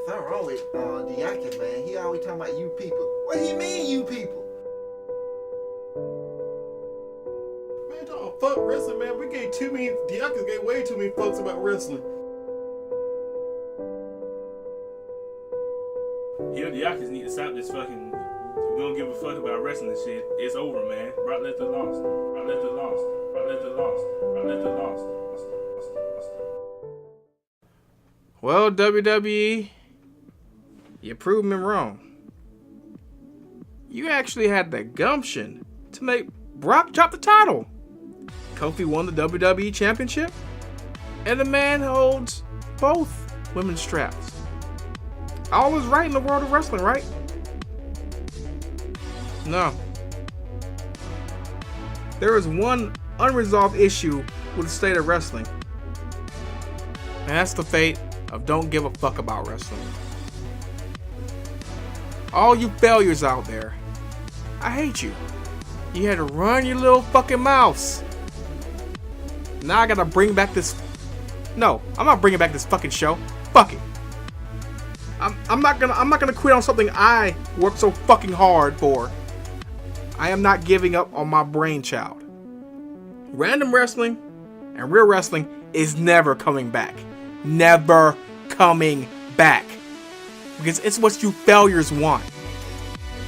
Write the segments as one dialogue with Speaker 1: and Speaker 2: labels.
Speaker 1: something wrong with HeelDieakas, man. He always talking about you people. What do you mean, you people?
Speaker 2: Man, don't fuck wrestling, man. We gave too many. HeelDieakas gave way too many fucks about wrestling.
Speaker 3: HeelDieakas need to stop this fucking. We don't give a fuck about wrestling shit. It's over, man. Brock Lesnar lost. Brock Lesnar lost. Brock Lesnar lost. Brock Lesnar lost.
Speaker 4: Well, WWE, you proved me wrong. You actually had the gumption to make Brock drop the title. Kofi won the WWE Championship, and the man holds both women's straps. All is right in the world of wrestling, right? No. There is one unresolved issue with the state of wrestling, and that's the fate of don't give a fuck about wrestling. All you failures out there, I hate you. You had to run your little fucking mouths. Now I gotta bring back this. No, I'm not bringing back this fucking show. Fuck it. I'm not gonna quit on something I worked so fucking hard for. I am not giving up on my brainchild. Random wrestling and real wrestling is never coming back. Never coming back. Because it's what you failures want.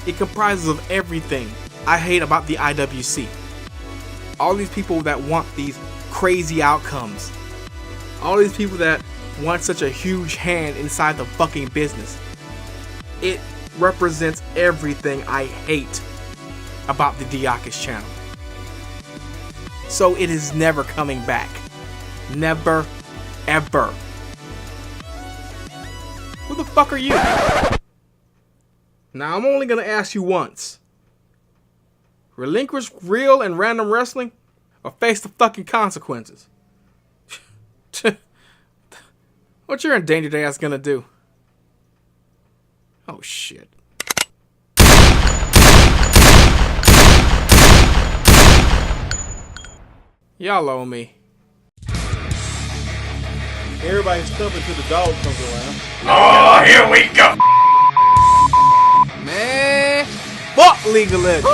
Speaker 4: It comprises of everything I hate about the IWC. All these people that want these crazy outcomes. All these people that want such a huge hand inside the fucking business. It represents everything I hate about the HeelDieakas channel. So it is never coming back. Never, ever. Who the fuck are you? Now I'm only gonna ask you once. Relinquish real and random wrestling, or face the fucking consequences? What your endangered ass gonna do? Oh shit. Y'all owe me.
Speaker 2: Everybody's stumping till the dog comes around.
Speaker 3: Oh, here we go.
Speaker 4: Man, fuck League of Legends.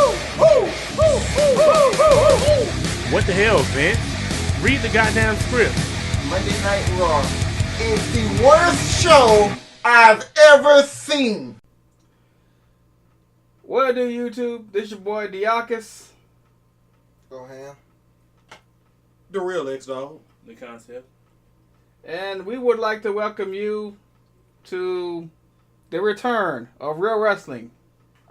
Speaker 3: What the hell, Vince? Read the goddamn script.
Speaker 1: Monday Night Raw is the worst show I've ever seen.
Speaker 4: What do YouTube? This your boy HeelDieakas.
Speaker 1: Go ahead.
Speaker 2: The real X-Dog.
Speaker 3: The concept.
Speaker 4: And we would like to welcome you to the return of real wrestling.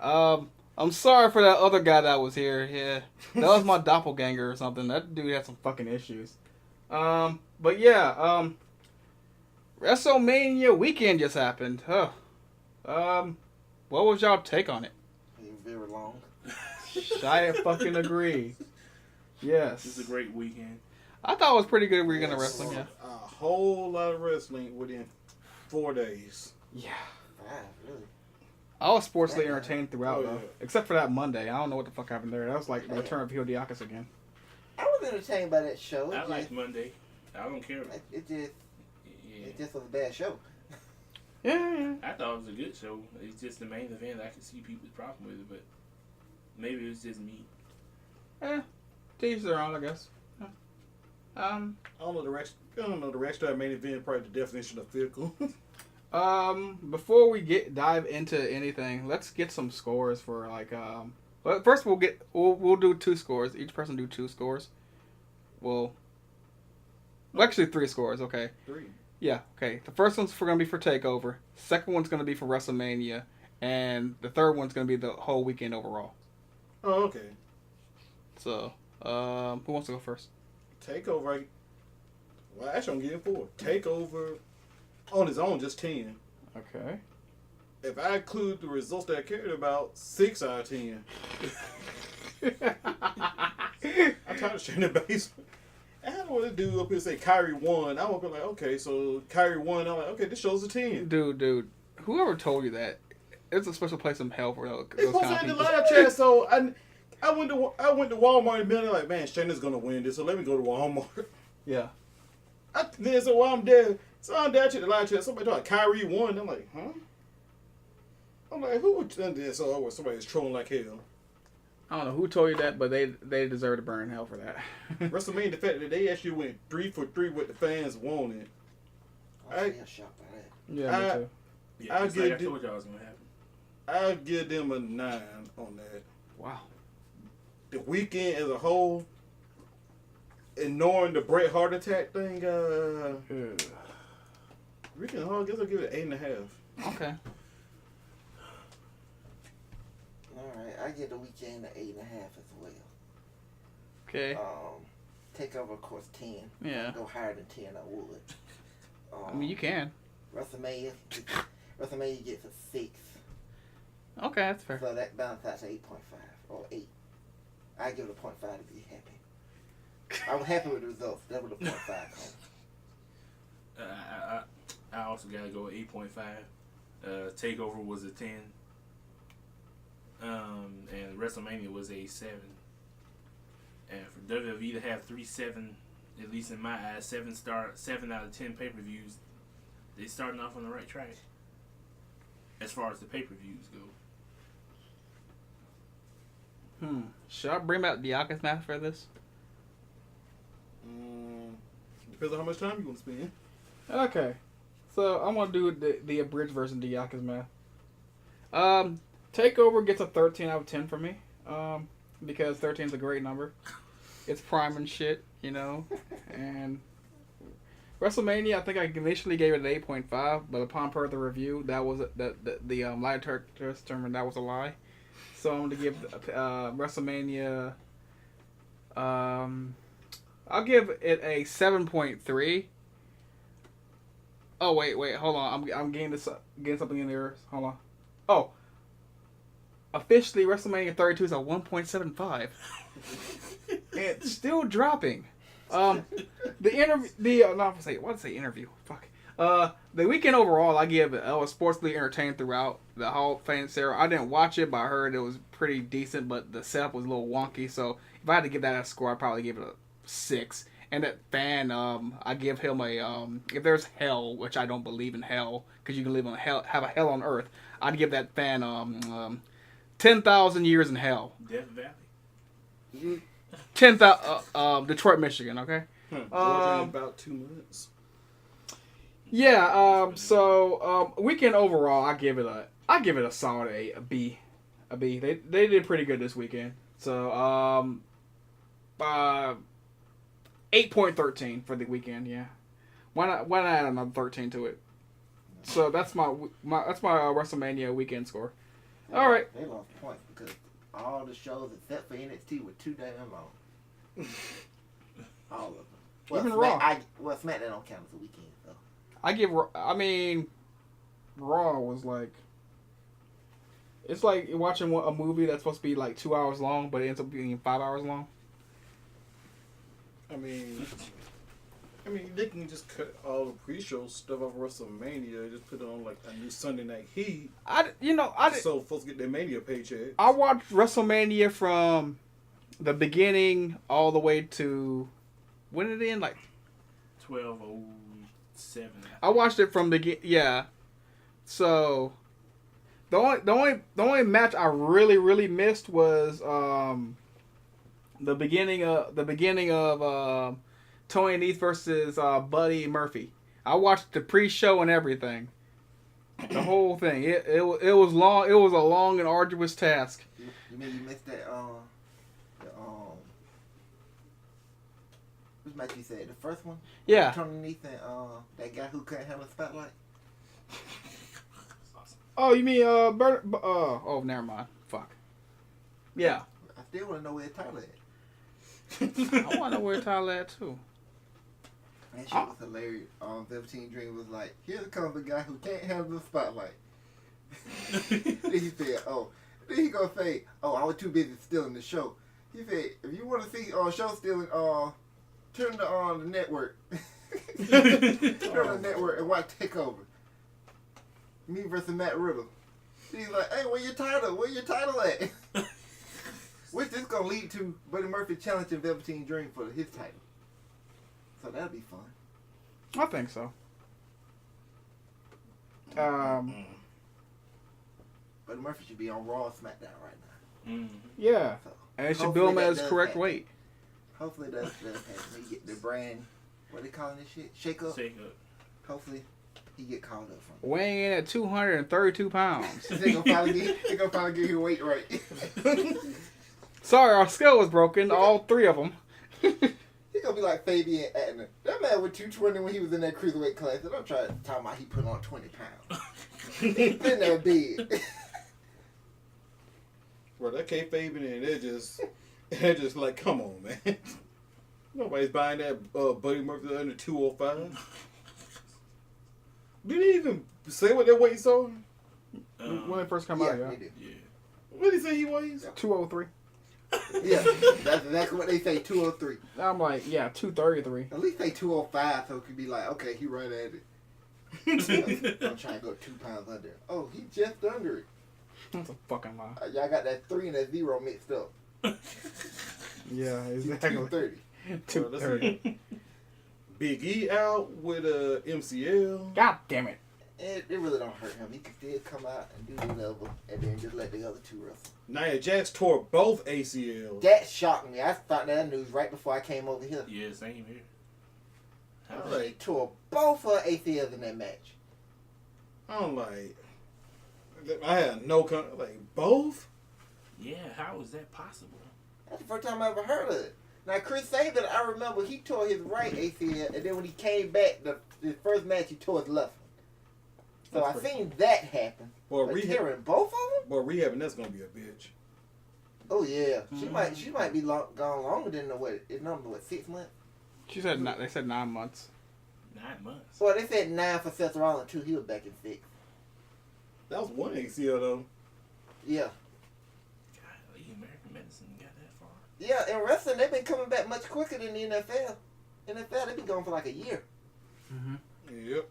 Speaker 4: I'm sorry for that other guy that was here. Yeah, that was my doppelganger or something. That dude had some fucking issues. But yeah, WrestleMania weekend just happened. What was y'all take on it?
Speaker 1: Very long.
Speaker 4: I fucking agree. Yes.
Speaker 3: This is a great weekend.
Speaker 4: I thought it was pretty good weekend of wrestling, yeah.
Speaker 2: A whole lot of wrestling within 4 days.
Speaker 4: Yeah.
Speaker 1: 5, really.
Speaker 4: I was sportsly entertained throughout,
Speaker 2: Oh,
Speaker 4: though.
Speaker 2: yeah.
Speaker 4: Except for that Monday. I don't know what the fuck happened there. That was like the return of HeelDieakas again.
Speaker 1: I was entertained by that show.
Speaker 3: I like Monday. I don't care.
Speaker 1: It just was a bad show.
Speaker 4: Yeah.
Speaker 3: I thought it was a good show. It's just the main event. I could see people's problem with it, but maybe it was just me.
Speaker 4: To each their own, I guess.
Speaker 2: I don't know the Rex Star main event is probably the definition of fickle.
Speaker 4: Before we dive into anything, let's get some scores for But first we'll do 2 scores. Each person do 2 scores. Well, actually 3 scores. Okay.
Speaker 2: 3.
Speaker 4: Yeah. Okay. The first one's gonna be for Takeover. Second one's gonna be for WrestleMania, and the third one's gonna be the whole weekend overall.
Speaker 2: Oh, okay.
Speaker 4: So, who wants to go first?
Speaker 2: Takeover. Well, actually, I'm getting 4. Takeover on its own, just 10.
Speaker 4: Okay.
Speaker 2: If I include the results that I cared about, 6 out of 10. I'm tired of sharing the basement. I don't want to do up here say Kyrie won. I would be like, okay, so Kyrie won. I'm like, okay, this show's a 10.
Speaker 4: Dude, whoever told you that, it's a special place in hell for those
Speaker 2: It's
Speaker 4: kind of
Speaker 2: posted in the
Speaker 4: people.
Speaker 2: live chat, so I went to Walmart and been like, man, Shayna's gonna win this, so let me go to Walmart.
Speaker 4: Yeah.
Speaker 2: Then so while I'm there, So I'm down to the live chat. Somebody talking Kyrie won. I'm like, huh? I'm like, who would done this? Oh, somebody's trolling like hell.
Speaker 4: I don't know who told you that, but they deserve to burn in hell for that.
Speaker 2: WrestleMania, the fact that they actually went 3 for 3 with the fans wanted.
Speaker 1: I feel shocked by that.
Speaker 4: Yeah, me too.
Speaker 3: Yeah,
Speaker 2: I
Speaker 3: just like I told y'all was gonna happen.
Speaker 2: I'll give them a 9 on that.
Speaker 4: Wow.
Speaker 2: The weekend as a whole, ignoring the Bret Hart attack thing, weekend whole, I guess I'll give it 8.5.
Speaker 4: Okay.
Speaker 1: Alright, I give the weekend an 8.5 as well.
Speaker 4: Okay.
Speaker 1: Takeover, of course, 10.
Speaker 4: Yeah.
Speaker 1: Go higher than 10, I would.
Speaker 4: I mean, you can.
Speaker 1: WrestleMania gets a 6.
Speaker 4: Okay, that's fair.
Speaker 1: So that balances out to 8.5 or 8. I give it a 0.5 to be happy. I was happy with the results. That was a 0.5.
Speaker 3: I also gotta go 8.5. Takeover was a 10. And WrestleMania was a 7. And for WWE to have 3-7, at least in my eyes, 7 out of 10 pay-per-views, they starting off on the right track. As far as the pay-per-views go.
Speaker 4: Should I bring back the HeelDieakas math for this?
Speaker 2: Depends on how much time you want to spend.
Speaker 4: Okay. So I'm gonna do the abridged version of the HeelDieakas math. Takeover gets a 13 out of 10 for me. Because 13 is a great number. It's prime and shit, you know. And WrestleMania, I think I initially gave it an 8.5, but upon further review, that was the lie determined that was a lie. So I'm gonna give WrestleMania. I'll give it a 7.3. Oh wait, hold on. I'm getting something in there. Hold on. Oh. Officially, WrestleMania 32 is a 1.75. It's still dropping. The interview. Fuck. The weekend overall, I give it. I was sportsly entertained throughout the whole fan era. I didn't watch it, but I heard it was pretty decent. But the setup was a little wonky. So if I had to give that a score, I'd probably give it a 6. And that fan, I give him a if there's hell, which I don't believe in hell, because you can live on hell, have a hell on earth. I'd give that fan 10,000 years in hell.
Speaker 3: Death Valley.
Speaker 4: 10,000 Detroit, Michigan. Okay.
Speaker 2: Georgia in about 2 months.
Speaker 4: Yeah. So weekend overall, I give it a solid A B. They did pretty good this weekend. So 8.13 for the weekend. Yeah. Why not add another 13 to it? So that's my WrestleMania weekend score. All right.
Speaker 1: They lost points because all the shows except for NXT were too damn long. All of them. Well,
Speaker 4: Even Raw.
Speaker 1: SmackDown don't count as a weekend, though.
Speaker 4: Raw was like, it's like watching a movie that's supposed to be like 2 hours long, but it ends up being 5 hours long.
Speaker 2: I mean, they can just cut all the pre-show stuff off WrestleMania, just put it on like a new Sunday Night Heat. So folks get their Mania paycheck.
Speaker 4: I watched WrestleMania from the beginning all the way to when did it end? Like
Speaker 3: 12:07.
Speaker 4: I watched it from yeah. So the only match I really missed was the beginning of Tony Nese versus Buddy Murphy. I watched the pre-show and everything. The whole thing. It was long. It was a long and arduous task.
Speaker 1: You mean you missed that? Which match you said? The first one?
Speaker 4: Yeah.
Speaker 1: Tony Nese and that guy who couldn't handle the spotlight.
Speaker 4: Oh, you mean never mind. Fuck. Yeah.
Speaker 1: I still want to know where Tyler at.
Speaker 4: I want to know where Tyler at too.
Speaker 1: That shit was hilarious. 15 Dream was like, here comes a guy who can't handle the spotlight. Then he said, then he gonna say, I was too busy stealing the show. He said, if you want to see show stealing, turn on the network. Turn on the network and watch Takeover. Me versus Matt Riddle. He's like, hey, where your title? Where your title at? Which is gonna lead to Buddy Murphy challenging Velveteen Dream for his title. So that'll be fun.
Speaker 4: I think so.
Speaker 1: But Murphy should be on Raw or SmackDown right now.
Speaker 3: Mm-hmm.
Speaker 4: Yeah.
Speaker 1: So,
Speaker 4: And it should build him at his correct
Speaker 1: happen.
Speaker 4: weight.
Speaker 1: Hopefully that does happen. He get the brand, what they calling this shit? Shake up.
Speaker 3: Shake up.
Speaker 1: Hopefully he get called up from it.
Speaker 4: Weighing in at 232 pounds.
Speaker 1: They gonna finally get your weight right.
Speaker 4: Sorry, our scale was broken. All three of them.
Speaker 1: He gonna be like Fabian Adner. That man was 220 when he was in that cruiserweight class. Don't try to talk about he put on 20 pounds. Been there big.
Speaker 2: Bro, that K Fabian and they're just like, come on, man. Nobody's buying that Buddy Murphy under 205. Did he even say what that weight saw?
Speaker 4: When they first come out, yeah.
Speaker 1: They did.
Speaker 3: Yeah.
Speaker 2: What did he say he weighs?
Speaker 4: 203.
Speaker 1: Yeah, that's exactly what they say, 203.
Speaker 4: I'm like, yeah, 233.
Speaker 1: At least say 205 so it could be like, okay, he right at it. I'm trying to go 2 pounds under. Oh, he just under it.
Speaker 4: That's a fucking lie.
Speaker 1: Y'all got that 3 and that 0 mixed up.
Speaker 4: Yeah,
Speaker 1: He's
Speaker 4: exactly.
Speaker 1: 230.
Speaker 4: 230.
Speaker 2: Big E out with a MCL.
Speaker 4: God damn it.
Speaker 1: It really don't hurt him. He could still come out and do whatever and then just let the other two wrestle.
Speaker 2: Nia Jax tore both ACLs.
Speaker 1: That shocked me. I found that news right before I came over here.
Speaker 3: Yeah, same here.
Speaker 1: He tore both her ACLs in that match.
Speaker 2: I'm like, I had no like both.
Speaker 3: Yeah, how is that possible?
Speaker 1: That's the first time I ever heard of it. Now Chris Sabin, I remember he tore his right ACL, and then when he came back, the first match he tore his left one. So I seen that happen.
Speaker 2: Well,
Speaker 1: but tearing both of them?
Speaker 2: Well, rehabbing that's gonna be a bitch.
Speaker 1: Oh yeah, she might be gone longer than it number 6 months.
Speaker 4: She said they said 9 months.
Speaker 3: 9 months.
Speaker 1: Well, they said 9 for Seth Rollins too. He was back in 6.
Speaker 2: That was one ACL though.
Speaker 1: Yeah.
Speaker 3: Golly, American medicine got that far.
Speaker 1: Yeah, in wrestling they've been coming back much quicker than the NFL. NFL they've been going for like a year.
Speaker 2: Yep.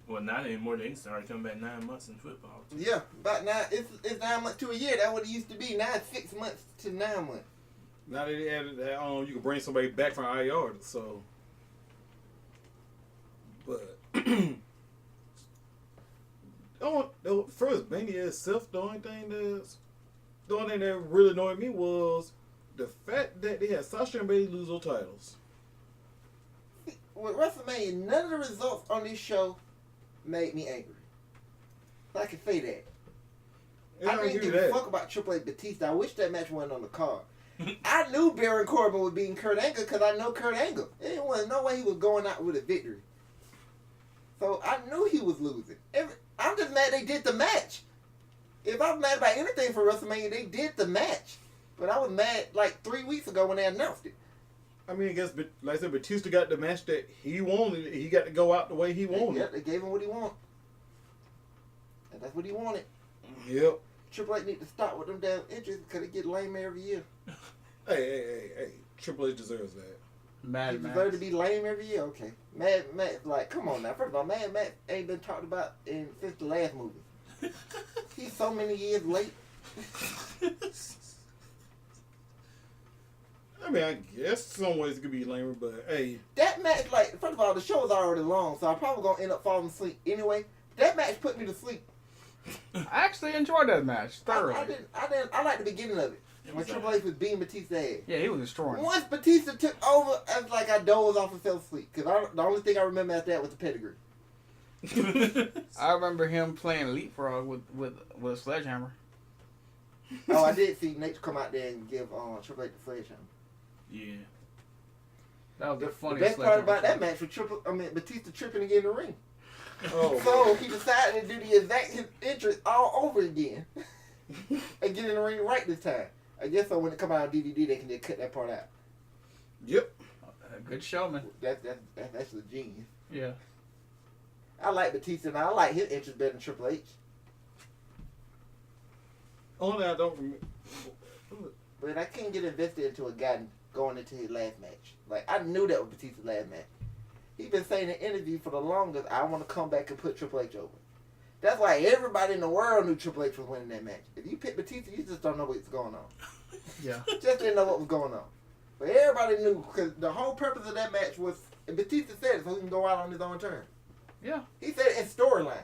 Speaker 3: Well, not anymore. They can start coming back 9 months in football. Too.
Speaker 1: Yeah, about 9. It's 9 months to a year. That's what it used to be. Now it's 6 months to 9 months.
Speaker 2: Now they added that you can bring somebody back from IR. So, but first Mania itself, the only thing that really annoyed me was the fact that they had Sasha and Bayley lose those titles.
Speaker 1: With WrestleMania, none of the results on this show made me angry. I can say that.
Speaker 2: Yeah,
Speaker 1: I didn't give a fuck about Triple H Batista. I wish that match wasn't on the card. I knew Baron Corbin was beating Kurt Angle because I know Kurt Angle. There was no way he was going out with a victory. So I knew he was losing. I'm just mad they did the match. If I'm mad about anything for WrestleMania, they did the match. But I was mad like 3 weeks ago when they announced it.
Speaker 2: I mean, I guess, like I said, Batista got the match that he wanted. He got to go out the way he wanted.
Speaker 1: Yep, they gave him what he wanted. And that's what he wanted.
Speaker 2: Yep.
Speaker 1: Triple H need to stop with them damn injuries because they get lame every year.
Speaker 2: Hey. Triple H deserves that.
Speaker 1: He deserves to be lame every year. Okay. Mad Max, like, come on now. First of all, Mad Max ain't been talked about since the last movie. He's so many years late.
Speaker 2: I mean, I guess some ways it could be lamer, but hey.
Speaker 1: That match, like, first of all, the show is already long, so I'm probably going to end up falling asleep anyway. That match put me to sleep.
Speaker 4: I actually enjoyed that match thoroughly.
Speaker 1: I like the beginning of it. When Triple H was beating Batista's ass.
Speaker 4: Yeah, he was destroying.
Speaker 1: Once Batista took over, I was like I dozed off and fell asleep. Because the only thing I remember after that was the pedigree.
Speaker 4: I remember him playing leapfrog with a sledgehammer.
Speaker 1: Oh, I did see Nate come out there and give Triple H the sledgehammer.
Speaker 3: Yeah.
Speaker 4: That was the funniest.
Speaker 1: The best part about that match was Batista tripping to get in the ring.
Speaker 2: Oh.
Speaker 1: So he decided to do the exact entrance all over again. And get in the ring right this time. I guess so when it come out on DVD, they can just cut that part out.
Speaker 2: Yep.
Speaker 4: Good showman.
Speaker 1: That's the genius.
Speaker 4: Yeah.
Speaker 1: I like Batista and I like his entrance better than Triple H.
Speaker 2: Only I don't remember.
Speaker 1: But I couldn't get invested into a guy going into his last match. Like, I knew that was Batista's last match. He been saying in an interview for the longest, I want to come back and put Triple H over. That's why everybody in the world knew Triple H was winning that match. If you pick Batista, you just don't know what's going on.
Speaker 4: Yeah.
Speaker 1: Just didn't know what was going on. But everybody knew, because the whole purpose of that match was, and Batista said it, so he can go out on his own terms.
Speaker 4: Yeah.
Speaker 1: He said it's storyline.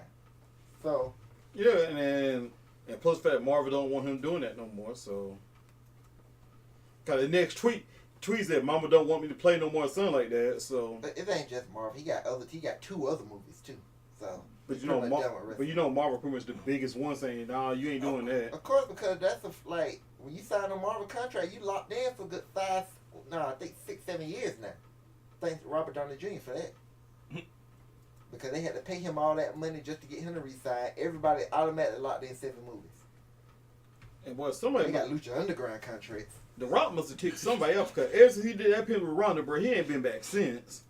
Speaker 1: So.
Speaker 2: Yeah, and plus the fact Marvel don't want him doing that no more. So. Cause the next tweets that Mama don't want me to play no more, something like that. So.
Speaker 1: But it ain't just Marvel. He got 2 other movies too. So.
Speaker 2: But you know, Marvel pretty much the biggest one saying, "Nah, you ain't doing that."
Speaker 1: Of course, because that's like when you sign a Marvel contract, you locked in for good 6, 7 years now. Thanks to Robert Downey Jr. for that. Because they had to pay him all that money just to get him to resign. Everybody automatically locked in 7 movies.
Speaker 2: And boy, somebody
Speaker 1: they got Lucha Underground contracts. The
Speaker 2: Rock must have taken somebody else because ever since he did that pin with Ronda, bro, he ain't been back since.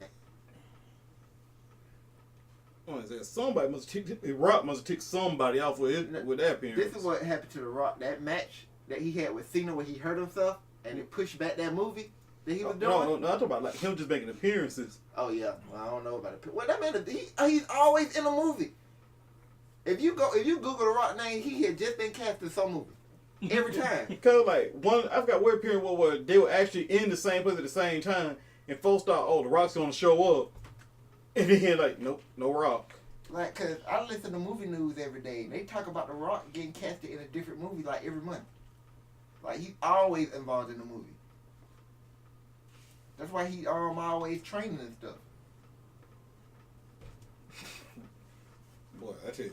Speaker 2: Somebody must have taken Rock must have taken somebody off with that appearance.
Speaker 1: This is what happened to The Rock. That match that he had with Cena where he hurt himself and it pushed back that movie that he was doing.
Speaker 2: No, I'm talking about like him just making appearances.
Speaker 1: Oh yeah, well, I don't know about it. Well, that man, he's always in a movie. If you Google The Rock name, he had just been cast in some movie. Every time.
Speaker 2: Because like I forgot what appearance where they were actually in the same place at the same time, and folks thought, The Rock's gonna show up, and then like, nope, no Rock.
Speaker 1: Like, cause I listen to movie news every day, and they talk about The Rock getting casted in a different movie like every month. Like he's always involved in the movie. That's why he always training and stuff.
Speaker 2: Boy, I tell you.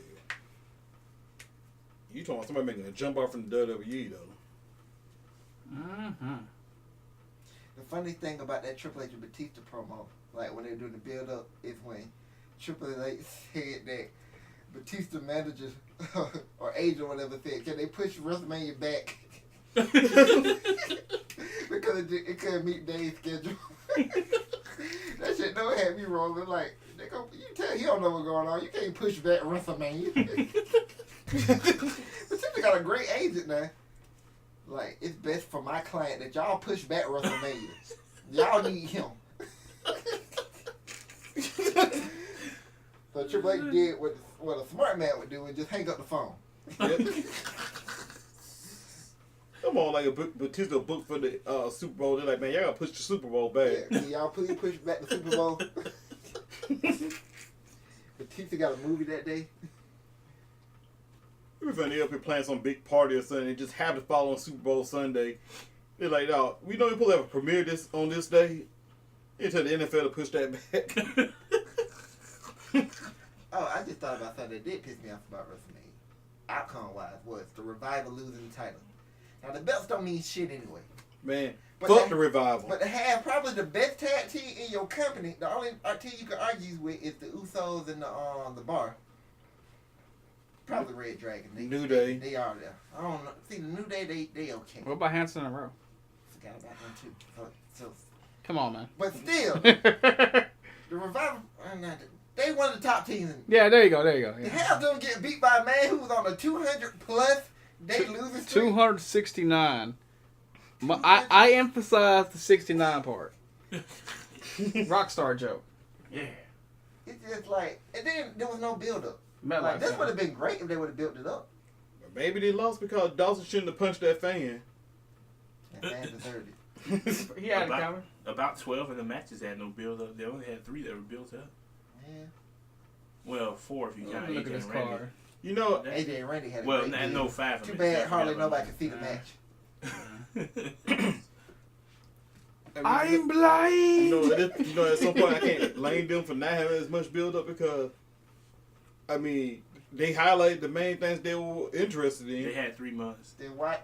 Speaker 2: You talking about somebody making a jump off from the WWE, though.
Speaker 4: Mm-hmm.
Speaker 1: The funny thing about that Triple H and Batista promo, like when they were doing the build-up, is when Triple H said that Batista manager or agent or whatever said, can they push WrestleMania back? Because it couldn't meet Dave's schedule. That shit don't have me rolling. Like, you tell he don't know what's going on. You can't push back WrestleMania. Batista got a great agent now. Like, it's best for my client that y'all push back WrestleMania. Y'all need him. So Triple H did what a smart man would do and just hang up the phone.
Speaker 2: Yep. Come on, like a Batista book for the Super Bowl. They're like, man, y'all gotta push the Super Bowl back.
Speaker 1: Yeah, can y'all please push back the Super Bowl? Batista got a movie that day.
Speaker 2: If they up here playing some big party or something, they just have to fall on Super Bowl Sunday. They're like, no, we know people have a premiere on this day. They tell the NFL to push that back.
Speaker 1: Oh, I just thought about something that did piss me off about WrestleMania. Outcome-wise, was the Revival losing the title. Now, the belts don't mean shit anyway.
Speaker 2: Man, fuck the Revival.
Speaker 1: But to have probably the best tag team in your company, the only team you can argue with is the Usos and the Bar. Probably Red Dragon.
Speaker 2: New Day.
Speaker 1: They are there. I don't know. See, the New Day, they okay.
Speaker 4: What about Hanson and Rowe?
Speaker 1: Forgot about them too. So,
Speaker 4: come on, man.
Speaker 1: But still, the Revival, they one of the top teams.
Speaker 4: Yeah, there you go. Yeah.
Speaker 1: To have them get beat by a man who was on a 200+ day losing streak.
Speaker 4: 269. I emphasize the 69 part. Rockstar joke.
Speaker 3: Yeah.
Speaker 1: It's just like, and then there was no build up.
Speaker 4: Like,
Speaker 1: this would have been great if they would have built it up.
Speaker 2: Maybe they lost because Dawson shouldn't have punched that fan.
Speaker 1: That fan deserved it.
Speaker 4: He had
Speaker 3: about 12 of the matches had no build up. They only had 3 that were built up.
Speaker 1: Yeah.
Speaker 3: Well, 4 if you count AJ and Randy.
Speaker 2: Card. You know,
Speaker 1: AJ and Randy had a
Speaker 3: well,
Speaker 1: great
Speaker 3: and no 5 of them.
Speaker 1: Too bad hardly nobody could see the match.
Speaker 4: I'm blind.
Speaker 2: You know, at some point I can't blame them for not having as much build up because, I mean, they highlighted the main things they were interested in.
Speaker 3: They had 3 months.
Speaker 1: Then why?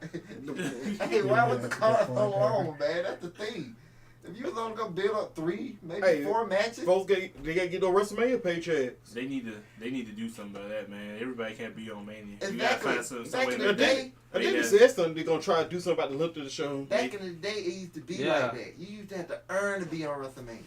Speaker 1: Hey, why was the card so long, man? That's the thing. If you was only gonna build up 3, maybe 4 matches,
Speaker 2: folks they gotta get those WrestleMania paychecks.
Speaker 3: They need to do something about that, man. Everybody can't be on Mania.
Speaker 1: Exactly.
Speaker 3: You gotta find some
Speaker 1: Back
Speaker 3: way
Speaker 1: in the day,
Speaker 2: I think they said something. They're gonna try to do something about the look of the show.
Speaker 1: Back in the day, it used to be like that. You used to have to earn to be on WrestleMania.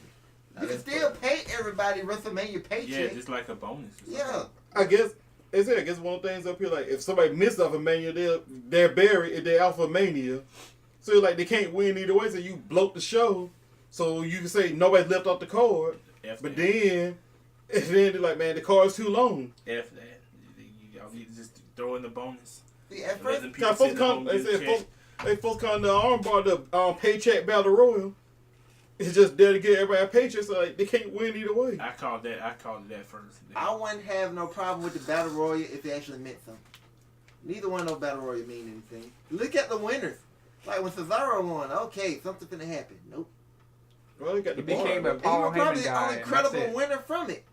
Speaker 1: You can still pay everybody WrestleMania paycheck.
Speaker 3: Yeah, just like a bonus.
Speaker 1: Yeah.
Speaker 2: I guess one of the things up here, like if somebody missed off a Mania, they're buried in their Alpha Mania. So like they can't win either way. So you bloat the show. So you can say nobody left off the card, but then they're like, man, the card's too long.
Speaker 3: F that. Y'all need to just throw in the bonus.
Speaker 1: See, at first,
Speaker 2: folks come to the armbar the paycheck battle royal. It's just there to get everybody a paycheck, so like, they can't win either way.
Speaker 3: I called it that first.
Speaker 1: I wouldn't have no problem with the Battle Royal if it actually meant something. Neither one of those Battle Royal mean anything. Look at the winners. Like when Cesaro won, okay, something finna happen. Nope.
Speaker 2: Well, he got the
Speaker 4: He became
Speaker 2: bar.
Speaker 4: a
Speaker 1: And he
Speaker 4: Paul
Speaker 1: was probably
Speaker 4: Heyman
Speaker 1: the
Speaker 4: guy,
Speaker 1: only
Speaker 4: and
Speaker 1: credible
Speaker 4: that's it.
Speaker 1: winner from it.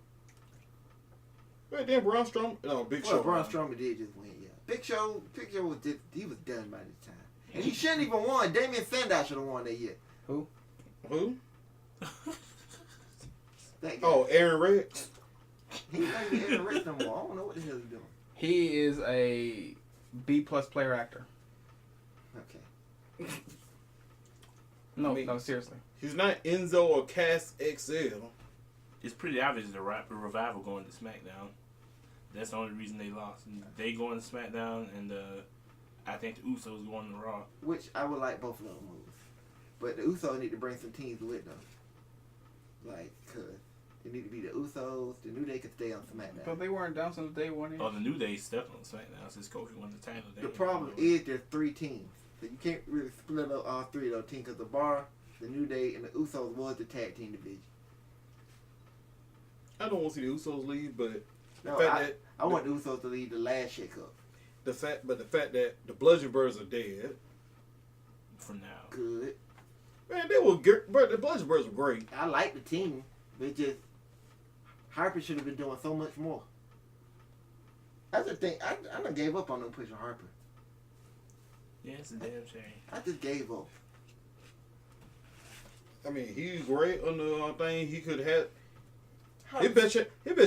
Speaker 2: Wait, then Braun Strowman, no, Big Show.
Speaker 1: Well, Braun Strowman did just win, yeah. Big Show was just, he was done by this time. And he shouldn't even won. Damian Sandow should have won that year.
Speaker 2: Who?
Speaker 1: That guy.
Speaker 2: Oh, Aaron Rex.
Speaker 1: He's not even in the race no more. I don't know what the hell he's doing.
Speaker 4: He is a B+ player actor.
Speaker 1: Okay.
Speaker 4: No,
Speaker 2: I mean-
Speaker 4: no, seriously.
Speaker 2: He's not Enzo or Cass XL.
Speaker 3: It's pretty obvious the Revival going to SmackDown. That's the only reason they lost. They going to SmackDown, and I think the Usos going to Raw.
Speaker 1: Which I would like both of those moves. But the Usos need to bring some teams with them. Like, cause it need to be the Usos. The New Day could stay on SmackDown.
Speaker 4: But they weren't down since day one.
Speaker 3: Oh, the New Day stuck on SmackDown since Kofi won the title.
Speaker 1: The problem is there's 3 teams. So you can't really split up all 3 of those teams because the Bar, the New Day, and the Usos was the tag team division.
Speaker 2: I don't want to see the Usos leave, but
Speaker 1: No,
Speaker 2: the fact
Speaker 1: I want the Usos to lead the last shake-up.
Speaker 2: the fact that the Bludgeon Birds are dead.
Speaker 3: For now.
Speaker 1: Good.
Speaker 2: Man, they were good, but the Bludgeon Birds were great.
Speaker 1: I like the team, but just Harper should have been doing so much more. That's the thing. I done gave up on them pushing Harper.
Speaker 3: Yeah, it's a damn shame.
Speaker 1: I just gave up.
Speaker 2: I mean, he's great on the thing. He could have. He
Speaker 1: Harper,
Speaker 2: bet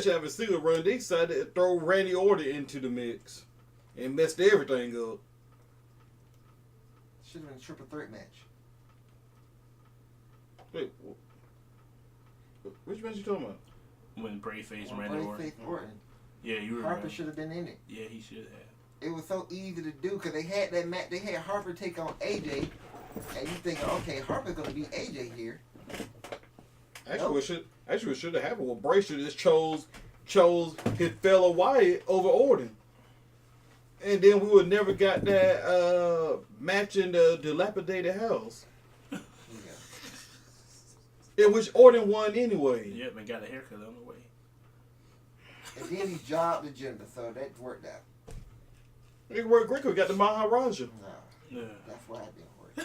Speaker 2: you have a single run. They decided to throw Randy Orton into the mix and messed everything up.
Speaker 1: should have been a triple threat match.
Speaker 2: Wait, which match you talking about?
Speaker 3: When Bray faced
Speaker 1: When
Speaker 3: Randy
Speaker 1: Bray
Speaker 3: Orton.
Speaker 1: faced Orton.
Speaker 3: Yeah, you remember.
Speaker 1: Harper should have been in it.
Speaker 3: Yeah, he should have.
Speaker 1: It was so easy to do because they had that match. They had Harper take on AJ, and you thinking, okay, Harper's gonna beat AJ here.
Speaker 2: Actually, what should have happened? Well, Bray should have just chose his fellow Wyatt over Orton, and then we would never got that match in the dilapidated house,
Speaker 1: Yeah.
Speaker 2: in which Orton won anyway.
Speaker 3: Yep, and got a haircut on the way.
Speaker 1: And then he jobbed the gender, so that worked out.
Speaker 2: It worked great 'cause we got the Maharaja.
Speaker 1: No,
Speaker 3: Yeah.
Speaker 1: that's why it didn't work.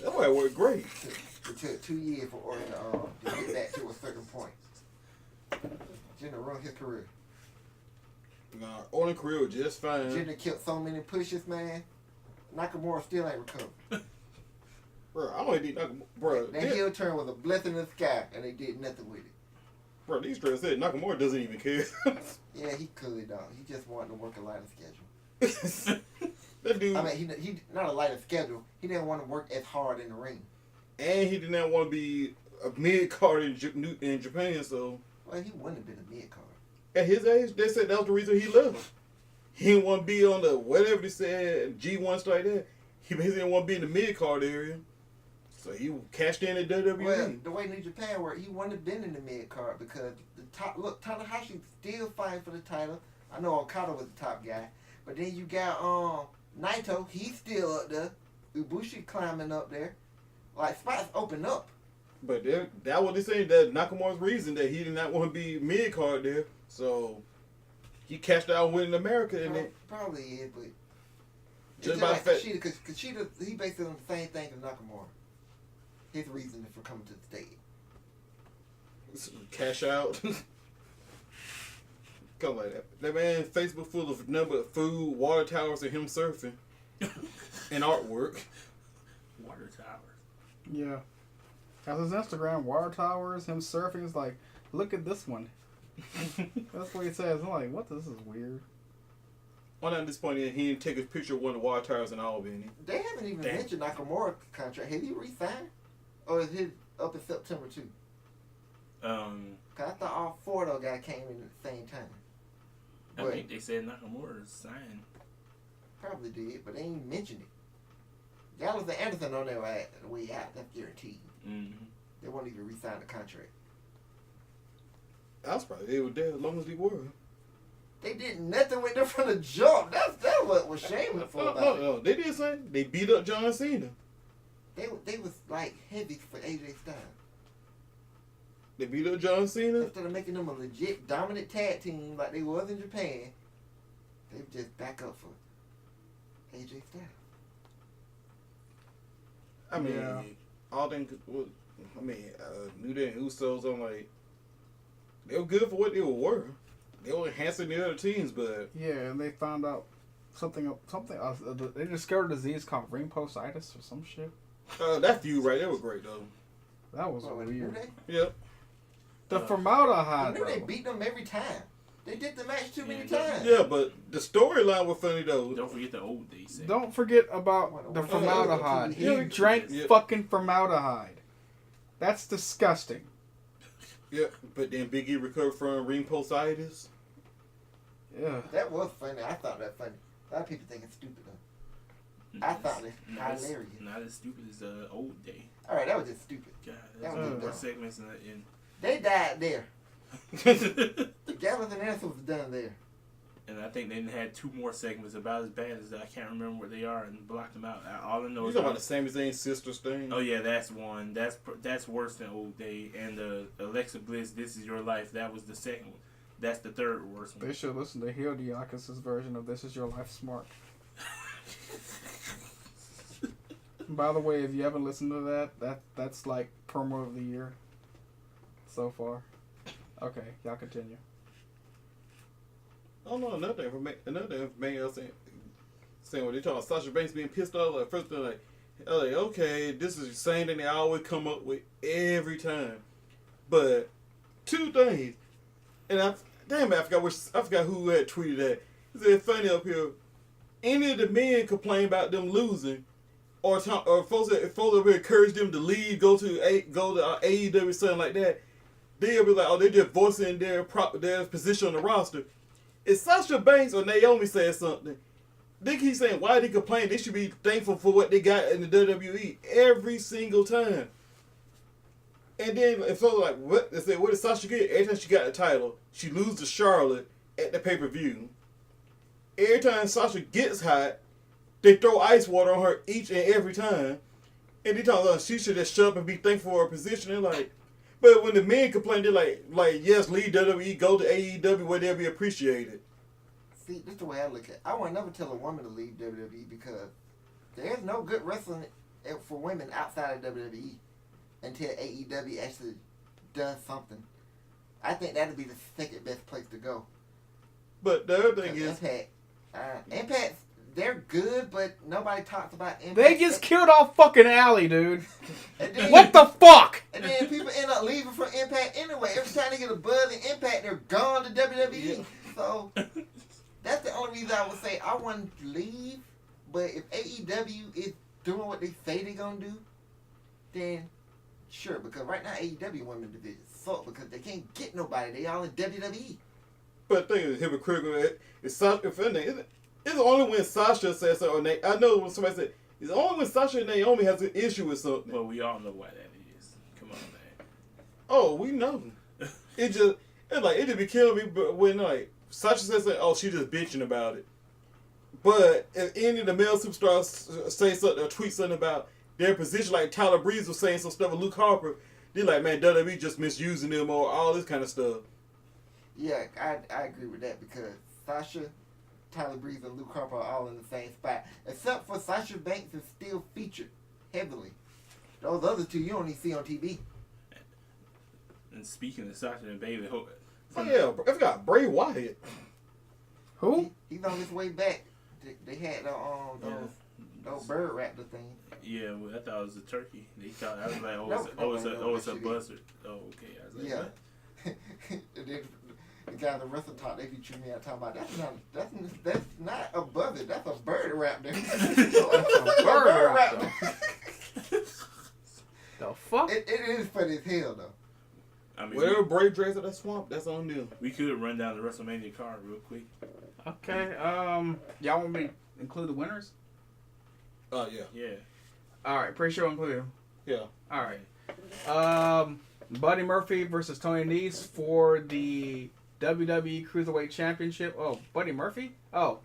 Speaker 2: That's why it worked great.
Speaker 1: It took 2 years for Orton to get back to a certain point. Jinder ruined his career.
Speaker 2: Nah, Orton career was just fine.
Speaker 1: Jinder killed so many pushes, man. Nakamura still ain't recovered.
Speaker 2: Bro, I don't need Nakamura. Bro,
Speaker 1: That heel turn was a blessing in the sky, and they did nothing with it.
Speaker 2: bro, these straight said Nakamura doesn't even care.
Speaker 1: Yeah, he could, dog. He just wanted to work a lighter schedule.
Speaker 2: That dude,
Speaker 1: I mean, he not a lighter schedule. He didn't want to work as hard in the ring.
Speaker 2: and he did not want to be a mid card in Japan. So
Speaker 1: Well, he wouldn't have been a mid card.
Speaker 2: at his age, they said that was the reason he left. He didn't want to be on the whatever they said G1 stuff like that. He basically didn't want to be in the mid card area. So he cashed in at WWE.
Speaker 1: Well, the way New Japan worked, he wouldn't have been in the mid card because the top. Look, Tanahashi still fighting for the title. I know Okada was the top guy, but then you got Naito. He's still up there. Ibushi climbing up there. Like spots open up.
Speaker 2: But that what they saying, that Nakamura's reason that he did not want to be mid card there. So he cashed out winning America and then
Speaker 1: Probably is, but it's
Speaker 2: Just
Speaker 1: just
Speaker 2: by
Speaker 1: like
Speaker 2: the fact-
Speaker 1: Kushida, because Kushida, he basically on the same thing as Nakamura. His reason for coming to the state.
Speaker 2: cash out. Come like that. That man Facebook full of number of food, water towers, and him surfing and artwork.
Speaker 3: Water towers.
Speaker 4: Yeah. As his Instagram, water towers, him surfing is like, look at this one. That's what he says. I'm like, what? This is weird.
Speaker 2: On at this point, he didn't take a picture of one of the water towers in Albany.
Speaker 1: They haven't even
Speaker 3: Damn.
Speaker 1: mentioned Nakamura contract. Has he re-signed? Or is his up in September too? Cause I thought all 4 of those guys came in at the same time.
Speaker 3: I
Speaker 1: But
Speaker 3: think they said Nakamura signed.
Speaker 1: probably did, but they ain't mentioned it. Gallows and Anderson on their way out. That's guaranteed.
Speaker 3: Mm-hmm.
Speaker 1: They won't even re-sign the contract.
Speaker 2: I was probably they were there as long as they were.
Speaker 1: They did nothing with them from the jump. That's what was shameful about it.
Speaker 2: No, they did something. They beat up John Cena.
Speaker 1: They was like heavy for AJ Styles.
Speaker 2: They beat up John Cena.
Speaker 1: Instead of making them a legit dominant tag team like they was in Japan, they just back up for AJ Styles.
Speaker 2: I mean,
Speaker 4: Yeah.
Speaker 2: all them. New Day and Usos. I'm like, they were good for what they were. They were enhancing the other teams, but
Speaker 4: Yeah, and they found out something else. They discovered a disease called ring posthitis or some shit.
Speaker 2: that feud right there was great though.
Speaker 4: That was
Speaker 1: What,
Speaker 4: weird.
Speaker 1: New Day?
Speaker 2: Yep.
Speaker 4: The formaldehyde,
Speaker 1: New Day
Speaker 4: though.
Speaker 1: beat them every time. They did the match too many times.
Speaker 2: Yeah, but the storyline was funny though.
Speaker 3: Don't forget the old days. segment.
Speaker 4: Don't forget about the formaldehyde. He drank
Speaker 2: Yeah.
Speaker 4: fucking formaldehyde. That's disgusting.
Speaker 2: Yeah, but then Big E recovered from ring posthitis.
Speaker 4: Yeah.
Speaker 1: That was funny. I thought that funny. A lot of people think it's stupid though. I found it hilarious.
Speaker 3: Not as stupid as the old day.
Speaker 1: All right, that was just stupid.
Speaker 3: God,
Speaker 1: That
Speaker 3: that's
Speaker 1: was
Speaker 3: one more
Speaker 1: dumb.
Speaker 3: segments in.
Speaker 1: They died there. The Gallows and Anderson was done there.
Speaker 3: And I think they had 2 more segments about as bad as I can't remember where they are and blocked them out. All I know
Speaker 2: You
Speaker 3: is
Speaker 2: talking about the Sami Zayn sisters thing?
Speaker 3: oh yeah, that's one. That's worse than Old Day. And Alexa Bliss, This Is Your Life. That was the second one. That's the third worst one.
Speaker 4: They should listen to HeelDieakas' version of This Is Your Life Smart. By the way, if you haven't listened to that's like promo of the year so far. Okay, y'all continue.
Speaker 2: Oh no, another information saying when they talking about Sasha Banks being pissed off, like first they're like, okay, this is the same thing they always come up with every time. But 2 things, and I forgot who had tweeted that. He said funny up here. Any of the men complain about them losing, or folks up here encourage them to leave, go to AEW, something like that. They'll be like, oh, they're just voicing their position on the roster. If Sasha Banks or Naomi says something, they keep saying why they complain. They should be thankful for what they got in the WWE every single time. And then if so, like, what they say, what did Sasha get? Every time she got the title, she loses to Charlotte at the pay-per-view. Every time Sasha gets hot, they throw ice water on her each and every time. And they talk about she should just shut up and be thankful for her position. They're like, but when the men complain, they're like yes, leave WWE, go to AEW where they'll be appreciated.
Speaker 1: See, this is the way I look at it. I would never tell a woman to leave WWE because there's no good wrestling for women outside of WWE until AEW actually does something. I think that'd be the second best place to go.
Speaker 2: But the other thing is,
Speaker 1: Impact, they're good, but nobody talks about Impact.
Speaker 4: They just killed off fucking Allie, dude.
Speaker 1: And then,
Speaker 4: What the fuck?
Speaker 1: And then people end up leaving from Impact anyway. Every time they get a buzz in Impact, they're gone to WWE.
Speaker 2: Yeah.
Speaker 1: So that's the only reason I would say I want to leave. But if AEW is doing what they say they're gonna do, then sure. Because right now AEW women's division suck because they can't get nobody. They all in WWE.
Speaker 2: but the thing is hypocritical. It's Sasha. It's only when Sasha says something. I know when somebody said it's only when Sasha and Naomi has an issue with something.
Speaker 3: Well, we all know why that is. Come on, man.
Speaker 2: Oh, we know. It just be killing me. But when like Sasha says something, oh, she just bitching about it. But if any of the male superstars say something or tweet something about their position, like Tyler Breeze was saying some stuff with Luke Harper, they're like, man, WWE just misusing them or all this kind of stuff.
Speaker 1: Yeah, I agree with that because Sasha, Tyler Breeze, and Luke Harper are all in the same spot. Except for Sasha Banks is still featured heavily. Those other two you only see on TV.
Speaker 3: And speaking of Sasha and Bailey,
Speaker 2: Oh yeah, I forgot Bray Wyatt.
Speaker 4: Who?
Speaker 1: He's on his way back. They had those bird raptor thing.
Speaker 3: yeah, well, I thought it was a turkey. They thought I was like, it's a
Speaker 1: No,
Speaker 3: buzzard. Oh, okay. I was like,
Speaker 1: Yeah.
Speaker 3: what?
Speaker 1: And then the guy in the wrestling talk, they be treating me out talking about that's not a buzzard, that's a bird raptor.
Speaker 4: a bird raptor. The fuck?
Speaker 1: It is funny as hell though.
Speaker 3: I mean,
Speaker 2: Whatever Bray drags at that swamp, that's on them.
Speaker 3: we could run down the WrestleMania card real quick.
Speaker 4: Okay. Y'all want me to include the winners?
Speaker 2: Oh yeah,
Speaker 3: Yeah.
Speaker 4: All right. Pretty sure I'll include them.
Speaker 2: yeah.
Speaker 4: All right. Buddy Murphy versus Tony Nese for the WWE Cruiserweight Championship. Oh, Buddy Murphy? Oh,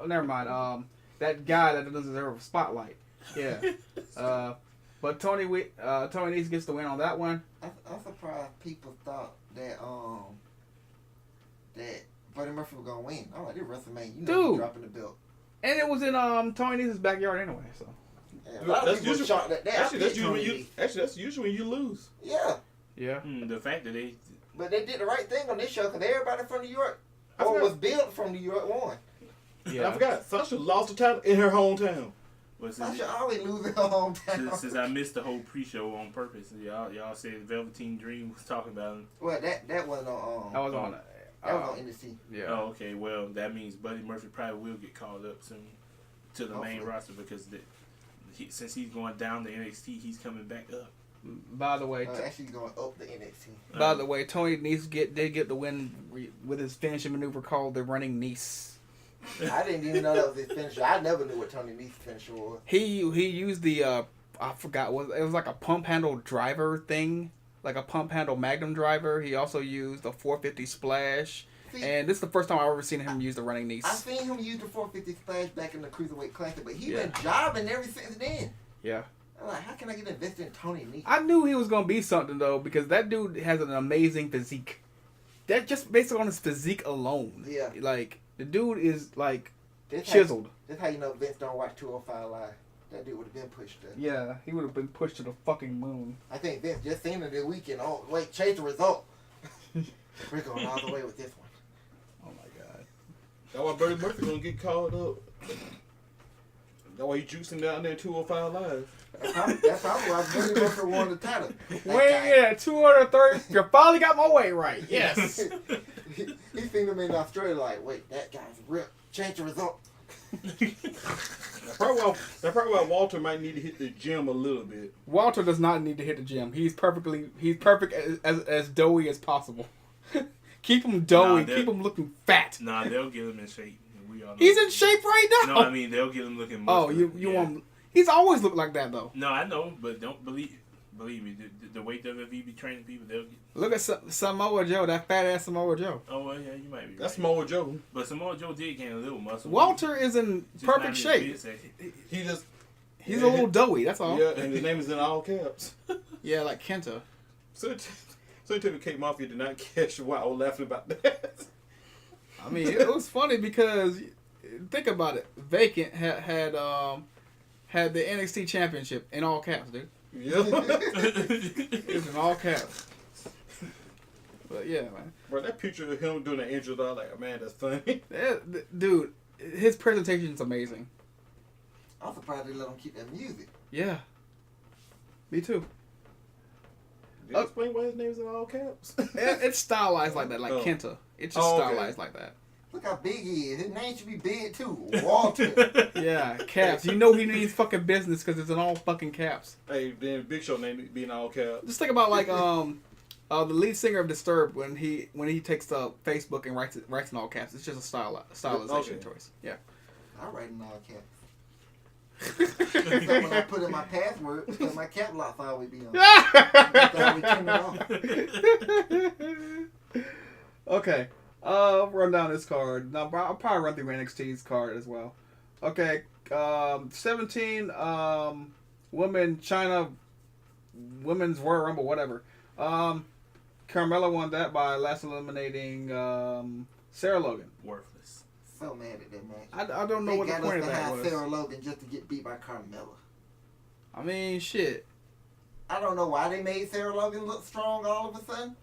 Speaker 4: never mind. That guy that doesn't deserve a spotlight. Yeah. But Tony Nese gets the win on that one.
Speaker 1: I'm surprised people thought that Buddy Murphy was gonna win. Oh, I did Wrestlemania. You know,
Speaker 4: Dude.
Speaker 1: dropping the belt.
Speaker 4: And it was in Tony Nese's backyard anyway, so.
Speaker 1: Yeah, a lot of people shocked that.
Speaker 2: That's usually when you lose.
Speaker 1: Yeah.
Speaker 4: Yeah.
Speaker 3: The fact that they.
Speaker 1: But they did the right thing on this show because everybody from New York, or was built from New York, won.
Speaker 4: Yeah.
Speaker 2: I forgot. Sasha lost the title in her hometown.
Speaker 3: Well,
Speaker 1: Sasha always lose in her hometown.
Speaker 3: Since I missed the whole pre-show on purpose, y'all said Velveteen Dream was talking about him.
Speaker 1: Well, that wasn't on.
Speaker 4: That was on.
Speaker 1: That was on NXT.
Speaker 4: Yeah.
Speaker 3: Oh, okay. Well, that means Buddy Murphy probably will get called up soon to the main roster because since he's going down to NXT, he's coming back up.
Speaker 4: By the way,
Speaker 1: actually going up the NXT.
Speaker 4: By the way, Tony Nese did get the win with his finishing maneuver called the running Nese.
Speaker 1: I didn't even know that was his finisher. I never knew what Tony Nese's finisher was.
Speaker 4: He used the I forgot it was like a pump handle driver thing, like a pump handle Magnum driver. He also used a 450 splash. And this is the first time I've ever seen him use the running Nese.
Speaker 1: I've seen him use the 450 splash back in the Cruiserweight Classic, but he's been jobbing ever since then.
Speaker 4: Yeah.
Speaker 1: I'm like, how can I get invested in Tony Nese?
Speaker 4: I knew he was going to be something, though, because that dude has an amazing physique. That just based on his physique alone.
Speaker 1: Yeah.
Speaker 4: Like, the dude is, like,
Speaker 1: That's
Speaker 4: chiseled.
Speaker 1: That's how you know Vince don't watch 205 Live. That dude would have been pushed to.
Speaker 4: Yeah, he would have been pushed to the fucking moon.
Speaker 1: I think Vince just seen it this weekend. Oh, wait, change the result. We're going all the way with this one.
Speaker 4: Oh, my God.
Speaker 2: That's why Buddy Murphy going to get called up. That's why he juicing down there 205 Live.
Speaker 1: That's probably why Buddy Murphy won the title.
Speaker 4: Weighing in at 230. You finally got my weight right. Yes.
Speaker 1: He seen him in Australia like, wait, that guy's ripped. Change the result.
Speaker 2: That's probably why Walter might need to hit the gym a little bit.
Speaker 4: Walter does not need to hit the gym. He's perfect as doughy as possible. Keep him doughy. Keep him looking fat.
Speaker 3: Nah, they'll get him in shape. We all know.
Speaker 4: He's in shape right now.
Speaker 3: No, I mean they'll get him looking. Muscular.
Speaker 4: Oh, you want? He's always looked like that though.
Speaker 3: No, I know, but don't believe me. The way WWE be training people, they'll get.
Speaker 4: Look at Samoa Joe, that fat ass Samoa Joe.
Speaker 3: Oh well, yeah, you might be.
Speaker 2: That's
Speaker 3: right.
Speaker 2: Samoa Joe.
Speaker 3: But Samoa Joe did gain a little muscle.
Speaker 4: Walter is in perfect shape. He's a little doughy. That's all.
Speaker 2: Yeah, and his name is in all caps.
Speaker 4: Yeah, like Kenta.
Speaker 2: So Kate Mafia did not catch why I was laughing about that.
Speaker 4: I mean, it was funny because think about it. Vacant had the NXT Championship in all caps, dude.
Speaker 2: Yeah.
Speaker 4: It was in all caps. But yeah, man.
Speaker 2: Bro, that picture of him doing the intro, I was like, man, that's funny.
Speaker 4: Yeah, dude, his presentation's amazing.
Speaker 1: I'm surprised they let him keep that music.
Speaker 4: Yeah. Me too.
Speaker 2: Did you explain why his name's in all caps?
Speaker 4: It's stylized like that, like Kenta. It's just stylized like that.
Speaker 1: Look how big he is. His name should be big too. Walter.
Speaker 4: Yeah, caps. You know he needs fucking business because it's in all fucking caps.
Speaker 2: Hey, then Big Show name being all caps.
Speaker 4: Just think about like the lead singer of Disturbed when he takes Facebook and writes in all caps. It's just a stylization choice. Yeah.
Speaker 1: I write in all caps. Except when I put in my password, because my cap lock's always be on. I turn it off.
Speaker 4: Okay. I'll run down this card. Now, I'll probably run through NXT's card as well. Okay. 17 women China women's Royal Rumble, whatever. Carmella won that by last eliminating Sarah Logan.
Speaker 3: Worthless.
Speaker 1: So mad at that match.
Speaker 4: I don't know what the point of that was.
Speaker 1: Sarah Logan just to get beat by Carmella.
Speaker 4: I mean, shit.
Speaker 1: I don't know why they made Sarah Logan look strong all of a sudden.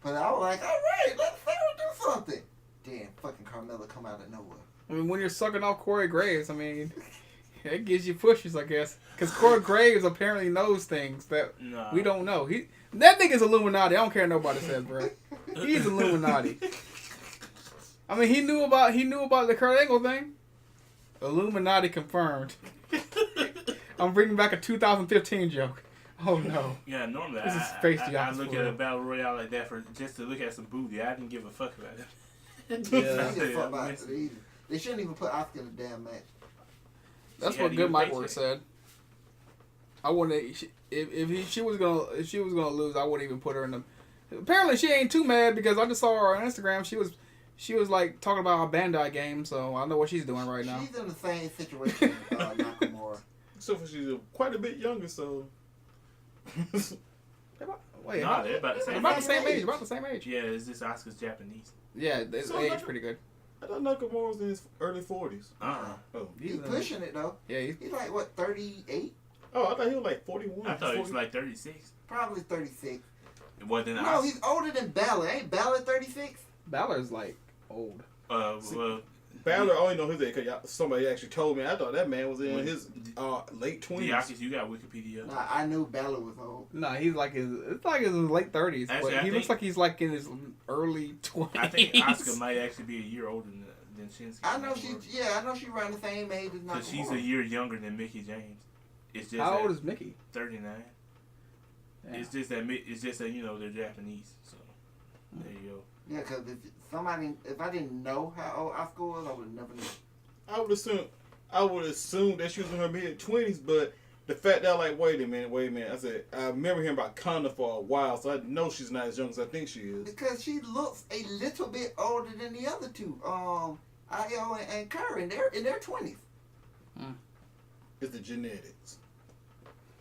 Speaker 1: But I was like, all right, let Sarah do something. Damn, fucking Carmella come out of nowhere.
Speaker 4: I mean, when you're sucking off Corey Graves, I mean, it gives you pushes, I guess. Because Corey Graves apparently knows things that we don't know. That nigga's Illuminati. I don't care what nobody says, bro. He's Illuminati. I mean, he knew about the Kurt Angle thing. Illuminati confirmed. I'm bringing back a 2015 joke. Oh no.
Speaker 3: Yeah, normally
Speaker 4: this is face
Speaker 3: I look at a battle royale like that for just to look at some booty. I didn't give a fuck about it.
Speaker 4: Yeah.
Speaker 1: They shouldn't even put Asuka in the damn match.
Speaker 4: That's what Good Mike Ward said. I wouldn't. If she was gonna lose, I wouldn't even put her in the. Apparently, she ain't too mad because I just saw her on Instagram. She was like talking about her Bandai game, so I know what she's doing right now.
Speaker 1: She's in the same situation with Nakamura.
Speaker 2: So she's quite a bit younger, so.
Speaker 4: Wait,
Speaker 3: Nah, they're about the same.
Speaker 4: about the same age. About the same age.
Speaker 3: Yeah, it's just Asuka's Japanese.
Speaker 4: Yeah, they
Speaker 2: So
Speaker 4: age
Speaker 2: like-
Speaker 4: pretty good.
Speaker 2: I thought Nakamura was in his early 40s. Oh.
Speaker 1: He's pushing it though.
Speaker 4: Yeah,
Speaker 1: He's like what, 38?
Speaker 2: Oh, I thought he was like 41.
Speaker 3: I thought he was
Speaker 2: 40.
Speaker 3: like 36.
Speaker 1: Probably 36.
Speaker 3: Well, then
Speaker 1: No, he's older than Balor. Ain't Balor 36?
Speaker 4: Balor's like old.
Speaker 3: well,
Speaker 2: Balor, I only know his age because somebody actually told me. I thought that man was in his late 20s.
Speaker 3: Diakis, you got Wikipedia.
Speaker 1: Nah, I knew Balor was old.
Speaker 4: Nah, he's like it's like in his late 30s,
Speaker 3: Actually,
Speaker 4: but
Speaker 3: I
Speaker 4: he looks
Speaker 3: think-
Speaker 4: like he's like in his early 20s.
Speaker 3: I think Asuka might actually be a year older than Shinsuke.
Speaker 1: I know she around the same age as Nakamura.
Speaker 3: Because she's a year younger than Mickey James. It's just
Speaker 4: How
Speaker 3: that
Speaker 4: old is Mickey?
Speaker 3: 39.
Speaker 4: Yeah.
Speaker 3: It's just that you know they're Japanese. So there you go.
Speaker 1: Yeah, because if I didn't know how old Asuka was, I would never knew.
Speaker 2: I would assume that she was in her mid 20s, but the fact that wait a minute. I said I remember hearing about Conda for a while, so I know she's not as young as I think she is.
Speaker 1: Because she looks a little bit older than the other two, Io and Curry, and they're in their 20s.
Speaker 2: It's the genetics.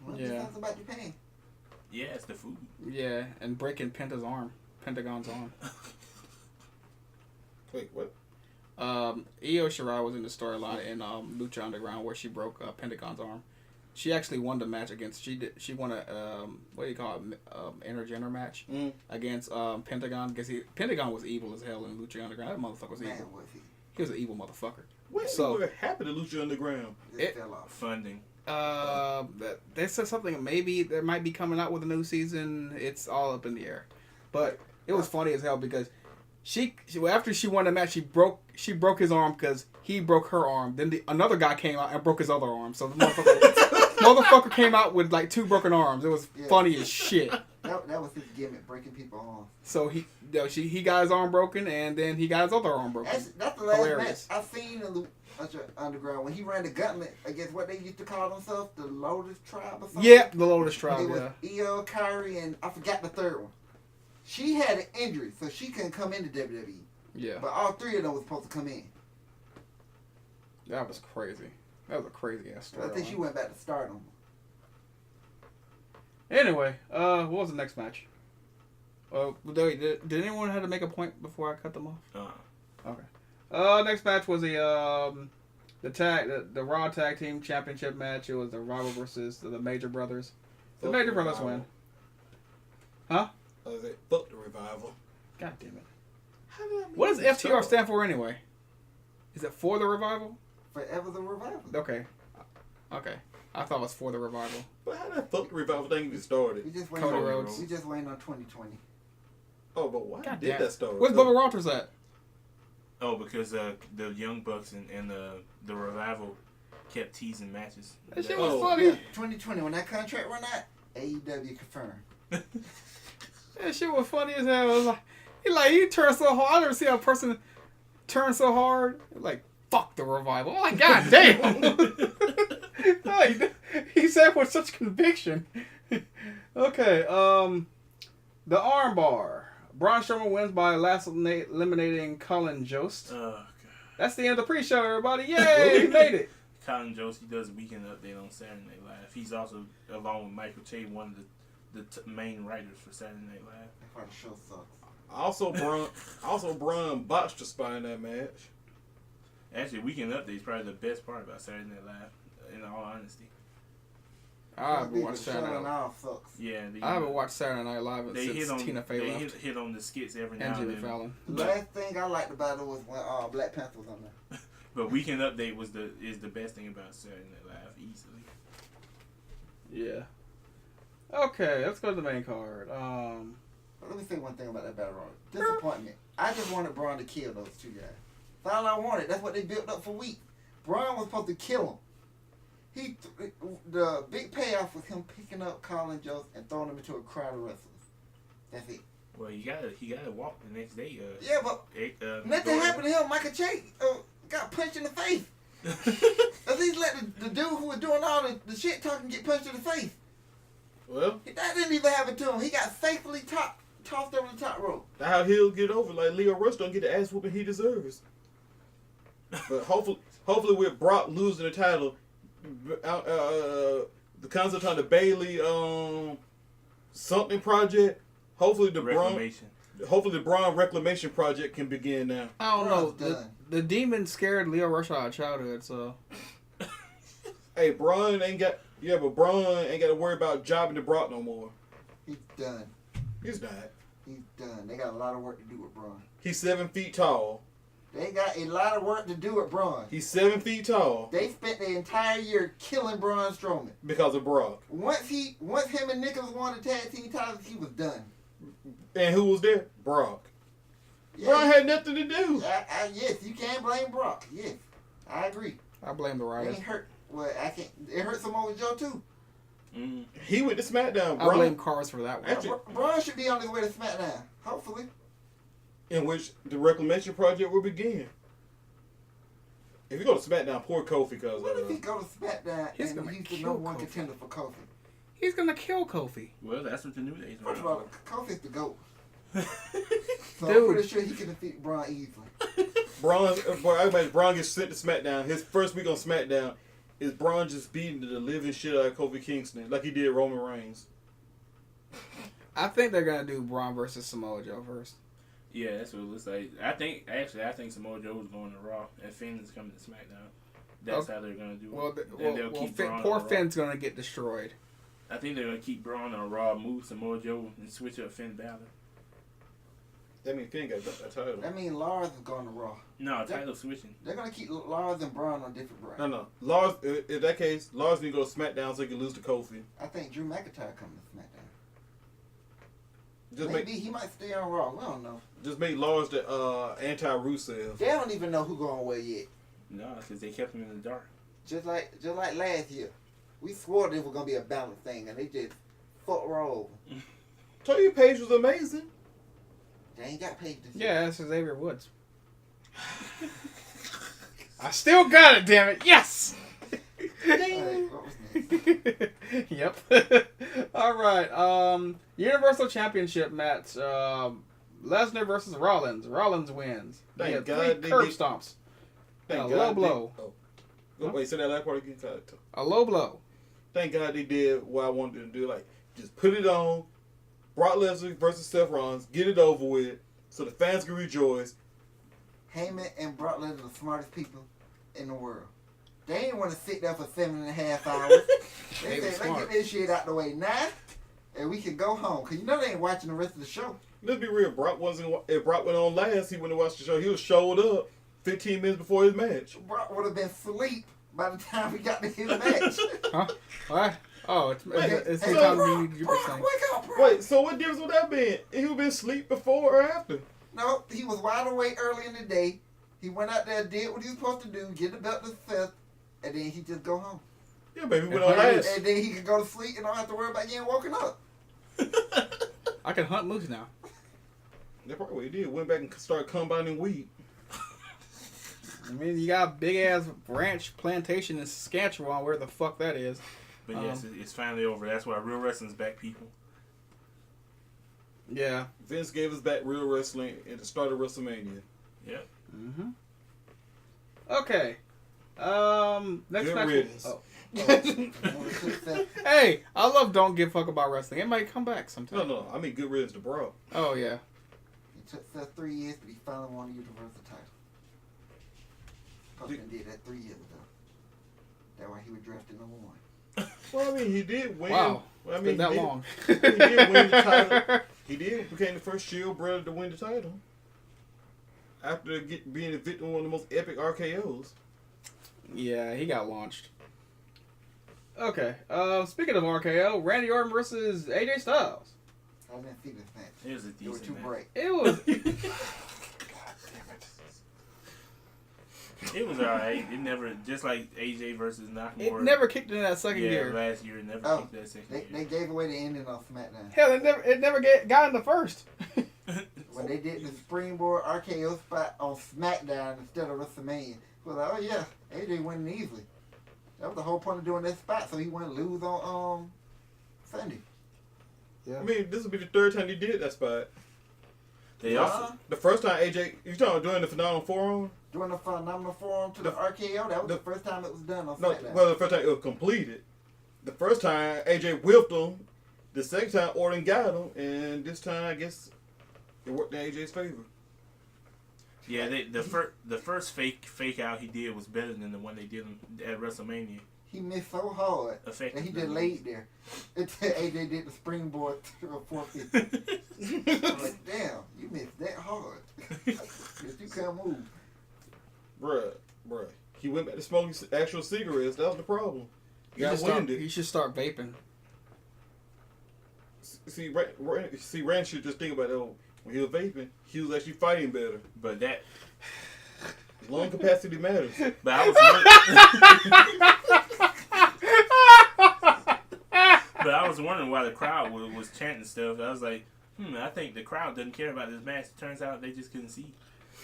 Speaker 1: Well,
Speaker 4: Yeah.
Speaker 1: That's about Japan.
Speaker 3: Yeah, it's the food.
Speaker 4: Yeah, and breaking Pentagon's arm.
Speaker 2: Wait, what?
Speaker 4: Io Shirai was in the storyline in Lucha Underground where she broke Pentagon's arm. She actually won the match against. She won a what do you call it? Intergender match against Pentagon because Pentagon was evil as hell in Lucha Underground. That motherfucker was evil.
Speaker 1: Man, was he?
Speaker 4: He was an evil motherfucker.
Speaker 2: What happened to Lucha Underground?
Speaker 1: It fell off.
Speaker 3: Funding.
Speaker 4: They said something. Maybe there might be coming out with a new season. It's all up in the air. But it was funny as hell because she after she won the match, she broke his arm because he broke her arm. Then another guy came out and broke his other arm. So the motherfucker came out with like 2 broken arms. It was funny as shit.
Speaker 1: That was his gimmick, breaking people arms.
Speaker 4: So he got his arm broken and then he got his other arm broken.
Speaker 1: That's the last
Speaker 4: Hilarious.
Speaker 1: match I've seen in the Underground when he ran the gauntlet against what they used to call themselves, the Lotus Tribe or something.
Speaker 4: Yeah, the Lotus Tribe.
Speaker 1: It was
Speaker 4: Yeah.
Speaker 1: Io, Kyrie, and I forgot the third one. She had an injury, so she couldn't come into WWE.
Speaker 4: Yeah.
Speaker 1: But all 3 of them were supposed to come in.
Speaker 4: That was crazy. That was a crazy ass story.
Speaker 1: I think she went back to Stardom.
Speaker 4: Anyway, what was the next match? Did anyone have to make a point before I cut them off? Okay. Next match was the Raw Tag Team Championship match. It was the Rival versus the Major Brothers. The Major Brothers win. Huh?
Speaker 2: Fuck the Revival.
Speaker 4: God damn it. What does FTR stand for anyway? Is it for the Revival?
Speaker 1: Forever the Revival.
Speaker 4: Okay. I thought it was for the Revival.
Speaker 2: But how that fuck the Revival thing even started?
Speaker 1: We just
Speaker 4: Cody
Speaker 1: waiting
Speaker 4: Rhodes.
Speaker 1: We just waiting on 2020.
Speaker 2: Oh, but why
Speaker 4: God
Speaker 2: did
Speaker 4: damn.
Speaker 2: that start?
Speaker 4: Where's Bubba Walters at?
Speaker 3: Oh, because the Young Bucks and the Revival kept teasing matches.
Speaker 4: That shit was
Speaker 2: Oh,
Speaker 4: funny.
Speaker 1: Yeah, 2020, when that contract run out, AEW confirmed.
Speaker 4: That shit was funny as hell. It was like he turned so hard. I never see a person turn so hard. Like, fuck the Revival. I'm like, god damn. Like, he said with such conviction. Okay, the armbar. Braun Strowman wins by last eliminating Colin Jost.
Speaker 3: Oh, God.
Speaker 4: That's the end of the pre-show, everybody. Yay, he made it.
Speaker 3: Colin Jost, he does Weekend Update on Saturday Night Live. He's also, along with Michael Che, one of the main writers for Saturday Night Live.
Speaker 1: That's why the show sucks.
Speaker 2: Also, Braun botched a spot in that match.
Speaker 3: Actually, Weekend Update is probably the best part about Saturday Night Live, in all honesty.
Speaker 4: I haven't watched Saturday
Speaker 1: Show
Speaker 4: Night.
Speaker 1: now sucks.
Speaker 3: Yeah,
Speaker 4: I haven't watched Saturday Night Live
Speaker 3: they hit
Speaker 4: since
Speaker 3: on
Speaker 4: Tina Fey
Speaker 3: they
Speaker 4: left
Speaker 3: hit on the skits every now
Speaker 4: and
Speaker 3: and
Speaker 4: Jimmy
Speaker 3: then.
Speaker 4: Fallon.
Speaker 1: The last thing I liked about it was when Black Panther was on there.
Speaker 3: But Weekend Update is the best thing about Saturday Night Live, easily.
Speaker 4: Yeah. Okay, let's go to the main card.
Speaker 1: Let me say one thing about that Battle Royal. Disappointment. I just wanted Braun to kill those 2 guys. That's all I wanted. That's what they built up for weeks. Braun was supposed to kill him. The big payoff was him picking up Colin Jost and throwing him into a crowd of wrestlers. That's it.
Speaker 3: Well, he gotta walk the next day.
Speaker 1: Yeah, but nothing happened to him. Michael Che got punched in the face. At least let the dude who was doing all the shit talking get punched in the face.
Speaker 2: Well,
Speaker 1: That didn't even happen to him. He got safely tossed over the top rope.
Speaker 2: that's how he'll get over. Like Leo Rush don't get the ass whooping he deserves. But hopefully with Brock losing the title, the concept on the Bailey something project. Hopefully the
Speaker 3: Reclamation.
Speaker 2: Braun Reclamation project can begin now.
Speaker 4: I don't know.
Speaker 1: Braun's
Speaker 4: The demon scared Leo Rush out of childhood, so.
Speaker 2: Hey, Braun ain't got to worry about jobbing the Brock no more.
Speaker 1: He's done.
Speaker 2: He's not.
Speaker 1: He's done. They got a lot of work to do with Braun.
Speaker 2: He's 7 feet tall.
Speaker 1: They got a lot of work to do with Braun.
Speaker 2: He's 7 feet tall.
Speaker 1: They spent the entire year killing Braun Strowman.
Speaker 2: Because of Brock.
Speaker 1: Once him and Nicholas won the tag team titles, he was done.
Speaker 2: And who was there? Brock.
Speaker 1: Yeah.
Speaker 2: Braun had nothing to do.
Speaker 1: Yes, you can't blame Brock. Yes, I agree.
Speaker 4: I blame the
Speaker 1: It
Speaker 4: writers.
Speaker 1: ain't hurt. Well, I can't. It hurt Samoa Joe too.
Speaker 3: Mm.
Speaker 2: He went to SmackDown.
Speaker 4: I blame Cars for that one.
Speaker 2: Actually-
Speaker 1: Braun should be on his way to SmackDown. Hopefully.
Speaker 2: In which the Reclamation project will begin. If you go to SmackDown, poor Kofi because
Speaker 1: What if he go to SmackDown
Speaker 4: He's
Speaker 1: and
Speaker 4: gonna
Speaker 1: he's the
Speaker 4: kill
Speaker 1: number one
Speaker 4: Kofi.
Speaker 1: contender for Kofi?
Speaker 4: He's gonna kill Kofi.
Speaker 3: Well, that's what the New Day's
Speaker 1: First of
Speaker 3: around
Speaker 1: all, Kofi's the GOAT.
Speaker 3: for.
Speaker 1: So
Speaker 4: Dude.
Speaker 1: I'm pretty sure he can defeat Braun easily.
Speaker 2: I imagine Braun gets sent to SmackDown. His first week on SmackDown is Braun just beating the living shit out of Kofi Kingston like he did Roman Reigns.
Speaker 4: I think they're gonna do Braun versus Samoa Joe first.
Speaker 3: Yeah, that's what it looks like. I think Samoa Joe is going to Raw and Finn is coming to SmackDown. That's how they're gonna do it.
Speaker 4: Well,
Speaker 3: Then they'll keep Braun
Speaker 4: poor
Speaker 3: on Raw.
Speaker 4: Finn's gonna get destroyed.
Speaker 3: I think they're gonna keep Braun on Raw, move Samoa Joe, and switch up Finn Balor.
Speaker 2: That means Finn got that title.
Speaker 1: That means Lars is going to Raw.
Speaker 3: No, title switching.
Speaker 1: They're going to keep Lars and Braun on different brands.
Speaker 2: No. Lars, in that case, Lars need to go to SmackDown so he can lose to Kofi.
Speaker 1: I think Drew McIntyre coming to SmackDown.
Speaker 2: Just
Speaker 1: Maybe he might stay on Raw. We don't know.
Speaker 2: make Lars the anti-Rusev.
Speaker 1: They don't even know who's going where yet.
Speaker 3: No, because they kept him in the dark.
Speaker 1: Just like last year. We swore this was going to be a balance thing, and they just fucked Raw over.
Speaker 2: Told you Paige was amazing.
Speaker 1: They ain't got paid this year.
Speaker 4: Yeah, that's Xavier Woods. I still got it, damn it! Yes.
Speaker 1: Alright, what was next?
Speaker 4: Yep. All right. Universal Championship match. Lesnar versus Rollins. Rollins wins.
Speaker 2: Thank
Speaker 4: He had
Speaker 2: God
Speaker 4: 3
Speaker 2: they
Speaker 4: curb
Speaker 2: did-
Speaker 4: stomps.
Speaker 2: Thank
Speaker 4: A
Speaker 2: God
Speaker 4: low
Speaker 2: they-
Speaker 4: blow.
Speaker 2: Oh. Wait, say that last part again.
Speaker 4: A low blow.
Speaker 2: Thank God they did what I wanted to do. Like, just put it on. Brock Lesnar versus Seth Rollins. Get it over with so the fans can rejoice.
Speaker 1: Heyman and Brock Lesnar are the smartest people in the world. They ain't want to sit there for 7.5 hours.
Speaker 4: They
Speaker 1: They
Speaker 4: were
Speaker 1: said, let's
Speaker 4: smart.
Speaker 1: get this shit out the way now, and we can go home. Because you know they ain't watching the rest of the show.
Speaker 2: Let's be real. If Brock went on last, he wouldn't have watched the show. He was showed up 15 minutes before his match.
Speaker 1: Brock would have been asleep by the time we got to his match.
Speaker 4: Huh? What? Oh, it's
Speaker 1: Hey,
Speaker 4: time
Speaker 1: Brock,
Speaker 4: to be
Speaker 1: Brock,
Speaker 4: saying.
Speaker 1: wake up, Brock.
Speaker 2: Wait, so what difference would that be? He would have been asleep before or after?
Speaker 1: No, he was wide awake early in the day. He went out there, did what he was supposed to do, get the belt to Seth, and then he just go home.
Speaker 2: Yeah, baby, we went
Speaker 4: And
Speaker 2: on
Speaker 4: play
Speaker 2: last.
Speaker 1: And then he could go to sleep and don't have to worry about getting woken up.
Speaker 4: I can hunt moose now.
Speaker 2: That's probably what he did. Went back and started combining weed.
Speaker 4: I mean, you got a big ass ranch plantation in Saskatchewan, where the fuck that is.
Speaker 3: But yes, it's finally over. That's why real wrestling's back, people.
Speaker 4: Yeah.
Speaker 2: Vince gave us back real wrestling at the start of WrestleMania.
Speaker 3: Yep.
Speaker 4: Mm-hmm. Okay. Next
Speaker 2: Good
Speaker 4: match.
Speaker 2: riddance.
Speaker 4: Oh.
Speaker 1: Seth,
Speaker 4: Hey, I love Don't Give a Fuck About Wrestling. It might come back sometime.
Speaker 2: No, I mean good riddance to Brock.
Speaker 4: Oh, yeah.
Speaker 1: it took Seth 3 years, but he finally won the Universal title. Fucking did that 3 years ago. That's why he was drafted number 1.
Speaker 2: Well, I mean, he did win.
Speaker 4: Wow.
Speaker 2: Well, I
Speaker 4: It's
Speaker 2: mean,
Speaker 4: been that
Speaker 2: he did,
Speaker 4: long.
Speaker 2: he did win the title. He did became the first Shield brother to win the title after being a victim of one of the most epic RKOs.
Speaker 4: Yeah, he got launched. Okay. Speaking of RKO, Randy Orton versus AJ Styles.
Speaker 1: I didn't see this match.
Speaker 3: It was a
Speaker 1: They were
Speaker 3: decent
Speaker 1: too
Speaker 3: match.
Speaker 1: bright.
Speaker 4: It was.
Speaker 3: It was alright. It never, just like AJ versus Nakamura.
Speaker 4: It never kicked in that second
Speaker 3: yeah,
Speaker 4: gear.
Speaker 3: last year it never
Speaker 1: Oh,
Speaker 3: kicked that second
Speaker 1: They
Speaker 3: gear.
Speaker 1: gave away the ending of SmackDown.
Speaker 4: Hell, it never got in the first.
Speaker 1: When they did the springboard RKO spot on SmackDown instead of WrestleMania, it was like, oh yeah, AJ winning easily. That was the whole point of doing that spot, so he wouldn't lose on Sunday.
Speaker 2: I mean, this will be the third time he did that spot.
Speaker 3: They also,
Speaker 2: The first time AJ, you talking about doing the phenomenal forearm?
Speaker 1: Doing the phenomenal forearm to the RKO, that was the first time it was done on
Speaker 2: No,
Speaker 1: SmackDown.
Speaker 2: well, the first time it was completed. The first time AJ whipped him, The second time, Orton got him, and this time, I guess, it worked in AJ's favor.
Speaker 3: Yeah, the first fake out he did was better than the one they did at WrestleMania.
Speaker 1: He missed so hard that he just laid there until AJ did the springboard to a 450. I'm like, damn, you missed that hard. You can't move.
Speaker 2: Bruh. He went back to smoking actual cigarettes. That was the problem.
Speaker 4: He should start vaping.
Speaker 2: See, Rand should just think about that. When he was vaping, he was actually fighting better.
Speaker 3: But that
Speaker 2: lung capacity matters.
Speaker 3: But I was wondering why the crowd was chanting stuff. I was like, I think the crowd doesn't care about this match. It turns out they just couldn't see.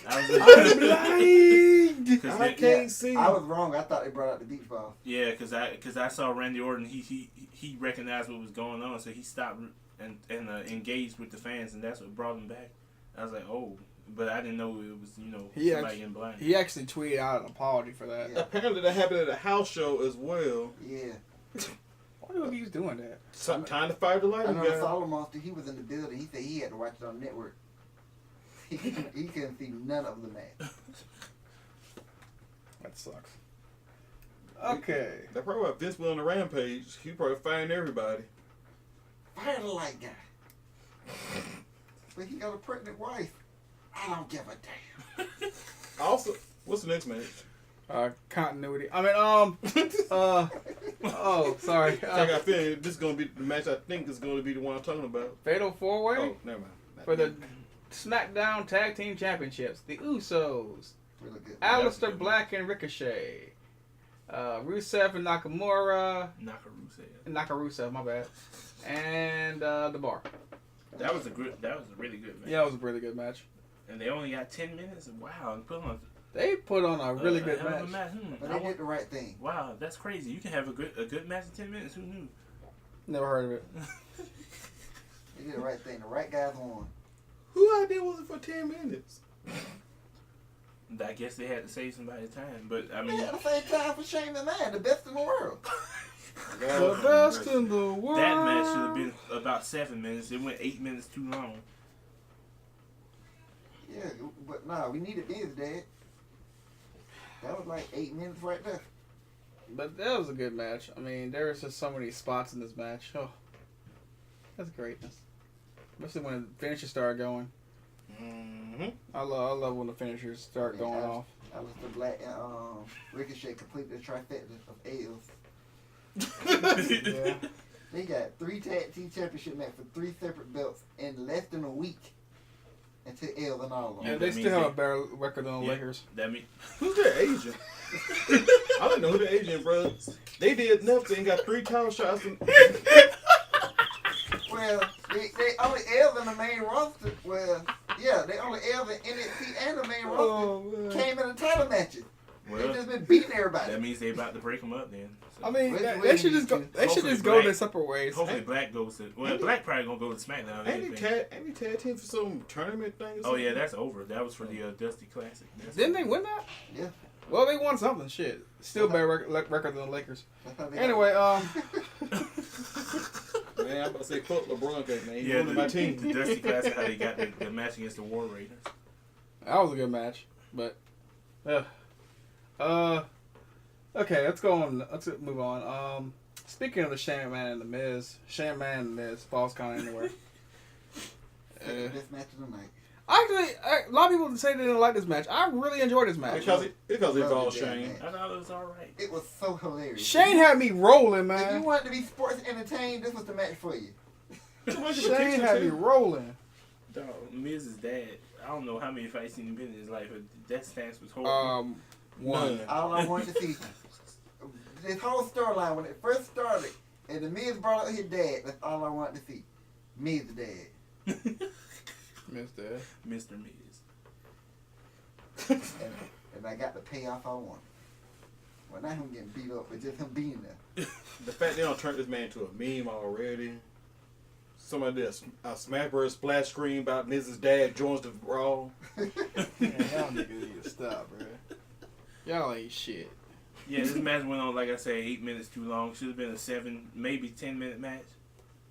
Speaker 3: I was
Speaker 2: I'm blind. I can't see.
Speaker 1: I was wrong. I thought they brought out the beach ball.
Speaker 3: Yeah, because I saw Randy Orton. He recognized what was going on, so he stopped and engaged with the fans, and that's what brought him back. I was like, oh, but I didn't know it was somebody in blind.
Speaker 4: He actually tweeted out an apology for that.
Speaker 2: Yeah. Apparently that happened at a house show as well.
Speaker 1: Yeah.
Speaker 4: Why do he was doing that?
Speaker 2: Time to fire the lighting
Speaker 1: I know
Speaker 2: guy.
Speaker 1: Solomon, he was in the building. He said he had to watch it on the network. He couldn't see none of the match.
Speaker 4: That sucks. Okay.
Speaker 2: That's probably why Vince went on the rampage. He probably firing everybody.
Speaker 1: Fire the light guy. But he got a pregnant wife. I don't give a damn.
Speaker 2: Also, what's the next match?
Speaker 4: Continuity. I mean, oh, sorry.
Speaker 2: I got a feeling this is going to be the match I think is going to be the one I'm talking about.
Speaker 4: Fatal 4-Way?
Speaker 2: Oh, never mind.
Speaker 4: For the SmackDown Tag Team Championships. The Usos.
Speaker 1: Really good.
Speaker 4: Aleister Black and Ricochet. Rusev and Nakamura. Nakarusev, my bad. And The Bar.
Speaker 3: That was a really good match.
Speaker 4: Yeah, it was a really good match.
Speaker 3: And they only got 10 minutes. Wow, and
Speaker 4: they put on a really good match.
Speaker 1: But they did the right thing.
Speaker 3: Wow, that's crazy. You can have a good match in 10 minutes. Who knew?
Speaker 4: Never heard of it.
Speaker 1: They did the right thing. The right guys won.
Speaker 2: Who idea was it for 10 minutes?
Speaker 3: I guess they had to save somebody's time, but I mean,
Speaker 1: they had to save time for Shane McMahon, the best in the world.
Speaker 4: The best in the world.
Speaker 3: That match should have been about 7 minutes. It went 8 minutes too long.
Speaker 1: Yeah, but nah, we needed Miz, Dad. That was like 8 minutes right there.
Speaker 4: But that was a good match. I mean, there was just so many spots in this match. Oh, that's greatness. Especially when the finishers start going.
Speaker 2: Mm-hmm.
Speaker 4: I love when the finishers start going off.
Speaker 1: Aleister Black and Ricochet completed the trifecta of L's.
Speaker 4: Yeah.
Speaker 1: They got 3 tag team championship matches for 3 separate belts in less than a week. Until L's and all of them.
Speaker 4: Yeah, they still have a better record than the Lakers.
Speaker 3: That mean
Speaker 2: who's their agent? I don't know who their agent, bro. They did nothing. Got 3 title shots.
Speaker 1: Well, they only L's in the main roster. Well, yeah, they only L's in NXT and the main roster came in the title matches. They just been beating everybody.
Speaker 3: That means they about to break them up then. So.
Speaker 4: I mean, they should just go. They should just go their separate ways.
Speaker 3: Hopefully, Black goes to. Well, Black probably gonna go to SmackDown.
Speaker 2: Ain't he tag team for some tournament thing?
Speaker 3: Oh yeah, that's over. That was for the Dusty Classic.
Speaker 4: Didn't they win that?
Speaker 1: Yeah.
Speaker 4: Well, they won something. Shit, still better record than the Lakers. Anyway,
Speaker 2: man, I'm about to say fuck LeBron, cause man, he won my team.
Speaker 3: The Dusty Classic, how they got the match against the War Raiders.
Speaker 4: That was a good match, but. Okay, let's go on. Let's move on. Speaking of the Shane McMahon and the Miz, Shane McMahon and the Miz falls kind of anywhere.
Speaker 1: Best match of the night.
Speaker 4: Actually, a lot of people say they didn't like this match. I really enjoyed this match.
Speaker 2: Because it's all Shane.
Speaker 3: I thought it was alright.
Speaker 1: It was so hilarious.
Speaker 4: Shane had me rolling, man.
Speaker 1: If you wanted to be sports entertained, this was the match for you.
Speaker 4: Shane had me rolling.
Speaker 3: Dog, Miz's dad. I don't know how many fights he's been in his life, but that stance was horrible.
Speaker 4: One.
Speaker 1: All I wanted to see. This whole storyline, when it first started, and the Miz brought up his dad, that's all I wanted to see. Miz's dad.
Speaker 4: Miz dad.
Speaker 3: Mr. Miz.
Speaker 1: And I got the payoff I wanted. Well, not him getting beat up, but just him being there.
Speaker 2: The fact they don't turn this man into a meme already. Somebody did a Smashburger splash screen about Miz's dad joins the Raw.
Speaker 4: Man, y'all niggas need to stop, bro. Y'all ain't shit.
Speaker 3: Yeah, this match went on, like I said, 8 minutes too long. Should have been a 7, maybe 10-minute match.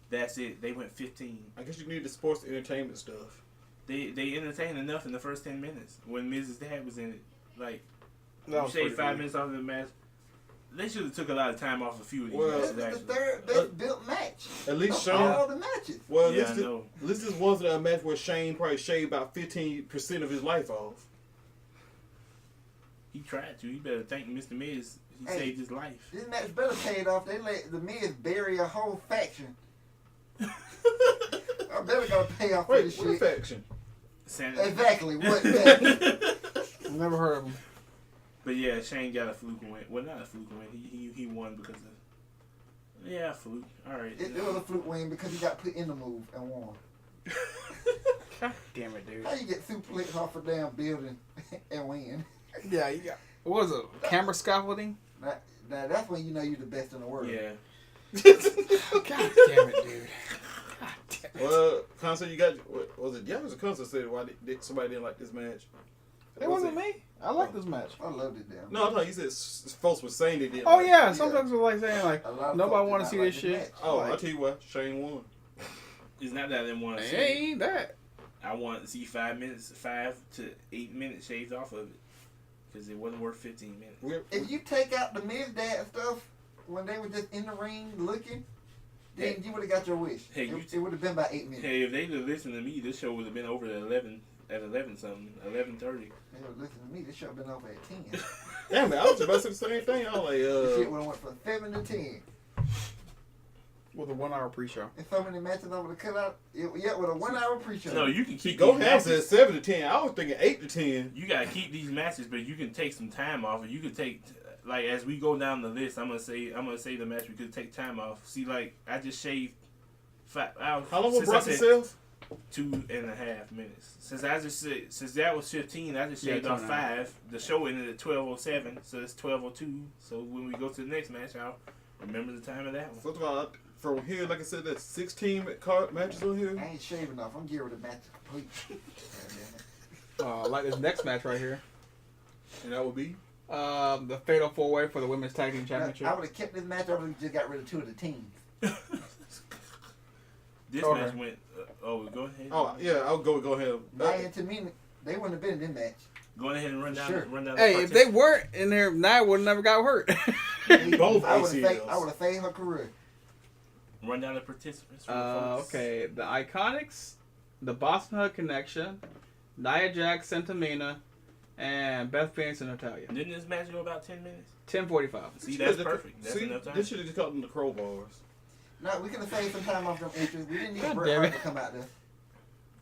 Speaker 3: That's it. They went 15.
Speaker 2: I guess you need the sports entertainment stuff.
Speaker 3: They entertained enough in the first 10 minutes when Mrs. Dad was in it. Like,
Speaker 4: That
Speaker 3: you
Speaker 4: was
Speaker 3: shaved
Speaker 4: pretty
Speaker 3: 5
Speaker 4: good.
Speaker 3: minutes off of the match. They should have took a lot of time off a few of these
Speaker 2: Well,
Speaker 3: matches.
Speaker 1: This is the
Speaker 3: Actually.
Speaker 1: third best built match.
Speaker 2: At least
Speaker 1: of
Speaker 2: Shane.
Speaker 1: all the matches.
Speaker 2: Well,
Speaker 3: Yeah, I
Speaker 2: this
Speaker 3: know.
Speaker 2: is one a match where Shane probably shaved about 15% of his life off.
Speaker 3: He tried to. He better thank Mr. Miz. He
Speaker 1: Hey.
Speaker 3: saved his life.
Speaker 1: This match better paid off. They let the Miz bury a whole faction. I better gonna pay off for
Speaker 2: Wait,
Speaker 1: this
Speaker 2: what
Speaker 1: shit.
Speaker 2: faction?
Speaker 3: Santa.
Speaker 1: Exactly. What faction?
Speaker 4: I've never heard of him.
Speaker 3: But yeah, Shane got a fluke win. Well, not a fluke win. He won because of. Yeah, fluke. All right.
Speaker 1: It was a fluke win because he got put in the move and won.
Speaker 4: God damn it, dude.
Speaker 1: How you get suplex off a damn building and win?
Speaker 4: Yeah, you got. What was it? Camera scaffolding?
Speaker 1: Now that's when you know you're the best in the world.
Speaker 3: Yeah.
Speaker 4: God damn it, dude. God damn it.
Speaker 2: Well, concert you got. What was it? Yeah, it was a concert said why somebody didn't like this match.
Speaker 4: It wasn't me. I like this match.
Speaker 1: I loved it, damn.
Speaker 2: No, I thought you said folks were saying they didn't.
Speaker 4: Oh
Speaker 2: like
Speaker 4: yeah,
Speaker 2: it.
Speaker 4: sometimes we're like saying like
Speaker 1: A lot of
Speaker 4: nobody
Speaker 1: folks
Speaker 4: want
Speaker 1: did
Speaker 4: to see
Speaker 1: not
Speaker 4: this
Speaker 1: like
Speaker 4: shit.
Speaker 1: match.
Speaker 2: Oh,
Speaker 4: Like,
Speaker 2: I'll tell you what, Shane won.
Speaker 3: It's not that I didn't want to
Speaker 4: it
Speaker 3: see it.
Speaker 4: ain't that.
Speaker 3: I wanted to see 5 to 8 minutes shaved off of it because it wasn't worth 15 minutes.
Speaker 1: If you take out the Miz Dad stuff when they were just in the ring looking, then you would have got your wish.
Speaker 3: Hey,
Speaker 1: It would have been about 8 minutes.
Speaker 3: Hey, if they'd have listened to me, this show would have been over at 11 something, 11:30.
Speaker 1: They would listen to me. This should have been over at 10.
Speaker 2: Damn it, I was about to say the same thing. I was
Speaker 1: This shit
Speaker 2: like,
Speaker 1: would have went from 7 to 10.
Speaker 4: With a 1 hour pre-show.
Speaker 1: And so many matches I would have cut out. Yeah, with a 1 hour pre-show.
Speaker 3: No, you can keep
Speaker 2: Go
Speaker 3: these
Speaker 2: half said
Speaker 3: matches.
Speaker 2: 7 to 10. I was thinking 8 to 10.
Speaker 3: You gotta keep these matches, but you can take some time off. And you can take, like, as we go down the list, I'm gonna say the match we could take time off. See, like, I just shaved 5 hours.
Speaker 2: How long was
Speaker 3: since I
Speaker 2: Brock
Speaker 3: said
Speaker 2: himself?
Speaker 3: 2.5 minutes. Since that was 15, I just shaved
Speaker 4: Yeah,
Speaker 3: off
Speaker 4: 2.5.
Speaker 3: 5. The show ended at 12:07, so it's 12:02. So when we go to the next match, I'll remember the time of that one.
Speaker 2: First of all, from here, like I said, there's 16 matches on here.
Speaker 1: I ain't shaving off. I'm getting rid of the match complete.
Speaker 4: I like this next match right here.
Speaker 2: And that would be?
Speaker 4: The Fatal 4-Way for the Women's Tag Team Championship.
Speaker 1: I would have kept this match. I would have just got rid of 2 of the teams.
Speaker 3: This
Speaker 4: Okay.
Speaker 3: match went. Go ahead.
Speaker 2: Oh, yeah, I'll go ahead.
Speaker 1: Nia and Tamina, they wouldn't have been in this match.
Speaker 3: Go ahead and run down.
Speaker 1: Sure.
Speaker 3: Run down.
Speaker 4: Hey,
Speaker 3: the
Speaker 4: if they weren't in there, Nia would have never got hurt.
Speaker 2: Both
Speaker 1: I
Speaker 2: ACLs.
Speaker 1: would have saved her career.
Speaker 3: run down the participants. For the folks.
Speaker 4: Okay, the Iconics, the Boston Hug Connection, Nia Jax and Tamina, and Beth Phoenix and Natalia.
Speaker 3: Didn't this match go about 10 minutes?
Speaker 4: 10:45.
Speaker 3: See, that's perfect. That's enough time.
Speaker 2: This should have just called them the crowbars.
Speaker 1: No, we could have saved some time off them entries. We didn't need
Speaker 4: God
Speaker 1: Bret
Speaker 4: damn
Speaker 1: Hart
Speaker 4: it.
Speaker 1: to come out there.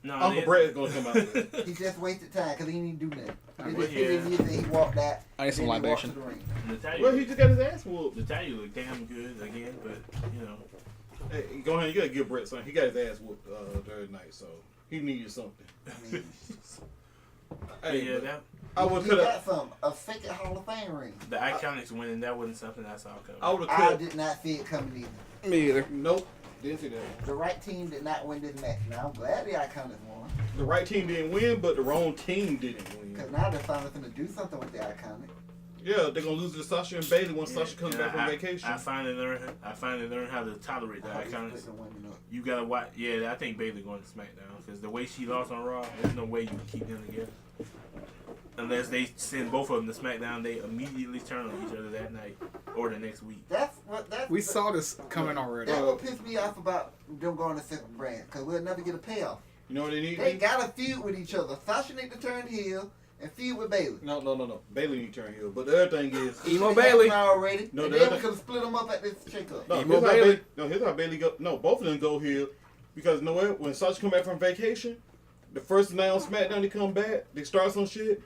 Speaker 3: No,
Speaker 2: Uncle Brett is going to come out there.
Speaker 1: He just wasted time because he didn't do nothing. They
Speaker 3: Well,
Speaker 1: just hit him
Speaker 3: yeah.
Speaker 1: and he walked out.
Speaker 4: I need some
Speaker 1: then he walked
Speaker 4: libation.
Speaker 1: to the ring.
Speaker 3: Natalia,
Speaker 2: Well, he just got his ass whooped.
Speaker 3: Natalia looked damn good again, but you know.
Speaker 2: Hey, go ahead. You got to give Brett something. He got his ass whooped Thursday night, so he needed something.
Speaker 1: I mean,
Speaker 2: Hey,
Speaker 3: yeah,
Speaker 2: but
Speaker 3: that
Speaker 2: I would
Speaker 1: he
Speaker 2: could
Speaker 1: got
Speaker 2: have.
Speaker 1: some a second Hall of Fame ring.
Speaker 3: the Iconics winning. That wasn't something I saw coming.
Speaker 2: I would
Speaker 1: I
Speaker 2: have
Speaker 1: did not see it coming either.
Speaker 4: Me either.
Speaker 2: Nope. Didn't see that.
Speaker 1: The right team did not win this match. Now I'm glad the Iconics won
Speaker 2: The right team didn't win, but the wrong team didn't win.
Speaker 1: because now they're finally going to do something with the Iconics.
Speaker 2: Yeah, they're gonna lose to Sasha and Bailey once
Speaker 3: Yeah,
Speaker 2: Sasha comes
Speaker 3: and
Speaker 2: back from
Speaker 3: I
Speaker 2: vacation.
Speaker 3: finally learned how to tolerate the
Speaker 1: I hope they
Speaker 3: Iconics.
Speaker 1: split the women up.
Speaker 3: You gotta watch. Yeah, I think Bailey going to SmackDown because the way she lost on Raw, there's no way you can keep them together. Unless they send both of them to SmackDown, they immediately turn on each other that night or the next week.
Speaker 1: That's what that's.
Speaker 4: We saw this coming already.
Speaker 1: That's what pissed me off about them going to separate brands because we'll never get a payoff.
Speaker 2: You know what they need?
Speaker 1: They got to feud with each other. Sasha need to turn heel and feud with Bailey.
Speaker 2: No. Bailey need to turn heel. But the other thing is,
Speaker 4: Emo
Speaker 1: It
Speaker 4: Bailey.
Speaker 1: happened already.
Speaker 2: No,
Speaker 1: and
Speaker 2: the
Speaker 1: then
Speaker 2: other-
Speaker 1: we could have split them up at this shake-up.
Speaker 2: no,
Speaker 4: Emo
Speaker 2: here's how
Speaker 4: Bailey.
Speaker 2: here's how Bailey go. No, both of them go heel because you know what? When Sasha come back from vacation, the first night on SmackDown they come back, they start some shit.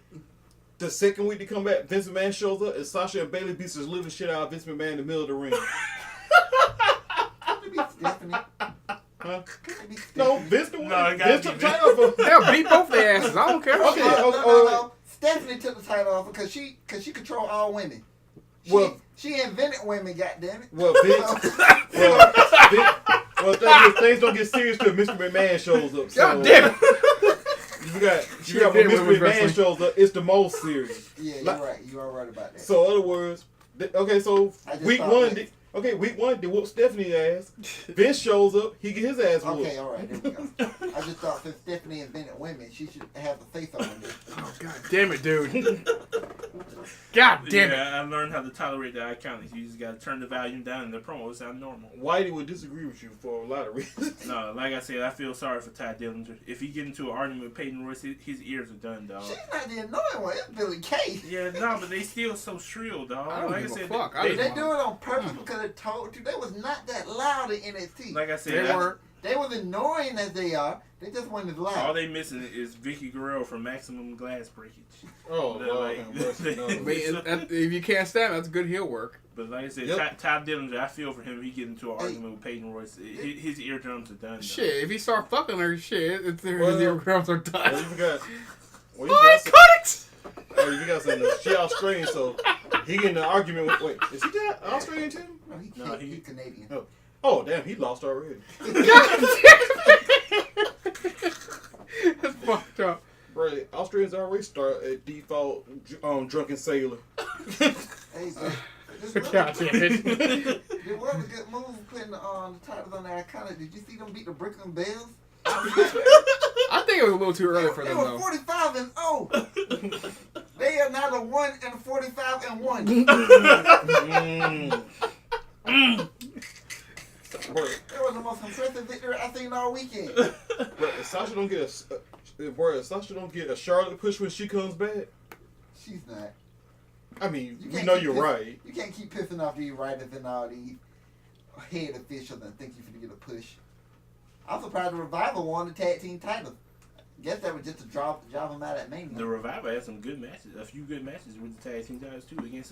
Speaker 2: The second week they come back, Vince McMahon shows up and Sasha and Bailey beats the living shit out of Vince McMahon in the middle of the ring.
Speaker 1: Could it be Stephanie?
Speaker 2: Huh?
Speaker 1: Could it be
Speaker 2: No,
Speaker 1: Stephanie?
Speaker 2: Vince the one.
Speaker 3: No, it gotta
Speaker 2: Vince
Speaker 3: be
Speaker 2: took
Speaker 3: Vince.
Speaker 2: title off of.
Speaker 4: They'll beat both their asses. I don't care.
Speaker 2: Okay.
Speaker 1: No. Stephanie took the title off because she control all women. She invented women, goddammit.
Speaker 2: Well, Vince. Things don't get serious till Mr. McMahon shows up. So,
Speaker 4: God damn it.
Speaker 2: You got
Speaker 4: Should've
Speaker 2: when
Speaker 4: been
Speaker 2: Mr.
Speaker 4: women's
Speaker 2: McMahon wrestling.
Speaker 1: shows
Speaker 2: up, it's the most serious.
Speaker 1: Yeah, you're
Speaker 2: Like-
Speaker 1: right. You are right about that.
Speaker 2: So, in other words, okay. So
Speaker 1: I just
Speaker 2: week
Speaker 1: thought
Speaker 2: one,
Speaker 1: that
Speaker 2: Okay, week 1, they whoop Stephanie's ass. Vince shows up, he get his ass whooped.
Speaker 1: Okay, all right, there we go. I just thought since Stephanie invented women, she should have a say so on this.
Speaker 4: Oh, God damn it, dude. God damn it.
Speaker 3: Yeah, I learned how to tolerate the eye counters. You just gotta turn the volume down and the promo sound normal.
Speaker 2: Whitey would disagree with you for a lot of reasons.
Speaker 3: No, like I said, I feel sorry for Ty Dillinger. If he get into an argument with Peyton Royce, his ears are done, dog.
Speaker 1: She's not the annoying one. It's Billy Kay.
Speaker 3: Yeah, no, but they still so shrill, dog.
Speaker 4: I don't
Speaker 3: like
Speaker 4: give
Speaker 3: I
Speaker 4: a
Speaker 3: said,
Speaker 4: fuck.
Speaker 3: They,
Speaker 1: They do it on purpose because they told you they was not that loud in NXT.
Speaker 3: like I
Speaker 4: They
Speaker 3: said,
Speaker 4: were.
Speaker 1: They was annoying as they are. They just weren't as
Speaker 3: all
Speaker 1: loud.
Speaker 3: they missing is Vicky Guerrero from Maximum Glass Breakage.
Speaker 2: Oh,
Speaker 3: They're
Speaker 2: Lord,
Speaker 3: like-
Speaker 2: have mercy, no.
Speaker 4: I mean, if you can't stand it, that's good heel work.
Speaker 3: But like I said,
Speaker 2: Yep.
Speaker 3: Ty Dillinger, I feel for him. He get into an argument with Peyton Royce. His eardrums are done. Though.
Speaker 4: Shit, if you start fucking her, shit, his
Speaker 2: Well,
Speaker 4: eardrums are
Speaker 2: Well,
Speaker 4: done.
Speaker 2: you forgot. Well, you
Speaker 4: Boy,
Speaker 2: forgot
Speaker 4: cut it!
Speaker 2: oh, you got something. She Australian, so he get in an argument with. Wait, is he that Australian too?
Speaker 1: No, he
Speaker 3: No,
Speaker 1: can't.
Speaker 3: he-
Speaker 1: He's Canadian.
Speaker 2: Oh, damn, he lost already.
Speaker 4: God damn it! That's fucked up.
Speaker 2: Bro, Australians already start at default drunken sailor.
Speaker 1: Hey, but this was,
Speaker 4: God damn it.
Speaker 1: it was a good move putting the titles on there. Did you see them beat the Brooklyn Bells?
Speaker 4: I think it was a little too early for
Speaker 1: They
Speaker 4: them,
Speaker 1: were
Speaker 4: though.
Speaker 1: 45-0. They are now the 1 and 45-1.
Speaker 2: Bro,
Speaker 1: That was the most impressive victory I've seen all weekend.
Speaker 2: bro, if Sasha don't get a Charlotte push when she comes back,
Speaker 1: She's not.
Speaker 2: I mean,
Speaker 1: You
Speaker 2: we
Speaker 1: can't
Speaker 2: know
Speaker 1: keep
Speaker 2: you're
Speaker 1: piss-
Speaker 2: right.
Speaker 1: You can't keep pissing off these writers and all these head officials and think you're going to get a push. I'm surprised the Revival won the tag team titles. Guess that was just to drop them out at Mania.
Speaker 3: The Revival had some good matches, a few good matches with the tag team guys too against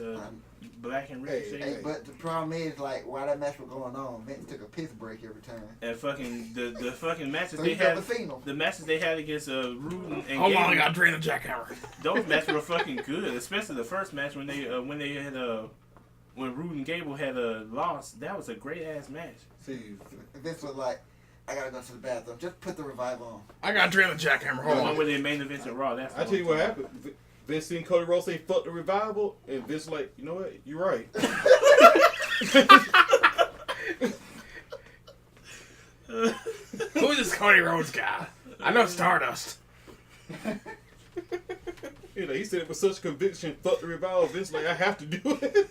Speaker 3: Black and Ricochet.
Speaker 1: Hey, but the problem is, like, while that match was going on, Vince took a piss break every time.
Speaker 3: And fucking the fucking matches
Speaker 1: So
Speaker 3: they
Speaker 1: you
Speaker 3: had,
Speaker 1: never seen them.
Speaker 3: the matches they had against Rudin and
Speaker 4: Hold on, I
Speaker 3: Gable,
Speaker 4: gotta drain the jackhammer.
Speaker 3: those matches were fucking good. Especially the first match when they had when Rudin and Gable had lost. That was a great ass match.
Speaker 2: See,
Speaker 1: Vince was like, I gotta go to the bathroom. Just put the Revival on.
Speaker 4: I gotta drain the jackhammer.
Speaker 3: The
Speaker 4: Hold
Speaker 3: one
Speaker 4: on.
Speaker 3: where they main event at Raw. That's the
Speaker 2: I tell you
Speaker 3: one.
Speaker 2: what happened. Vince seen Cody Rhodes say "fuck the Revival," and Vince like, you know what? You're right.
Speaker 4: Who is this Cody Rhodes guy? I know Stardust.
Speaker 2: You know, he said it with such conviction. Fuck the Revival. Vince like, I have to do it.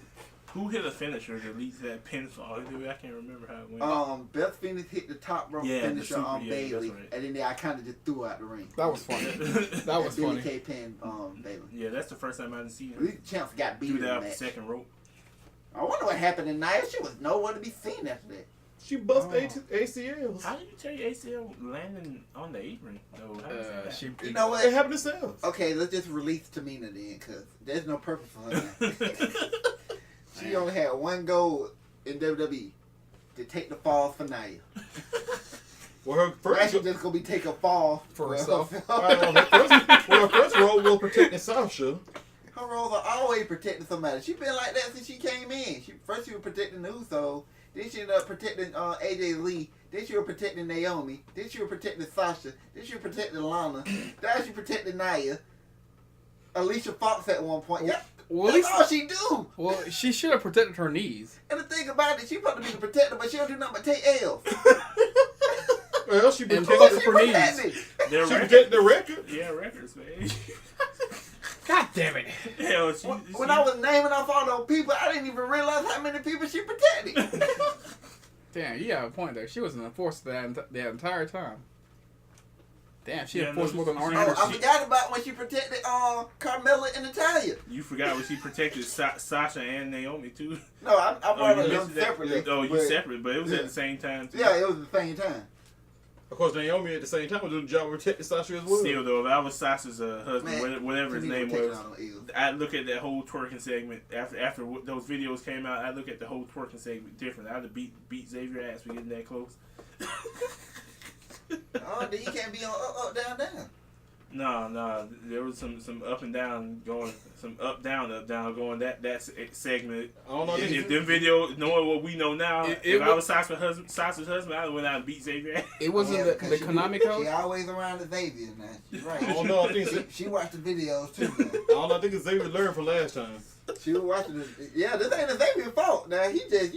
Speaker 3: Who hit a finisher that leads that pinfall? I can't remember how it went.
Speaker 1: Beth Phoenix hit the top rope
Speaker 3: Yeah, the
Speaker 1: finisher
Speaker 3: super-
Speaker 1: on
Speaker 3: yeah,
Speaker 1: Bailey,
Speaker 3: that's right.
Speaker 1: and then I kind of just threw out the ring.
Speaker 4: That was funny. That was
Speaker 1: Billy
Speaker 4: funny.
Speaker 1: Kay pinned Bailey.
Speaker 3: Yeah, that's the first time I've seen
Speaker 1: These
Speaker 3: her
Speaker 1: champs got beat
Speaker 3: do
Speaker 1: in the
Speaker 3: that off the
Speaker 1: match.
Speaker 3: second rope.
Speaker 1: I wonder what happened tonight. She was nowhere to be seen after that.
Speaker 2: She bust ACLs.
Speaker 3: How did you tell your ACL landing on the apron? No, how does that
Speaker 4: She.
Speaker 1: You know
Speaker 2: It
Speaker 1: what?
Speaker 2: happened to Sales.
Speaker 1: Okay, let's just release Tamina then, because there's no purpose for her now. She only had one goal in WWE, to take the fall for Nia.
Speaker 2: Well, her first,
Speaker 1: Actually, just gonna be take a fall
Speaker 4: For herself.
Speaker 2: her first role was protecting Sasha.
Speaker 1: Her roles are always protecting somebody. She been like that since she came in. First she was protecting the Usos, then she ended up protecting AJ Lee, then she was protecting Naomi, then she was protecting Sasha, then she was protecting Lana, now she protecting Nia. Alicia Fox at one point. Yeah,
Speaker 4: Well, at
Speaker 1: that's
Speaker 4: least,
Speaker 1: all she do.
Speaker 4: well, she should have protected her knees.
Speaker 1: And the thing about it, she supposed to be the protector, but she don't do nothing but take L's.
Speaker 2: Well, she
Speaker 4: And
Speaker 2: protected,
Speaker 4: fuck
Speaker 1: She
Speaker 4: her knees.
Speaker 1: protected.
Speaker 3: Their
Speaker 2: she
Speaker 3: record.
Speaker 2: protected the record.
Speaker 3: Yeah, records, man.
Speaker 4: God damn it.
Speaker 3: Hell, she,
Speaker 1: When I was naming off all those people, I didn't even realize how many people she protected.
Speaker 4: Damn, you have a point there. She was in the force that entire time. Damn, she
Speaker 3: Yeah,
Speaker 4: had force
Speaker 3: no,
Speaker 4: more than Arn
Speaker 3: she-
Speaker 1: Oh,
Speaker 4: Anderson.
Speaker 1: I forgot about when she protected Carmella and Natalia.
Speaker 3: You forgot when she protected Sasha and Naomi too.
Speaker 1: No, I brought
Speaker 3: you
Speaker 1: them
Speaker 3: missed that?
Speaker 1: separately.
Speaker 3: Oh, you
Speaker 1: but-
Speaker 3: separate, but it was
Speaker 1: yeah.
Speaker 3: at the same time. Too.
Speaker 1: Yeah, it was the same time.
Speaker 2: Of course, Naomi at the same time was doing the job of protecting Sasha as well.
Speaker 3: Still though, if I was Sasha's husband,
Speaker 1: Man,
Speaker 3: whatever his
Speaker 1: Tamina
Speaker 3: name
Speaker 1: taking
Speaker 3: was,
Speaker 1: all them L's.
Speaker 3: I'd look at that whole twerking segment after those videos came out. I'd look at the whole twerking segment different. I'd have beat Xavier ass for getting that close.
Speaker 1: Oh, then you can't be on up, down, down.
Speaker 3: No, there was some up and down going, some up down going. That segment.
Speaker 2: I don't know.
Speaker 3: If them videos, knowing what we know now, if I
Speaker 4: was-
Speaker 3: was Sasha's husband, I would went out and beat Xavier.
Speaker 4: It wasn't
Speaker 1: Yeah,
Speaker 4: the
Speaker 1: because
Speaker 4: Konami
Speaker 1: She
Speaker 4: code?
Speaker 1: always around Xavier now. She's right.
Speaker 2: I don't know. I think
Speaker 1: She watched the videos too. Man.
Speaker 2: I don't know. I think Xavier learned from last time.
Speaker 1: She was watching the. Yeah, this ain't Xavier's fault. Now he just,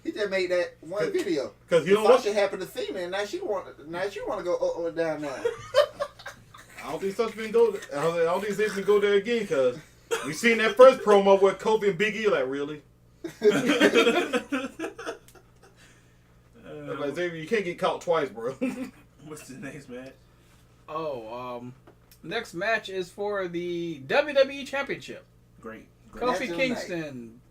Speaker 1: He just made that one video.
Speaker 2: Because you don't want.
Speaker 1: Sasha happened to see me, and now she want to go up or down now.
Speaker 2: I don't think Sasha been go. I don't think Xavier can go there again because we seen that first promo where Kofi and Big E like really. Like Xavier, you can't get caught twice, bro.
Speaker 3: What's the next match?
Speaker 4: Next match is for the WWE Championship.
Speaker 3: Great.
Speaker 4: Kofi Kingston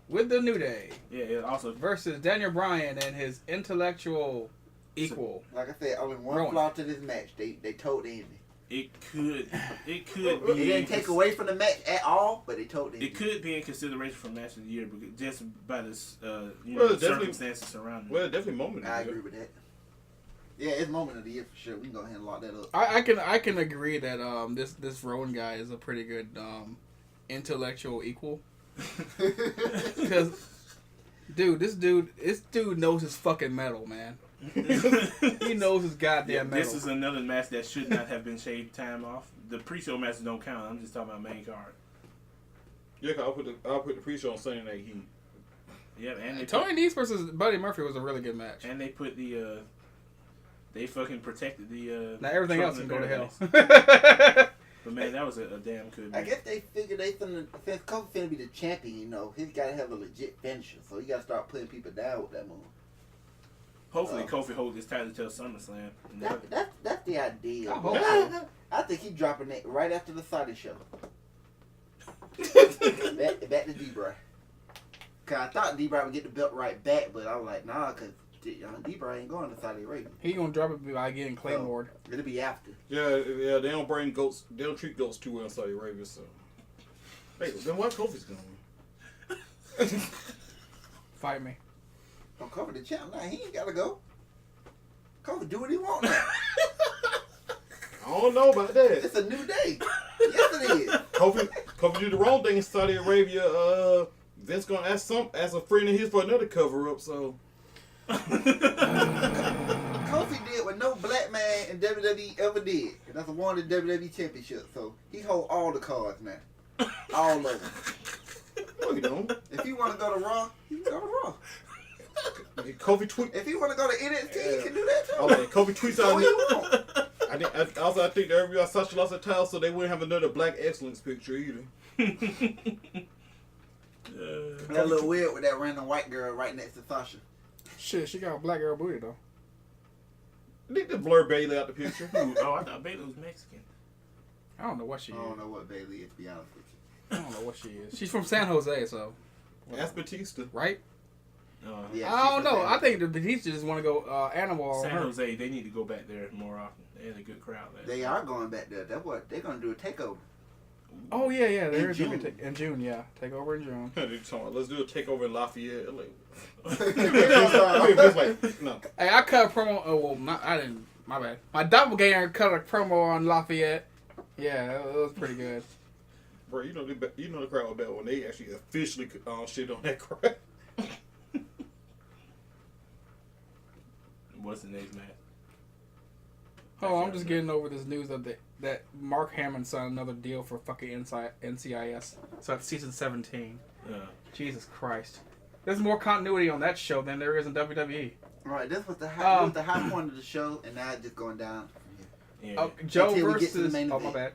Speaker 4: with the New Day.
Speaker 3: Yeah, also
Speaker 4: versus Daniel Bryan and his intellectual equal.
Speaker 1: Like I said, only one flaw to this match. They told the ending.
Speaker 3: It could be.
Speaker 1: It didn't take away from the match at all, but they told the ending.
Speaker 3: It could be in consideration for match of the year, but just by the circumstances surrounding.
Speaker 2: Well, definitely moment.
Speaker 1: I agree with that. Yeah, it's moment of the year for sure. We can go ahead and lock that up.
Speaker 4: I can agree that this Rowan guy is a pretty good intellectual equal. Because this dude knows his fucking metal, man. He knows his goddamn metal.
Speaker 3: This is another match that should not have been shaved time off. The pre-show matches don't count. I'm just talking about main card.
Speaker 2: Yeah, I'll put the pre-show on Sunday Night Heat.
Speaker 3: Yeah, and
Speaker 4: Tony Nese versus Buddy Murphy was a really good match.
Speaker 3: And they put the they fucking protected the
Speaker 4: now everything else can go to hell.
Speaker 3: But man, that was a damn good match.
Speaker 1: I guess they figured since Kofi finna be the champion, he's got to have a legit finisher, so he got to start putting people down with that move.
Speaker 3: Hopefully, Kofi holds his title till SummerSlam.
Speaker 1: That's the idea.
Speaker 4: I hope so.
Speaker 1: I think he's dropping it right after the Saudi show. back to D-Bry. Cause I thought D-Bry would get the belt right back, but I was like, nah, cause D-Bry ain't going to Saudi Arabia.
Speaker 4: He gonna drop it by getting Claymored.
Speaker 1: It'll be after.
Speaker 2: Yeah, they don't bring goats. They don't treat goats too well in Saudi Arabia. So, hey, then why Kofi's going?
Speaker 4: Fight me.
Speaker 1: Don't cover the champ now. He ain't gotta go. Kofi do what he want now.
Speaker 2: I don't know about that.
Speaker 1: It's a new day. Yes, it is.
Speaker 2: Kofi do the wrong thing in Saudi Arabia. Vince gonna ask a friend of his for another cover up. So.
Speaker 1: Kofi did what no black man in WWE ever did. And that's won the WWE Championship. So he hold all the cards now. All of them.
Speaker 2: No, you don't.
Speaker 1: If you want to go to Raw, you can go to Raw.
Speaker 2: Kofi tweet.
Speaker 1: If you want to go to NXT, you can do that too.
Speaker 2: Okay, Kofi tweets out.
Speaker 1: What you want?
Speaker 2: I think that everybody Sasha lost a title, so they wouldn't have another Black Excellence picture either.
Speaker 1: That little weird with that random white girl right next to Sasha.
Speaker 4: Shit, she got a black girl booty though.
Speaker 2: They just blur Bailey out the picture.
Speaker 3: Oh, I thought Bailey was Mexican.
Speaker 4: I don't know what she is.
Speaker 1: I don't know what Bailey is, to be honest with you.
Speaker 4: I don't know what she is. She's from San Jose, so.
Speaker 2: That's Batista.
Speaker 4: Right?
Speaker 1: Yeah,
Speaker 4: I don't know. I think the Batista just want to go animal on
Speaker 3: San
Speaker 4: her.
Speaker 3: Jose, they need to go back there more often. They had a good crowd there.
Speaker 1: They are going back there. That's what they're going to do, a takeover.
Speaker 4: Oh, yeah. They're
Speaker 1: In June.
Speaker 4: in June, yeah. Take over in June.
Speaker 2: Let's do a takeover in Lafayette. Like, no.
Speaker 4: Hey, I cut a promo. Oh, well, I didn't. My bad. My doppelganger cut a promo on Lafayette. Yeah, it was pretty good.
Speaker 2: Bro, you know the crowd was bad when they actually officially shit on that crowd.
Speaker 3: What's the next match?
Speaker 4: Oh, I'm just getting over this news that Mark Hamill signed another deal for fucking NCIS. So it's season 17. Jesus Christ. There's more continuity on that show than there is in WWE.
Speaker 1: Right, this was the high point of the show, and now it's just going down from here.
Speaker 3: Yeah.
Speaker 4: Joe
Speaker 1: Until we get to the
Speaker 4: versus...
Speaker 1: main
Speaker 4: Oh,
Speaker 1: event.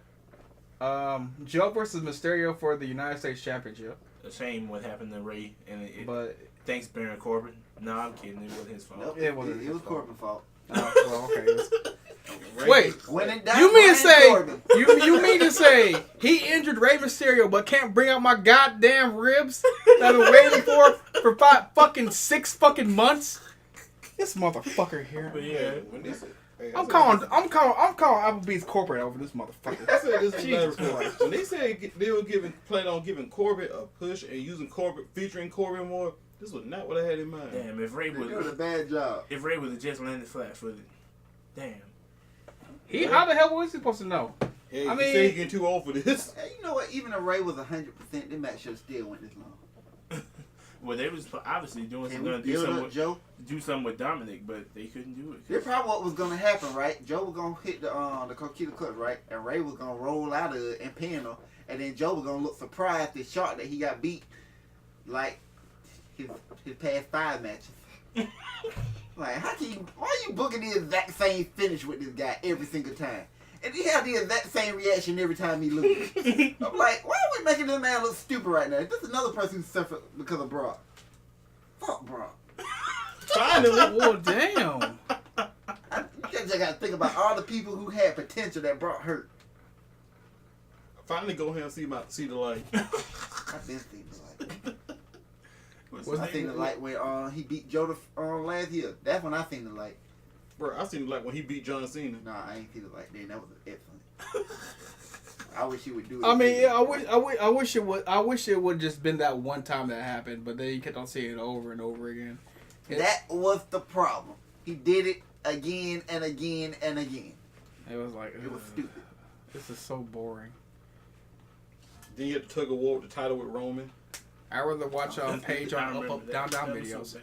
Speaker 4: my bad. Joe versus Mysterio for the United States Championship.
Speaker 3: A shame what happened to Ray, and
Speaker 4: But...
Speaker 3: thanks Baron Corbin. No, I'm kidding. It wasn't his fault.
Speaker 1: Nope,
Speaker 4: It wasn't
Speaker 1: it
Speaker 4: his
Speaker 1: was Corbin's fault.
Speaker 4: Oh, well, okay.
Speaker 2: Ray,
Speaker 4: Wait,
Speaker 1: When in doubt,
Speaker 4: you mean to say
Speaker 1: Corbin.
Speaker 4: you mean to say he injured Rey Mysterio but can't bring out my goddamn ribs that I've been waiting for 6 fucking months? This motherfucker here.
Speaker 3: But yeah,
Speaker 4: I'm calling Applebee's corporate over this motherfucker.
Speaker 2: I said this is
Speaker 4: Jesus
Speaker 2: another
Speaker 4: Christ.
Speaker 2: When they said they were planning on giving Corbin a push and using Corbin, featuring Corbin more, this was not what I had in mind.
Speaker 3: damn. If Ray
Speaker 1: They doing a
Speaker 3: would
Speaker 1: bad job.
Speaker 3: have just landed flat-footed, damn.
Speaker 4: How the hell was he supposed to know?
Speaker 2: Hey,
Speaker 4: I
Speaker 2: he
Speaker 4: mean-
Speaker 2: said he getting too old for this.
Speaker 1: Hey, you know what? Even if Ray was 100%, this match should have still went this long.
Speaker 3: Well, they was obviously doing
Speaker 1: Can
Speaker 3: something
Speaker 1: we
Speaker 3: to do
Speaker 1: build
Speaker 3: something
Speaker 1: up Joe?
Speaker 3: do something with Dominic, but they couldn't do it.
Speaker 1: This probably what was going to happen, right? Joe was going to hit the Coquita Clutch, right? And Ray was going to roll out of it and pin him. And then Joe was going to look surprised and shocked that he got beat. Like, his past 5 matches. Like, why are you booking the exact same finish with this guy every single time? And he have the exact same reaction every time he loses. I'm like, why are we making this man look stupid right now? This is another person who suffered because of Brock. Fuck Brock.
Speaker 2: Finally.
Speaker 4: Well, damn.
Speaker 1: You just gotta think about all the people who had potential that Brock hurt.
Speaker 2: Finally go ahead and see the light.
Speaker 1: I've been seeing the light.
Speaker 3: What's
Speaker 1: I seen the light when he beat Joe last year. That's when I seen the light.
Speaker 2: Bro, I seen the light when he beat John Cena.
Speaker 1: Nah, I ain't seen the light then. That was excellent. I wish he would do it.
Speaker 4: I mean, yeah, I wish it would. I wish it would just been that one time that happened, but then you kept on seeing it over and over again.
Speaker 1: That was the problem. He did it again and again and again.
Speaker 4: It was like
Speaker 1: It was stupid.
Speaker 4: This is so boring.
Speaker 2: Then you had to tug a war with the title with Roman.
Speaker 4: I rather watch Paige on up, down videos.
Speaker 3: So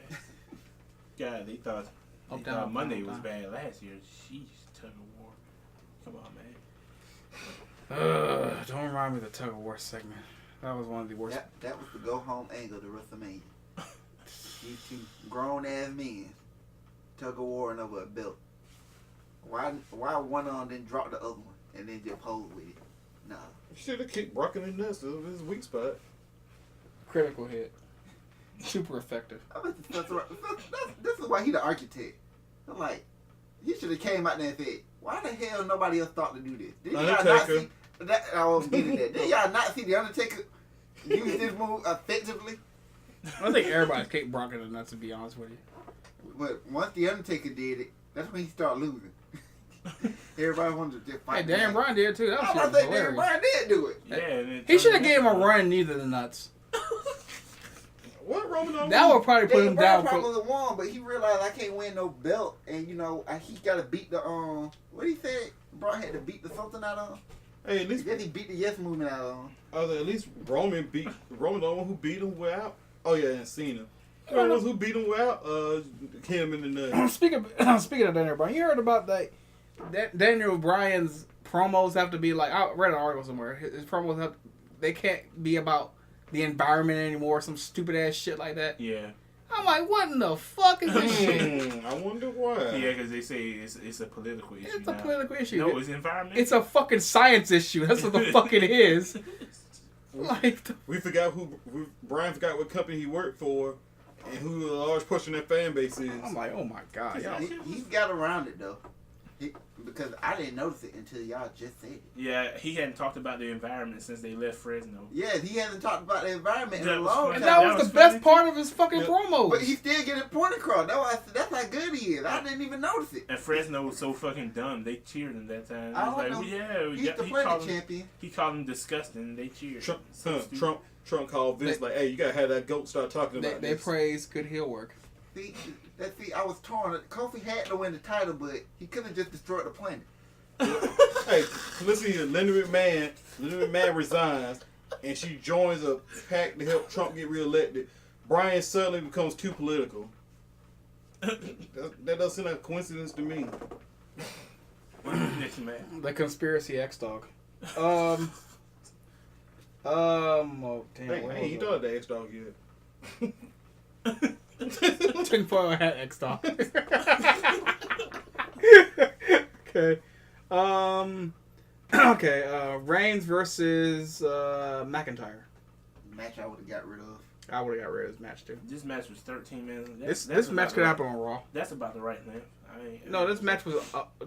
Speaker 3: God, they thought
Speaker 4: Up, down,
Speaker 3: Monday
Speaker 4: down,
Speaker 3: was
Speaker 4: down.
Speaker 3: bad last year. Sheesh, tug of war. Come on, man.
Speaker 4: Don't remind me of the tug of war segment. That was one of the worst.
Speaker 1: That was the go home angle to WrestleMania. These two grown ass men tug of war over a belt. Why one of them didn't drop the other one and then just pose with it? Nah.
Speaker 2: You should have kicked Brock in the nuts. It was his weak spot.
Speaker 4: Critical hit. Super effective.
Speaker 1: I mean, this is why he the architect. I'm like, he should have came out there and said, why the hell nobody else thought to do this? Did y'all not see that? I was getting that. Did y'all not see the Undertaker use this move effectively?
Speaker 4: I think everybody's kicked Brock in the nuts, to be honest with you.
Speaker 1: But once the Undertaker did it, that's when he started losing. Everybody wanted to just fight.
Speaker 4: Hey, Dan Bryan did too. That
Speaker 1: I
Speaker 4: was
Speaker 1: think Dan
Speaker 4: hilarious.
Speaker 1: Bryan did do it.
Speaker 3: Yeah, and
Speaker 4: He should have gave him a run, neither the nuts.
Speaker 2: What Roman on?
Speaker 4: That would probably put
Speaker 1: Dan
Speaker 4: him
Speaker 1: Bryan
Speaker 4: down.
Speaker 1: probably won, but he realized I can't win no belt, and he got to beat the what he said. Brock had to beat the something out of him.
Speaker 2: Hey, at least
Speaker 1: Then he beat the yes movement out of him.
Speaker 2: at least Roman the one who beat him without. Oh yeah, and Cena. The ones who beat him without him in the nuts.
Speaker 4: Speaking of Daniel Bryan, you heard about that Daniel Bryan's promos have to be like, I read an article somewhere. His promos they can't be about the environment anymore, some stupid ass shit like that.
Speaker 3: Yeah.
Speaker 4: I'm like, what in the fuck is this shit?
Speaker 2: I wonder why.
Speaker 3: Yeah, because they say it's a political issue.
Speaker 4: It's a political issue.
Speaker 3: No, it's environmental.
Speaker 4: It's a fucking science issue. That's what the fuck it is. Like,
Speaker 2: Brian forgot what company he worked for, and who a large portion of that fan base is.
Speaker 4: I'm like, oh my god, y'all.
Speaker 1: He's got around it though, because I didn't notice it until y'all just said it.
Speaker 3: Yeah, he hadn't talked about the environment since they left Fresno.
Speaker 1: Yeah, he hasn't talked about the environment in a
Speaker 3: That was
Speaker 1: long
Speaker 3: funny.
Speaker 1: time.
Speaker 4: And that was the best
Speaker 3: funny.
Speaker 4: part of his fucking
Speaker 2: Yeah.
Speaker 4: promos.
Speaker 1: But he still getting point across. That's how good he is. I didn't even notice it.
Speaker 3: And Fresno was so fucking dumb. They cheered him that time.
Speaker 1: I
Speaker 3: He was
Speaker 1: don't
Speaker 3: like,
Speaker 1: know.
Speaker 3: well, yeah,
Speaker 1: He's the planet champion.
Speaker 3: He called him disgusting. They cheered.
Speaker 2: Trump called Vince like, hey, you gotta have that goat start talking about
Speaker 4: They
Speaker 2: this.
Speaker 4: praise good heel work.
Speaker 1: See, I was torn. Kofi had to win the title, but he could have just destroyed the planet.
Speaker 2: Hey, listen here, Linda McMahon resigns, and she joins a pack to help Trump get reelected. Brian suddenly becomes too political. That doesn't seem like a coincidence to me.
Speaker 3: Next man.
Speaker 4: The conspiracy X-Dog. Oh, damn.
Speaker 2: Hey, you thought the X-Dog yet.
Speaker 4: Tinfoil hat X-Dog. Okay. Okay, Reigns versus McIntyre.
Speaker 1: Match I would have got rid of.
Speaker 4: I would have got rid of this match too.
Speaker 3: This match was 13 minutes.
Speaker 4: This match could happen on Raw.
Speaker 3: That's about the right length.
Speaker 4: No, this match was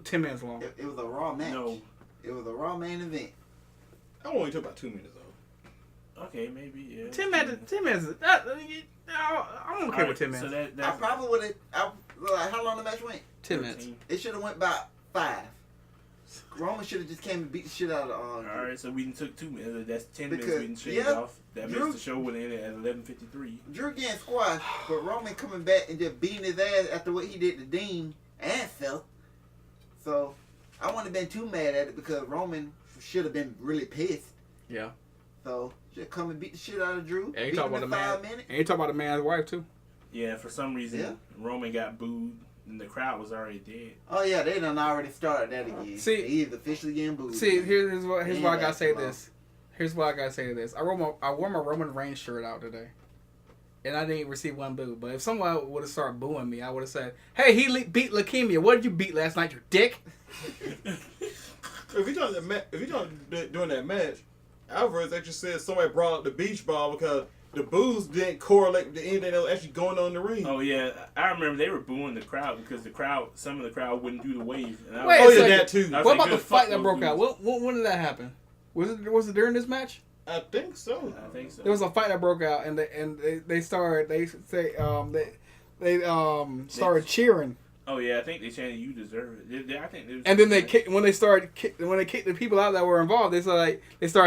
Speaker 4: 10 minutes long.
Speaker 1: It was a Raw match.
Speaker 3: No.
Speaker 1: It was a Raw main event.
Speaker 2: I only took about 2 minutes though.
Speaker 3: Okay, maybe, yeah.
Speaker 4: 10 minutes. I'm okay with 10 minutes.
Speaker 3: So
Speaker 1: I probably would have. Like, how long the match went?
Speaker 4: 10 minutes.
Speaker 1: It should have went about 5. Roman should have just came and beat the shit out of
Speaker 3: Alright, so we took 2 minutes. That's 10
Speaker 1: Because,
Speaker 3: minutes we didn't shave
Speaker 1: yeah,
Speaker 3: off. That
Speaker 1: Drew-
Speaker 3: makes the show would end at 11:53.
Speaker 1: Drew getting squashed, but Roman coming back and just beating his ass after what he did to Dean and Seth. So I wouldn't have been too mad at it because Roman should have been really pissed.
Speaker 4: Yeah.
Speaker 1: So just come and beat the shit out of Drew.
Speaker 4: And you
Speaker 1: beat
Speaker 4: talk
Speaker 1: him
Speaker 4: about
Speaker 1: in
Speaker 4: the
Speaker 1: 5
Speaker 4: man.
Speaker 1: minutes.
Speaker 4: And you talk about the man's wife too.
Speaker 3: Yeah, for some reason,
Speaker 1: Yeah.
Speaker 3: Roman got booed and the crowd was already dead.
Speaker 1: Oh yeah, they done already started that again.
Speaker 4: See-
Speaker 1: He's officially getting booed.
Speaker 4: See, here's what I gotta say to
Speaker 1: Wow.
Speaker 4: this. Here's what I gotta say to this. I wore my Roman Reigns shirt out today. and I didn't receive one boo. But if someone would have started booing me, I would have said, "Hey, he beat leukemia. What did you beat last night, you dick?"
Speaker 2: If you're doing that match, Alvarez actually said somebody brought up the beach ball because the boos didn't correlate with anything that was actually going on in the ring.
Speaker 3: Oh yeah, I remember they were booing the crowd because some of the crowd wouldn't do the wave. And
Speaker 4: Wait,
Speaker 2: that too.
Speaker 4: What about the fight that broke out? When did that happen? Was it during this match?
Speaker 2: I think so.
Speaker 4: There was a fight that broke out, and they started cheering.
Speaker 3: Oh yeah, I think they chanted "You deserve it." I think.
Speaker 4: And then when they kicked the people out that were involved, they started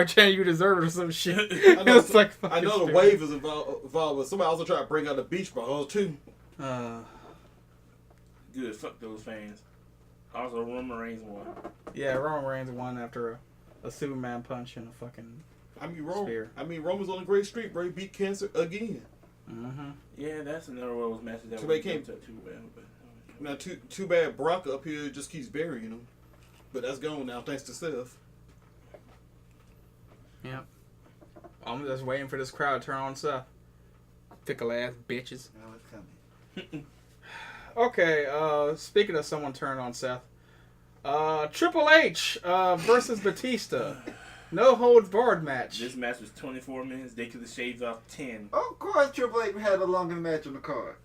Speaker 4: chanting "You deserve it" or some shit.
Speaker 2: I know, I know the
Speaker 4: stupid.
Speaker 2: wave is involved, but somebody also tried to bring out the beach ball too.
Speaker 3: Good, fuck those fans. Also, Roman Reigns won.
Speaker 4: Yeah, Roman Reigns won after a Superman punch and a fucking spear.
Speaker 2: Roman's on a great streak, bro. He beat cancer again.
Speaker 4: Mm-hmm.
Speaker 3: Yeah, that's another one of those matches that
Speaker 2: Too
Speaker 3: we
Speaker 2: bad
Speaker 3: came to too well. But
Speaker 2: now, too bad Brock up here just keeps burying him. But that's gone now, thanks to Seth.
Speaker 4: Yep. I'm just waiting for this crowd to turn on Seth. Fickle ass bitches.
Speaker 1: No, it's coming.
Speaker 4: Okay, speaking of someone turned on Seth, Triple H versus Batista. No holds barred match.
Speaker 3: this match was 24 minutes. They could have shaved off 10.
Speaker 1: Of course, Triple H had a longer match on the card.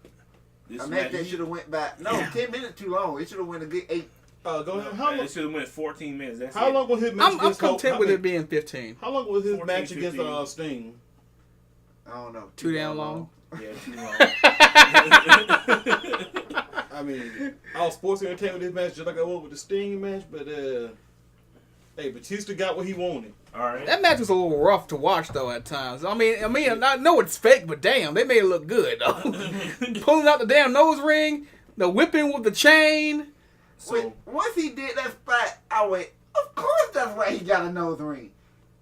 Speaker 1: A match that should have went back. No, 10 minutes too long. It should have went a good 8.
Speaker 2: Go ahead. How long?
Speaker 3: It should have went 14 minutes. That's
Speaker 2: How
Speaker 3: it.
Speaker 2: long was his match?
Speaker 4: I'm content with it being 15.
Speaker 2: How long was his
Speaker 3: 14,
Speaker 2: match
Speaker 3: 15.
Speaker 2: against Sting?
Speaker 1: I don't know.
Speaker 4: Too damn long.
Speaker 3: Yeah, too long.
Speaker 2: I mean, I was sports entertainment with this match just like I was with the Sting match, but hey, Batista got what he wanted.
Speaker 3: All right.
Speaker 4: That match was a little rough to watch though at times. I mean, I know it's fake, but damn, they made it look good though. Pulling out the damn nose ring, the whipping with the chain.
Speaker 3: So
Speaker 1: Once he did that spot, I went, of course that's why he got a nose ring.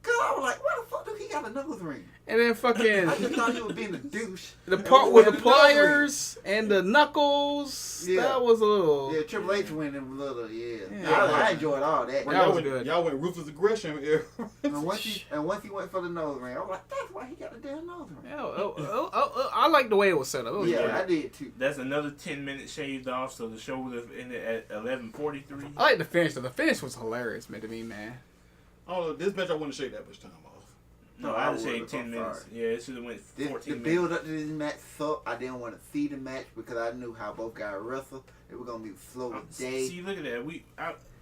Speaker 1: Because I was like, why the fuck do he got a nose ring?
Speaker 4: And then
Speaker 1: I
Speaker 4: fucking
Speaker 1: just thought he was being a douche.
Speaker 4: the part with the pliers and the knuckles.
Speaker 1: Yeah.
Speaker 4: That was a little.
Speaker 1: Yeah, Triple H went in a little, yeah.
Speaker 4: Yeah.
Speaker 1: I enjoyed all that.
Speaker 4: That was good.
Speaker 2: Y'all went ruthless aggression.
Speaker 1: And once he went for the nose ring, I was like, that's why he got a damn nose ring.
Speaker 4: Yeah, I like the way it was set up. It was good.
Speaker 1: I did too.
Speaker 3: that's another 10 minutes shaved off. So the show would have ended at 11:43.
Speaker 4: I like the finish though. The finish was hilarious, man, to me, man.
Speaker 2: Oh, this match I wouldn't shake that much time off.
Speaker 3: No,
Speaker 1: I
Speaker 3: I'd have shaved
Speaker 1: would've.
Speaker 3: 10
Speaker 1: I'm
Speaker 3: minutes.
Speaker 1: sorry.
Speaker 3: Yeah, it should have went 14
Speaker 1: The
Speaker 3: minutes.
Speaker 1: build up to this match sucked. I didn't want to see the match because I knew how both guys wrestle. It was gonna be slow as day.
Speaker 3: See, look at that.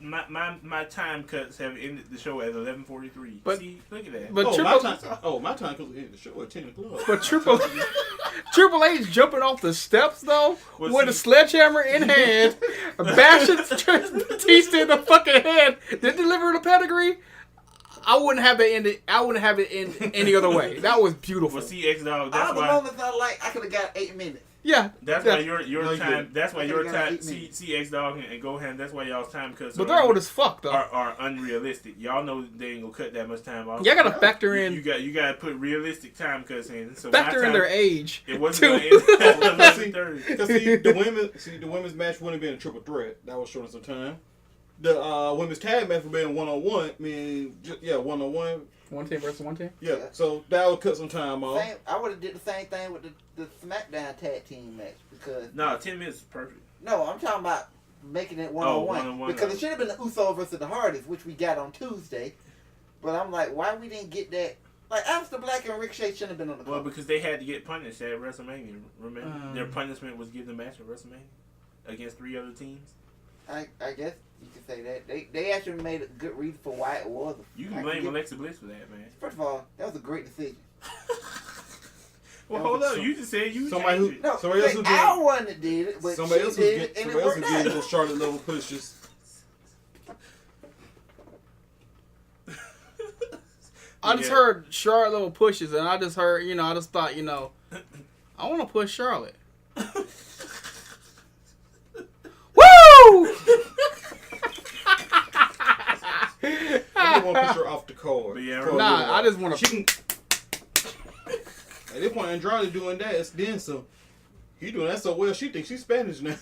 Speaker 3: My time cuts have ended the show at 11:43.
Speaker 4: But-
Speaker 3: see, look at that.
Speaker 4: But
Speaker 2: My time because the show at 10 o'clock.
Speaker 4: But Triple H jumping off the steps though,
Speaker 3: Well,
Speaker 4: with a
Speaker 3: see-
Speaker 4: sledgehammer in hand, bashing Batista in the fucking head, then deliver the pedigree. I wouldn't have it end any other way. That was beautiful.
Speaker 3: Well, see, X-Dog,
Speaker 1: All
Speaker 3: that's
Speaker 1: the
Speaker 3: why.
Speaker 1: moments I like, I could have got 8 minutes.
Speaker 4: Yeah,
Speaker 3: That's
Speaker 4: yeah.
Speaker 3: why your
Speaker 2: No, you
Speaker 3: time.
Speaker 2: didn't.
Speaker 3: That's why
Speaker 1: I
Speaker 3: your
Speaker 1: could've got
Speaker 3: time.
Speaker 1: 8 minutes.
Speaker 3: See X Dog and Go Ham. That's why y'all's time cuts
Speaker 4: But they're old as fuck though.
Speaker 3: are unrealistic. Y'all know they ain't gonna cut that much time off.
Speaker 4: Y'all gotta factor in
Speaker 3: You got to put realistic time cuts in. So
Speaker 4: factor
Speaker 3: my
Speaker 4: in
Speaker 3: time,
Speaker 4: their age.
Speaker 3: It wasn't
Speaker 4: too.
Speaker 3: gonna end at 11:30.
Speaker 2: Because the women's match wouldn't have been a triple threat. That was short some time. The women's tag match would have been 1-on-1. I mean, 1-on-1.
Speaker 4: One team versus one team.
Speaker 2: Yeah, so that would cut some time off.
Speaker 1: I would have did the same thing with the SmackDown tag team match because
Speaker 3: No, 10 minutes is perfect.
Speaker 1: no, I'm talking about making it one-on-one because it should have been the Uso versus the Hardys, which we got on Tuesday. But I'm like, why we didn't get that? Like, Aleister Black and Ricochet shouldn't have been on the
Speaker 3: Well,
Speaker 1: card.
Speaker 3: because they had to get punished at WrestleMania. Remember, their punishment was give the match at WrestleMania against 3 other teams.
Speaker 1: I guess you could say that they actually made a good reason for why it was.
Speaker 3: You can blame Alexa Bliss for that, man.
Speaker 1: First of all, that was a great decision.
Speaker 3: Well, hold up. You just said you
Speaker 2: Somebody who-
Speaker 3: changed it.
Speaker 1: No,
Speaker 2: Somebody else who did
Speaker 1: I one that did it, but
Speaker 2: Somebody
Speaker 1: she
Speaker 2: else
Speaker 1: did it, and it
Speaker 2: somebody else
Speaker 1: worked
Speaker 2: who
Speaker 1: out.
Speaker 2: did those Charlotte level pushes.
Speaker 4: I just heard Charlotte little pushes, and I just heard, I just thought, I want to push Charlotte. Woo!
Speaker 2: I don't want to push her off the card.
Speaker 3: But yeah,
Speaker 4: Nah, I just want
Speaker 2: She
Speaker 4: to.
Speaker 2: can. At this point, Andrade doing that, it's then so. He doing that so well, she thinks she's Spanish now.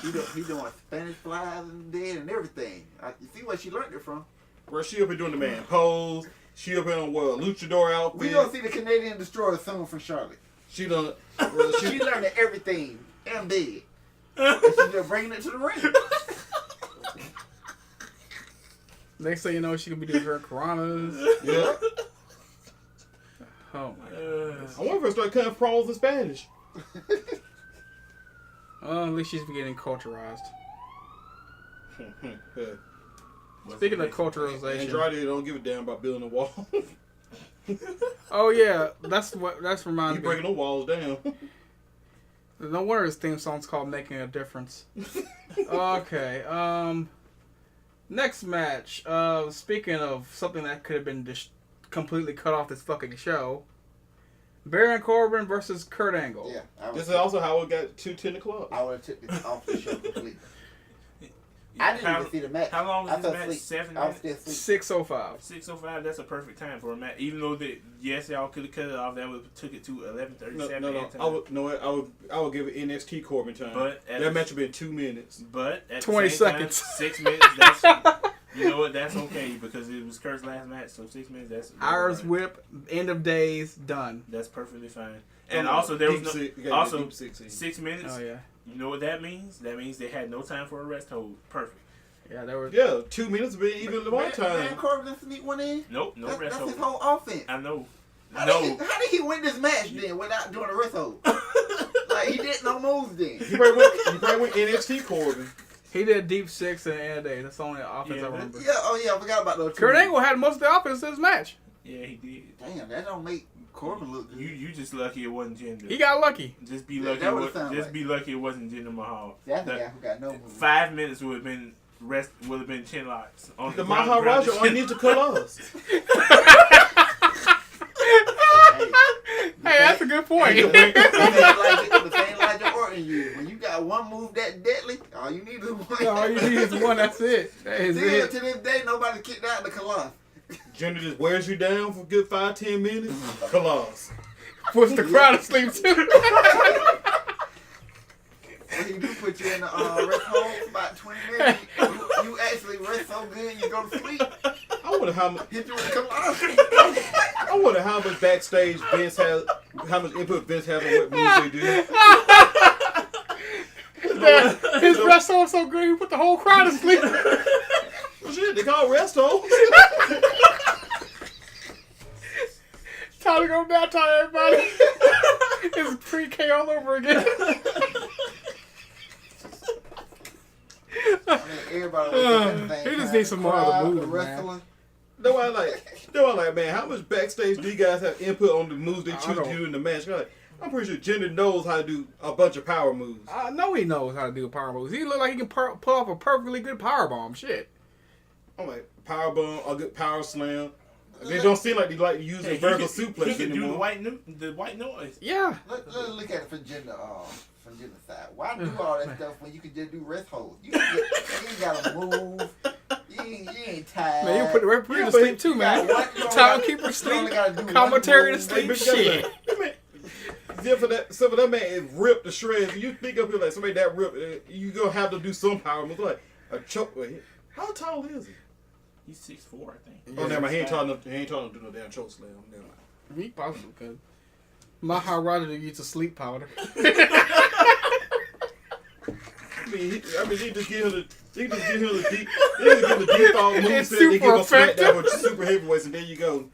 Speaker 1: He doing Spanish flies and dead and everything. You see where she learned it from?
Speaker 2: Where she up here doing the man pose, She up in a luchador outfit.
Speaker 1: We gonna see the Canadian Destroyer soon from Charlotte.
Speaker 2: She done.
Speaker 1: She learned everything and dead. And she's just bringing it to the ring.
Speaker 4: Next thing you know, she could be doing her Karanas.
Speaker 2: Yeah.
Speaker 4: Oh my god.
Speaker 2: I wonder if I start cutting promos in Spanish.
Speaker 4: Well, at least she's getting culturized.
Speaker 2: Yeah.
Speaker 4: Speaking of culturalization,
Speaker 2: Andrade don't give a damn about building a wall.
Speaker 4: oh yeah, that's
Speaker 2: He's
Speaker 4: reminds me.
Speaker 2: breaking the walls down.
Speaker 4: No wonder his theme song's called "Making a Difference." Okay. Next match. Speaking of something that could have been just completely cut off this fucking show, Baron Corbin versus Kurt Angle.
Speaker 1: Yeah.
Speaker 2: This is also how it got to 10 o'clock.
Speaker 1: I would have took this off the show completely. I didn't even see the match.
Speaker 3: How long was
Speaker 1: I
Speaker 3: this
Speaker 1: fell
Speaker 3: match?
Speaker 1: asleep.
Speaker 3: 7
Speaker 1: I was
Speaker 3: minutes?
Speaker 1: still asleep.
Speaker 4: 6:05.
Speaker 3: 6:05. That's a perfect time for a match. Even though yes, y'all could have cut it off. That would took it to 11:37.
Speaker 2: No. I would give it NXT Corbin time.
Speaker 3: But
Speaker 2: that match would be 2 minutes.
Speaker 3: But at
Speaker 4: 20
Speaker 3: the same
Speaker 4: seconds.
Speaker 3: Time, 6 minutes. That's you know what? That's okay because it was Kurt's last match. So 6 minutes. That's
Speaker 4: Irish
Speaker 3: right.
Speaker 4: whip. End of days. Done.
Speaker 3: That's perfectly fine. And also there was also
Speaker 2: deep
Speaker 3: 6 minutes.
Speaker 4: Oh yeah.
Speaker 3: You know what that means? That means they had no time for a rest hold. Perfect.
Speaker 4: Yeah, there was.
Speaker 2: Yeah, 2 minutes would be even more
Speaker 1: Baron
Speaker 2: time.
Speaker 1: Corbin didn't sneak one in?
Speaker 3: Nope, no rest
Speaker 1: That's
Speaker 3: hold.
Speaker 1: his whole offense.
Speaker 3: I know.
Speaker 1: How
Speaker 3: No.
Speaker 1: did he win this match then without doing a rest hold? Like, he did no moves then.
Speaker 2: You probably went NXT Corbin.
Speaker 4: He did deep six in the end of the day. That's the only offense
Speaker 3: Yeah,
Speaker 4: I remember.
Speaker 1: Yeah, oh yeah, I forgot about those two.
Speaker 4: Kurt Angle had most of the offense in this match.
Speaker 3: Yeah, he did.
Speaker 1: Damn, that don't make Corbin look good.
Speaker 3: You just lucky it wasn't Jinder.
Speaker 4: He got lucky.
Speaker 3: Just be
Speaker 1: Yeah,
Speaker 3: lucky.
Speaker 1: that would've sounded like-
Speaker 3: Be lucky it wasn't Jinder Mahal.
Speaker 1: That's the guy who got no moves.
Speaker 3: 5 minutes would have been chin locks. On
Speaker 2: The
Speaker 3: ground-
Speaker 2: Maharaja
Speaker 3: ground-
Speaker 2: only needs to cut us.
Speaker 4: Hey, that's a good point.
Speaker 1: The same like the Orton used. When you got one move that deadly, all you need is one.
Speaker 4: All you need is one. That's it. That is
Speaker 1: Still,
Speaker 4: it.
Speaker 1: to this day, nobody kicked out the Colossus.
Speaker 2: Jinder just wears you down for a good 5-10 minutes. Colossus.
Speaker 4: Puts the crowd asleep too.
Speaker 1: He do put you in the rest hole for about 20 minutes. You actually rest so good you go to sleep.
Speaker 2: I wonder how much.
Speaker 1: Hit you with the Colossus.
Speaker 2: I wonder how much backstage Vince has, how much input Vince has on what moves they do.
Speaker 4: His rest hold so good, he put the whole crowd asleep.
Speaker 2: Well, shit, they call rest holds.
Speaker 4: Time to go down, time everybody. It's pre-K all over again.
Speaker 1: I mean, everybody was
Speaker 4: He just needs some more of the moves, man.
Speaker 1: wrestler.
Speaker 2: No, I like, man, how much backstage do you guys have input on the moves they choose to do in the match? I'm pretty sure Jinder knows how to do a bunch of power moves.
Speaker 4: I know he knows how to do power moves. He look like he can pull off a perfectly good power bomb. Shit.
Speaker 2: I'm like, power bomb, a good power slam. They don't seem like they like to use a vertical suplex
Speaker 3: He can do
Speaker 2: anymore.
Speaker 3: the white noise.
Speaker 4: Yeah.
Speaker 1: Let's look at it from Jinder side. Why do all that stuff when you can just do rest holds? You ain't gotta move. You ain't tired.
Speaker 4: Man, you put the referee to sleep too, man. Timekeeper sleep. Commentary to sleep. Shit.
Speaker 2: For that man, it ripped the shreds. You think of it like somebody that ripped, you gonna have to do some power moves. Like a choke. How tall is he?
Speaker 3: He's 6'4", I think.
Speaker 2: Oh, never mind. He ain't tall enough to do no damn choke slam. Never mind.
Speaker 4: He possibly could. Maharaja used to sleep powder.
Speaker 2: I mean, he just give him the default moveset.
Speaker 4: It's
Speaker 2: They give
Speaker 4: super
Speaker 2: him smack
Speaker 4: effective.
Speaker 2: that with super heavyweights, and there you go.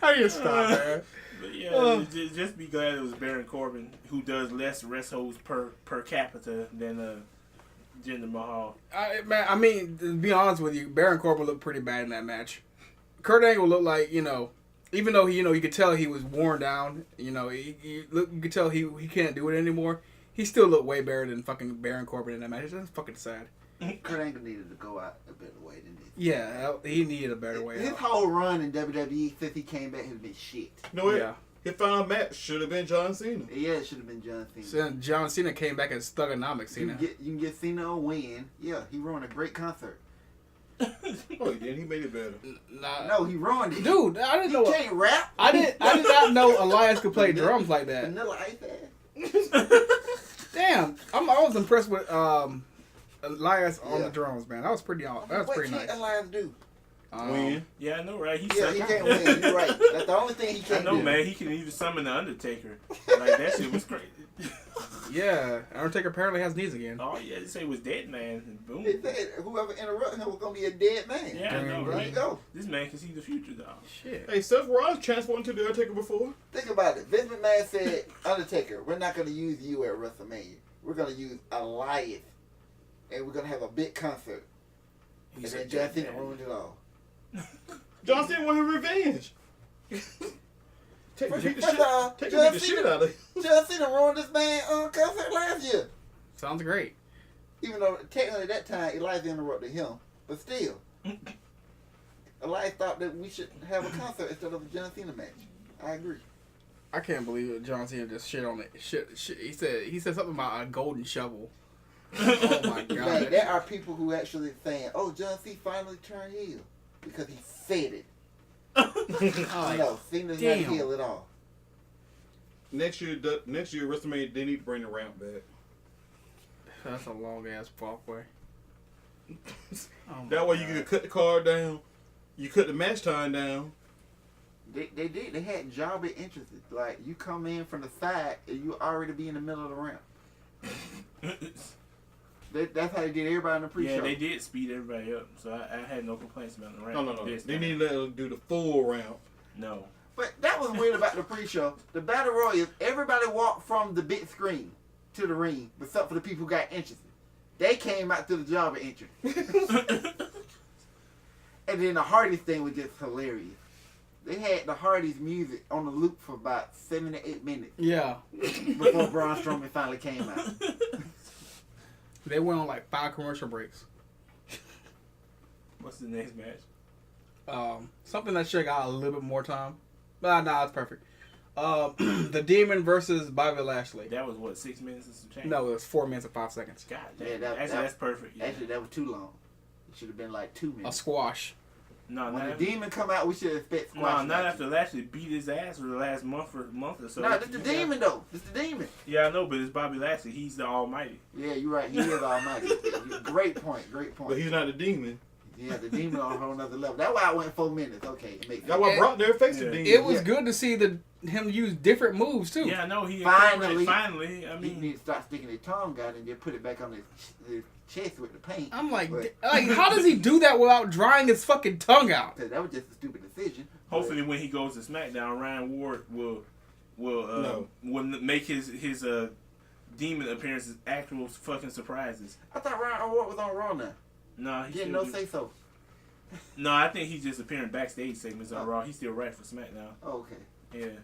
Speaker 4: I need to stop, man.
Speaker 3: But yeah, just be glad it was Baron Corbin who does less rest holds per capita than Jinder Mahal.
Speaker 4: I mean, to be honest with you, Baron Corbin looked pretty bad in that match. Kurt Angle looked like, even though you could tell he was worn down, you could tell he can't do it anymore. He still looked way better than fucking Baron Corbin in that match. That's fucking sad.
Speaker 1: Kurt Angle needed to go out a better way than this.
Speaker 4: Yeah, he needed a better way
Speaker 1: His
Speaker 4: out.
Speaker 1: whole run in WWE since he came back has been shit.
Speaker 2: You know what?
Speaker 4: Yeah.
Speaker 2: His final match should have been John Cena.
Speaker 1: Yeah, it should have been John Cena.
Speaker 4: So then John Cena came back as Thugonomics
Speaker 1: You
Speaker 4: Cena.
Speaker 1: can get Cena a win. Yeah, he ruined a great concert.
Speaker 2: Oh, he did. He made it better.
Speaker 4: Nah,
Speaker 1: No, he ruined it.
Speaker 4: dude, I didn't
Speaker 1: He
Speaker 4: know.
Speaker 1: can't rap.
Speaker 4: I did not know Elias could play drums like that.
Speaker 1: Vanilla Ice ass.
Speaker 4: Damn, I was impressed with Elias on
Speaker 1: Yeah.
Speaker 4: the drums, man. That was pretty
Speaker 1: What
Speaker 4: nice.
Speaker 1: can't Elias do?
Speaker 2: Win.
Speaker 3: Yeah, I know, right?
Speaker 1: He can't win. You're right. That's the only thing he can't do.
Speaker 3: I know, man. He can even summon the Undertaker. Like, that shit was crazy.
Speaker 4: Yeah, Undertaker apparently has knees again.
Speaker 3: Oh, yeah, they say it was dead, man. And boom.
Speaker 1: They said whoever interrupted him was going to be a dead man.
Speaker 3: Yeah, I know,
Speaker 1: There
Speaker 3: right?
Speaker 1: you go.
Speaker 3: This man can see the future, dog.
Speaker 4: Shit.
Speaker 2: Hey, Seth Rollins transformed into the Undertaker before.
Speaker 1: Think about it. Vince McMahon said, Undertaker, we're not going to use you at WrestleMania. We're going to use Elias. And we're going to have a big concert.
Speaker 3: He
Speaker 1: And
Speaker 3: said
Speaker 1: then John
Speaker 3: dead
Speaker 1: Cena
Speaker 3: man.
Speaker 1: ruined it all.
Speaker 2: John Cena wanted revenge. Take
Speaker 1: First
Speaker 2: the
Speaker 1: John
Speaker 2: shit
Speaker 1: Cena-
Speaker 2: out of it.
Speaker 1: John Cena ruined this man concert last year.
Speaker 4: Sounds great.
Speaker 1: Even though technically at that time Elias interrupted him. But still. Elias thought that we should have a concert instead of a John Cena match. I agree.
Speaker 4: I can't believe it. John Cena just shit on it. Shit. He said something about a golden shovel. Oh my god.
Speaker 1: Like, there are people who actually saying, "Oh, John Cena finally turned heel because he said it."
Speaker 4: Oh,
Speaker 1: No, Cena's not
Speaker 4: damn.
Speaker 1: heel at all.
Speaker 2: Next year, WrestleMania, they need to bring the ramp back.
Speaker 4: that's a long ass walkway. Oh my
Speaker 2: That way you
Speaker 4: God.
Speaker 2: can cut the card down. You cut the match time down.
Speaker 1: They did. They had jobber entrances. Like, you come in from the side and you already be in the middle of the ramp. That's how they did everybody in the pre-show.
Speaker 3: Yeah, they did speed everybody up, so I had no complaints about the ramp.
Speaker 2: No.
Speaker 3: This
Speaker 2: They
Speaker 3: time.
Speaker 2: need to let them do the full ramp.
Speaker 3: No.
Speaker 1: But that was weird about the pre-show. The Battle Royals, everybody walked from the big screen to the ring, except for the people who got entrances. They came out to the jobber entrance. And then the Hardys thing was just hilarious. They had the Hardys music on the loop for about 7 to 8 minutes
Speaker 4: Yeah.
Speaker 1: before Braun Strowman finally came out.
Speaker 4: They went on like 5 commercial breaks.
Speaker 3: What's the next match?
Speaker 4: Something that should have got a little bit more time. But nah, it's perfect. The Demon versus Bobby Lashley.
Speaker 3: That was what, 6 minutes and some change?
Speaker 4: No, it was 4 minutes and 5 seconds.
Speaker 3: God
Speaker 1: Yeah,
Speaker 3: damn. That's perfect. Yeah.
Speaker 1: Actually, that was too long. It should have been like 2
Speaker 4: A
Speaker 1: minutes.
Speaker 4: squash.
Speaker 3: No,
Speaker 1: When
Speaker 3: not
Speaker 1: the Demon come out, we should expect
Speaker 3: no,
Speaker 1: squash.
Speaker 3: not after Lashley beat his ass for the last month or so.
Speaker 1: No, this the Demon though. This the Demon.
Speaker 3: Yeah, I know, but it's Bobby Lashley. He's the Almighty.
Speaker 1: Yeah, you're right. He is almighty. Great point. Great point.
Speaker 2: But he's not the demon.
Speaker 1: Yeah, the Demon on a whole nother level. That's why I went 4 minutes. Okay, it makes
Speaker 2: That's why Brock there faced the
Speaker 3: Yeah.
Speaker 2: demon.
Speaker 4: It was
Speaker 1: Yeah.
Speaker 4: good to see him use different moves too.
Speaker 3: Yeah, I know. He
Speaker 1: Finally.
Speaker 3: finally. I
Speaker 1: He
Speaker 3: mean,
Speaker 1: need to start sticking his tongue out and then put it back on his chest with the paint.
Speaker 4: I'm like,
Speaker 1: But-
Speaker 4: how does he do that without drying his fucking tongue out?
Speaker 1: Cause that was just a stupid decision.
Speaker 3: hopefully when he goes to SmackDown, Ryan Ward will make his demon appearances actual fucking surprises.
Speaker 1: I thought Ryan Ward was on Raw now.
Speaker 3: No, he
Speaker 1: Didn't
Speaker 3: still
Speaker 1: no
Speaker 3: do-
Speaker 1: say so.
Speaker 3: No, I think he's just appearing backstage segments on
Speaker 1: Oh.
Speaker 3: Raw. He's still right for SmackDown.
Speaker 1: Oh, okay.
Speaker 3: Yeah.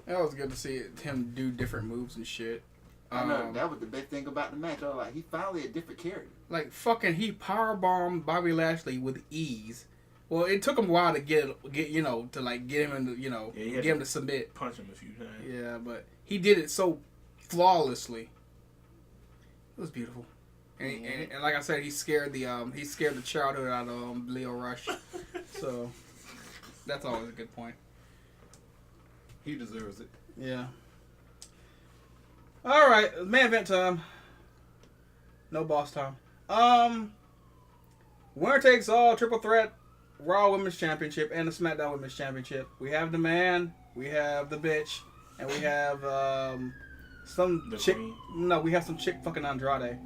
Speaker 4: That was good to see him do different moves and shit.
Speaker 1: I know that was the best thing about the match. I was like, he finally a different character.
Speaker 4: Like fucking, he powerbombed Bobby Lashley with ease. Well, it took him a while to get to like get him into
Speaker 3: Yeah, he had
Speaker 4: get him to submit.
Speaker 3: Punch him a few times.
Speaker 4: Yeah, but he did it so flawlessly. It was beautiful. And like I said, he scared the childhood out of Leo Rush. So that's always a good point.
Speaker 2: He deserves it.
Speaker 4: Yeah. All right, main event time. No boss time. Winner takes all, triple threat, Raw Women's Championship and the SmackDown Women's Championship. We have the man, we have the bitch, and we have some
Speaker 3: The
Speaker 4: chick.
Speaker 3: Queen.
Speaker 4: No, we have some chick fucking Andrade.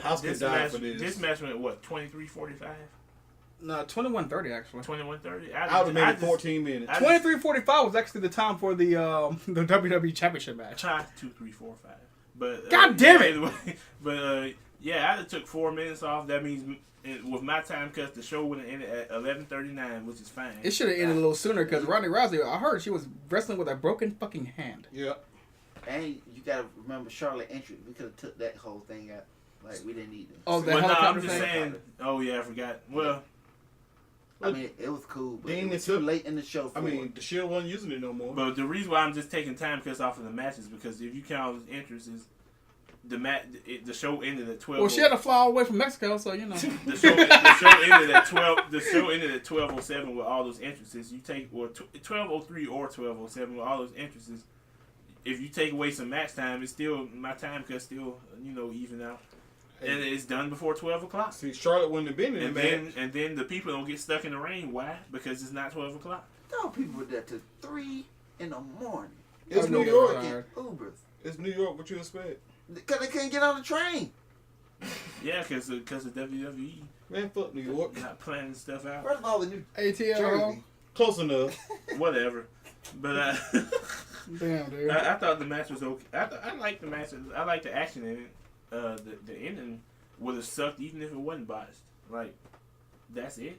Speaker 2: House
Speaker 3: This
Speaker 2: died
Speaker 3: match,
Speaker 2: for this.
Speaker 3: this match went what, 23:45,
Speaker 4: No, 21:30 actually.
Speaker 3: 21:30.
Speaker 2: I would have made it 14 minutes.
Speaker 4: 23:45 was actually the time for the WWE Championship match.
Speaker 3: Try 2, 3, 4, 5. But
Speaker 4: God damn it!
Speaker 3: Anyway, but yeah, I took 4 minutes off. That means with my time cuts, the show would have ended at 11:39, which is fine.
Speaker 4: It should have ended a little sooner because Ronda Rousey, I heard she was wrestling with a broken fucking hand.
Speaker 2: Yeah.
Speaker 1: And you gotta remember Charlotte entry. We could have took that whole thing out. Like, we didn't need it.
Speaker 4: Oh, the
Speaker 3: But no, I'm
Speaker 4: helicopter
Speaker 3: just
Speaker 4: thing?
Speaker 3: saying. Oh yeah, I forgot. Well,
Speaker 1: I mean, it was cool, but
Speaker 2: Dean
Speaker 1: it was
Speaker 2: is
Speaker 1: too
Speaker 2: up.
Speaker 1: late in the show for
Speaker 2: I mean,
Speaker 1: it.
Speaker 2: the Shield wasn't using it no more.
Speaker 3: but the reason why I'm just taking time cuts off of the matches because if you count as entrances, the show ended at 12.
Speaker 4: Well, she had to fly all the way from Mexico, so you know.
Speaker 3: The show ended at 12. The show ended at 12:07 with all those entrances. You take 12:03 or 12:07 with all those entrances. If you take away some match time, it's still my time cut still even out. And it's done before 12 o'clock.
Speaker 2: See, Charlotte wouldn't have been in the match.
Speaker 3: And then the people don't get stuck in the rain. Why? Because it's not 12 o'clock.
Speaker 1: No, people were there till 3 in the morning.
Speaker 2: It's New
Speaker 1: Fucking
Speaker 2: York.
Speaker 1: Ubers.
Speaker 2: It's New York. What you expect?
Speaker 1: Because they couldn't get on the train.
Speaker 3: Yeah, because of WWE
Speaker 2: Man, fuck New York.
Speaker 3: not planning stuff out.
Speaker 1: First of all, the New
Speaker 4: ATL.
Speaker 1: Jersey.
Speaker 2: Close enough.
Speaker 3: Whatever. But
Speaker 4: Damn, dude.
Speaker 3: I thought the match was okay. I liked the match. I liked the action in it. The ending would have sucked even if it wasn't botched. Like, that's it.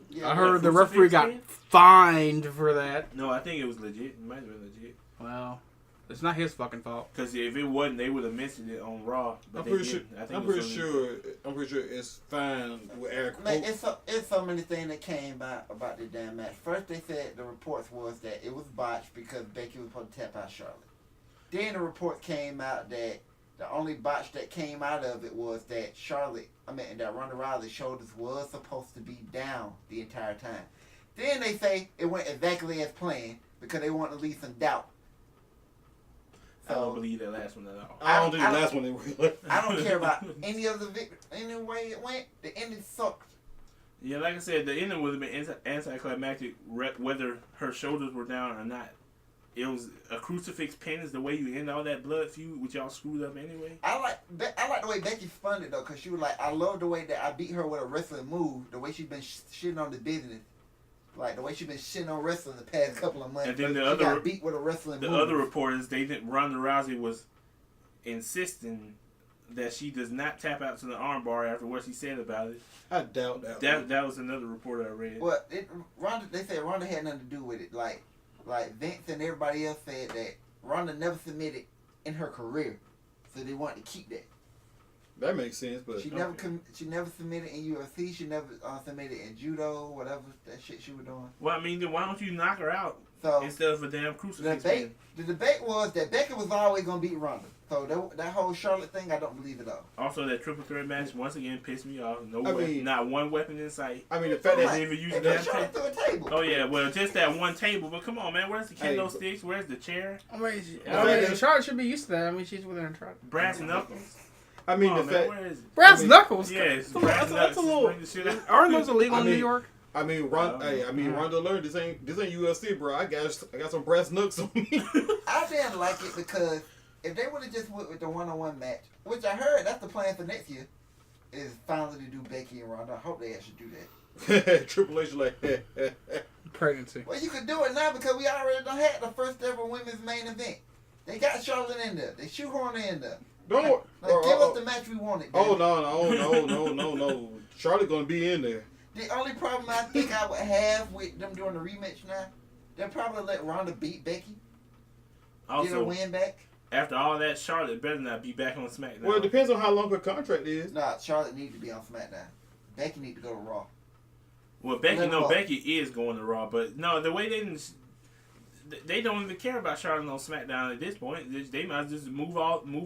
Speaker 1: Yeah,
Speaker 4: I heard the
Speaker 3: Crucifix
Speaker 4: referee got
Speaker 3: did?
Speaker 4: fined for that.
Speaker 3: No, I think it was legit. It might have been legit.
Speaker 4: Well, it's not his fucking fault.
Speaker 3: Because if it wasn't, they would have mentioned it on Raw. But
Speaker 2: I'm
Speaker 3: they
Speaker 2: pretty sure.
Speaker 3: didn't. I think
Speaker 2: I'm
Speaker 3: it was
Speaker 2: pretty sure it's fine with air
Speaker 1: Man,
Speaker 2: quotes.
Speaker 1: it's so many things that came out about the damn match. First, they said the reports was that it was botched because Becky was supposed to tap out Charlotte. Then the report came out that the only botch that came out of it was that that Ronda Rousey's shoulders was supposed to be down the entire time. Then they say it went exactly as planned because they want to leave some doubt.
Speaker 3: I don't believe that last one at all.
Speaker 2: I don't think the last one they were.
Speaker 1: I don't care about any of the any way it went. The ending sucked.
Speaker 3: Yeah, like I said, the ending would have been anticlimactic whether her shoulders were down or not. It was a crucifix pin is the way you end all that blood feud, which y'all screwed up anyway.
Speaker 1: I like the way Becky spun it though, cause she was like, I love the way that I beat her with a wrestling move. The way she's been shitting on the business, like the way she's been shitting on wrestling the past couple of months.
Speaker 3: And then
Speaker 1: she got beat with a wrestling move.
Speaker 3: The other reporters, Ronda Rousey was insisting that she does not tap out to the armbar after what she said about it.
Speaker 2: I doubt that.
Speaker 3: That was another report I read.
Speaker 1: Well, they said Ronda had nothing to do with it. Like Vince and everybody else said that Ronda never submitted in her career, so they wanted to keep that.
Speaker 2: That makes sense, but
Speaker 1: She never submitted in UFC. She never submitted in judo, whatever that shit she was doing.
Speaker 3: Well, I mean, then why don't you knock her out
Speaker 1: So
Speaker 3: instead of a damn crucifix?
Speaker 1: the debate was that Becky was always gonna beat Ronda. So that whole Charlotte thing, I don't believe it all.
Speaker 3: Also, that triple threat match once again pissed me off. Not one weapon in sight.
Speaker 2: I mean the fact that
Speaker 3: They even used
Speaker 1: They
Speaker 3: the
Speaker 1: put Charlotte through a table.
Speaker 3: Oh yeah, well just that one table. But come on, man, where's the kendo sticks? Where's the chair?
Speaker 4: I mean, Charlotte should be used to that. I mean, she's within her tribe.
Speaker 3: Brass knuckles.
Speaker 2: I mean
Speaker 3: Come
Speaker 2: the
Speaker 3: on,
Speaker 2: fact.
Speaker 3: man, where is it?
Speaker 4: Brass knuckles.
Speaker 3: Yes,
Speaker 4: Come on,
Speaker 3: brass
Speaker 4: that's a
Speaker 3: knuckles.
Speaker 4: little.
Speaker 3: Bring the shit out.
Speaker 4: Aren't those illegal
Speaker 2: I
Speaker 4: in New
Speaker 2: mean-
Speaker 4: York?
Speaker 2: I mean, Ronda learned this ain't UFC, bro. I got some brass knucks on me.
Speaker 1: I didn't like it because if they would have just went with the one-on-one match, which I heard that's the plan for next year, is finally to do Becky and Ronda. I hope they actually do that.
Speaker 2: Triple H like
Speaker 4: Pregnancy.
Speaker 1: Well, you could do it now because we already done had the first ever women's main event. They got Charlotte in there. They shoehorned her in there.
Speaker 2: Don't
Speaker 1: Like, give us the match we wanted.
Speaker 2: Oh
Speaker 1: damn it.
Speaker 2: no. Charlotte gonna be in there.
Speaker 1: The only problem I think I would have with them doing the rematch now, they'll probably let Ronda beat Becky, get her
Speaker 3: Also,
Speaker 1: win back.
Speaker 3: after all that, Charlotte better not be back on SmackDown.
Speaker 2: Well, it depends on how long her contract is.
Speaker 1: Nah, Charlotte needs to be on SmackDown. Becky need to go to Raw.
Speaker 3: Well, Becky
Speaker 1: Let her walk.
Speaker 3: Becky is going to Raw, but no, the way they don't even care about Charlotte on SmackDown at this point. They might just move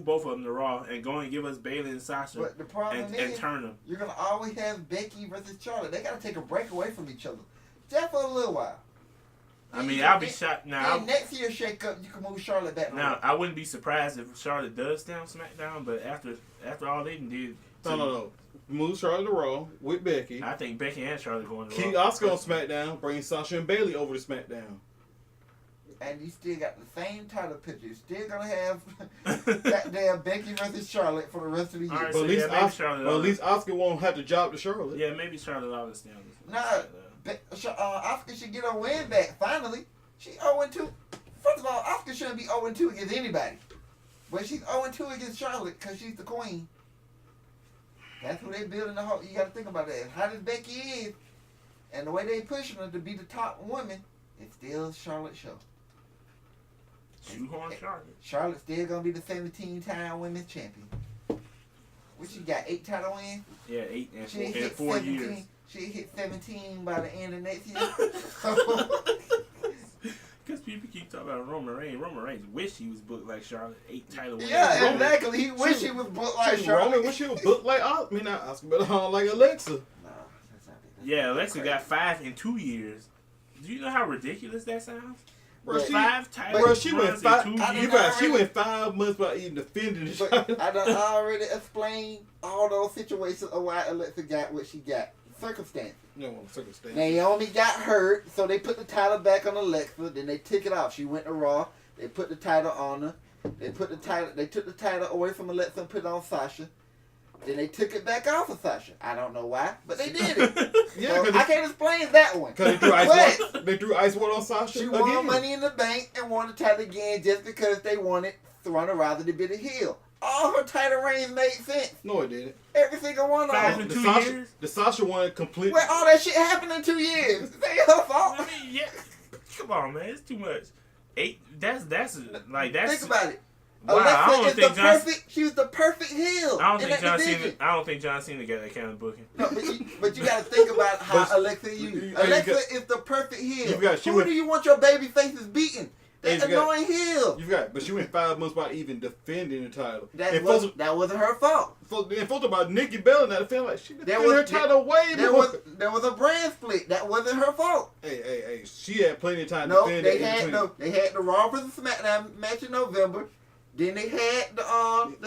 Speaker 3: both of them to Raw and go and give us Bayley and Sasha
Speaker 1: But the problem
Speaker 3: and
Speaker 1: is,
Speaker 3: turn them.
Speaker 1: you're gonna always have Becky versus Charlotte. They gotta take a break away from each other, just for a little while.
Speaker 3: I mean, I'll be shocked now.
Speaker 1: And next year shake up, you can move Charlotte back. to
Speaker 3: Now,
Speaker 1: Raw.
Speaker 3: I wouldn't be surprised if Charlotte does stay on SmackDown, but after all they did,
Speaker 2: No. Move Charlotte to Raw with Becky.
Speaker 3: I think Becky and Charlotte going to
Speaker 2: Keep
Speaker 3: Raw.
Speaker 2: Asuka on SmackDown. Bring Sasha and Bayley over to SmackDown.
Speaker 1: And you still got the same title picture. You're still gonna have goddamn Becky versus Charlotte for the rest of the year.
Speaker 3: All right,
Speaker 2: But
Speaker 3: so
Speaker 2: at least,
Speaker 3: yeah, maybe Charlotte.
Speaker 2: at least Asuka won't have to job to Charlotte.
Speaker 3: Yeah, maybe Charlotte ought to stay on this.
Speaker 1: Nah, Asuka should get her win back finally. She 0-2. First of all, Asuka shouldn't be 0-2 against anybody, but she's 0-2 against Charlotte because she's the queen. That's who they building the whole. You got to think about that. As hot as Becky is, and the way they pushing her to be the top woman, it's still Charlotte's show.
Speaker 3: Shoehorn Charlotte.
Speaker 1: Charlotte's still gonna be the 17-time women's champion. What she got? 8 title wins.
Speaker 3: Yeah, 8 and
Speaker 1: She
Speaker 3: 4,
Speaker 1: hit
Speaker 3: 4
Speaker 1: 17.
Speaker 3: years.
Speaker 1: She hit 17 by the end of next year.
Speaker 3: Because people keep talking about Roman Reigns. Roman Reigns wish he was booked like Charlotte. 8 title wins.
Speaker 1: Yeah,
Speaker 3: Roman-
Speaker 1: exactly. He wish he was booked like
Speaker 2: Shit,
Speaker 1: Charlotte.
Speaker 2: Roman wish she was booked like not Asuka, but like Alexa.
Speaker 1: No, that's not it.
Speaker 3: Yeah, Alexa got 5 in 2 years. Do you know how ridiculous that sounds?
Speaker 2: Bro, she went 5. She went 5 months without even defending the title.
Speaker 1: I done already explained all those situations of why Alexa got what she got. Circumstances.
Speaker 2: No circumstances.
Speaker 1: Naomi got hurt, so they put the title back on Alexa. Then they took it off. She went to Raw. They put the title on her. They took the title away from Alexa and put it on Sasha. Then they took it back off of Sasha. I don't know why, but they did it.
Speaker 2: Yeah,
Speaker 1: so I can't explain that one.
Speaker 2: Because they threw ice water on Sasha.
Speaker 1: She
Speaker 2: again.
Speaker 1: won Money in the Bank and won the title again just because they wanted Ronda Rousey to be the heel. All her title reigns made sense.
Speaker 2: No, it didn't.
Speaker 1: Every single one of
Speaker 3: 5
Speaker 1: them.
Speaker 3: in 2 years.
Speaker 2: The Sasha one completely.
Speaker 1: Well, all that shit happened in 2 years. It ain't her fault.
Speaker 3: I mean, yeah. Come on, man. It's too much. 8. That's like that's.
Speaker 1: Think about it.
Speaker 3: Wow, I don't
Speaker 1: Alexa
Speaker 3: think
Speaker 1: is the perfect. She was the perfect heel.
Speaker 3: I don't
Speaker 1: in
Speaker 3: think
Speaker 1: that
Speaker 3: John
Speaker 1: division.
Speaker 3: Cena. I don't think John Cena got that kind of booking.
Speaker 1: No, but you got to think about how Alexa used. Alexa is the perfect heel. Who do you want your baby faces beating? That annoying heel.
Speaker 2: You got, but she went 5 months without even defending the title.
Speaker 1: That wasn't her fault.
Speaker 2: And folks about Nikki Bella not defending like she defended her title way more.
Speaker 1: There was a brand split. That wasn't her fault.
Speaker 2: Hey, she had plenty of time to defend it.
Speaker 1: They had the Raw vs. SmackDown match in November. Then they had the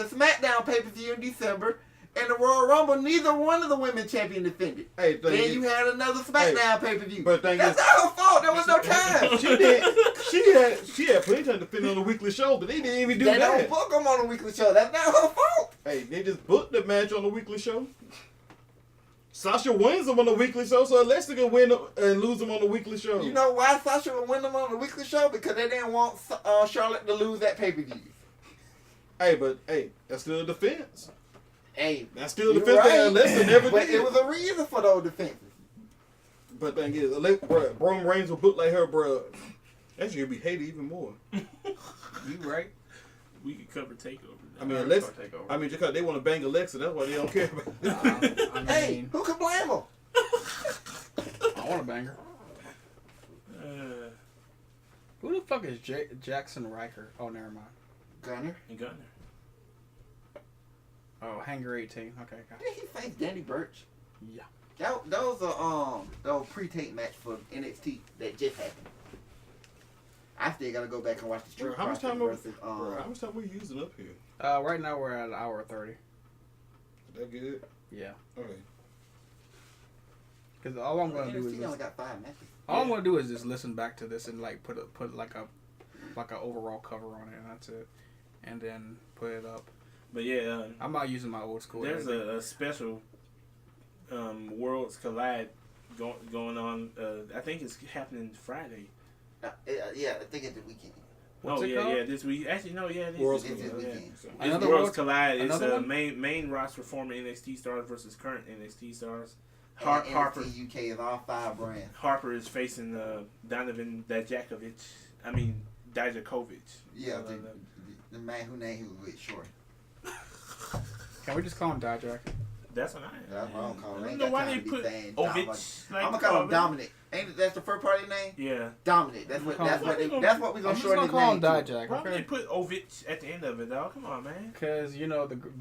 Speaker 1: SmackDown pay-per-view in December. And the Royal Rumble, neither one of the women champion defended. Then you had another SmackDown pay-per-view. That's not her fault. There was no time.
Speaker 2: She had plenty of time to defend on the weekly show, but they didn't even do that. They
Speaker 1: don't book them on the weekly show. That's not her fault.
Speaker 2: Hey, they just booked the match on the weekly show. Sasha wins them on the weekly show, so Alexa can win them and lose them on the weekly show.
Speaker 1: You know why Sasha would win them on the weekly show? Because they didn't want Charlotte to lose that pay-per-view.
Speaker 2: Hey, that's still a defense.
Speaker 1: Hey,
Speaker 2: that's still a defense that Alexa never
Speaker 1: but
Speaker 2: did.
Speaker 1: It was a reason for those defenses.
Speaker 2: But the thing is, Roman Reigns will book like her, bro. That should be hated even more.
Speaker 3: You right. We could cover TakeOver.
Speaker 2: I mean, Alexa. I mean, just because they want to bang Alexa, that's why they don't care about it.
Speaker 1: Hey, who can blame them?
Speaker 4: I want to bang her. Who the fuck is Jackson Riker? Oh, never mind.
Speaker 1: Gunner.
Speaker 4: Oh, Hanger 18. Okay, got
Speaker 1: Did he face Danny Burch?
Speaker 4: Yeah.
Speaker 1: Those are those pre-tape match for NXT that just happened. I still gotta go back and watch the Street
Speaker 2: How much time
Speaker 1: versus,
Speaker 2: how much time we using up here?
Speaker 4: Right now we're at 1:30.
Speaker 2: Is that good?
Speaker 4: Yeah.
Speaker 2: Okay.
Speaker 4: Because all I'm gonna do is
Speaker 1: only got 5 matches.
Speaker 4: All I'm gonna do is just listen back to this and like put like a overall cover on it, and that's it, and then put it up.
Speaker 3: But yeah,
Speaker 4: I'm not using my old school.
Speaker 3: There's a special Worlds Collide going on. I think it's happening Friday.
Speaker 1: Yeah, I think it's the weekend.
Speaker 4: What's it called?
Speaker 3: Yeah, this week. Actually, no, yeah, it is.
Speaker 2: Worlds
Speaker 3: Collide.
Speaker 1: weekend.
Speaker 3: It's Worlds Collide. It's
Speaker 4: another one?
Speaker 3: main roster former NXT stars versus current NXT stars.
Speaker 1: Harper UK is all 5 brands.
Speaker 3: Harper is facing Donovan Dijakovic.
Speaker 1: Yeah, the man who named him was short.
Speaker 4: Can we just call him Dijak?
Speaker 3: That's what I am.
Speaker 1: That's what I'm calling him.
Speaker 3: I don't know why they put Ovich.
Speaker 1: I'm gonna call him Dominic. Ain't that's the first part of his name?
Speaker 3: Yeah.
Speaker 1: Dominic. That's what we're gonna shorten his
Speaker 4: call him
Speaker 1: name.
Speaker 4: Dijak.
Speaker 3: Why would they put Ovich at the end of it, dog? Come on, man.
Speaker 4: Because the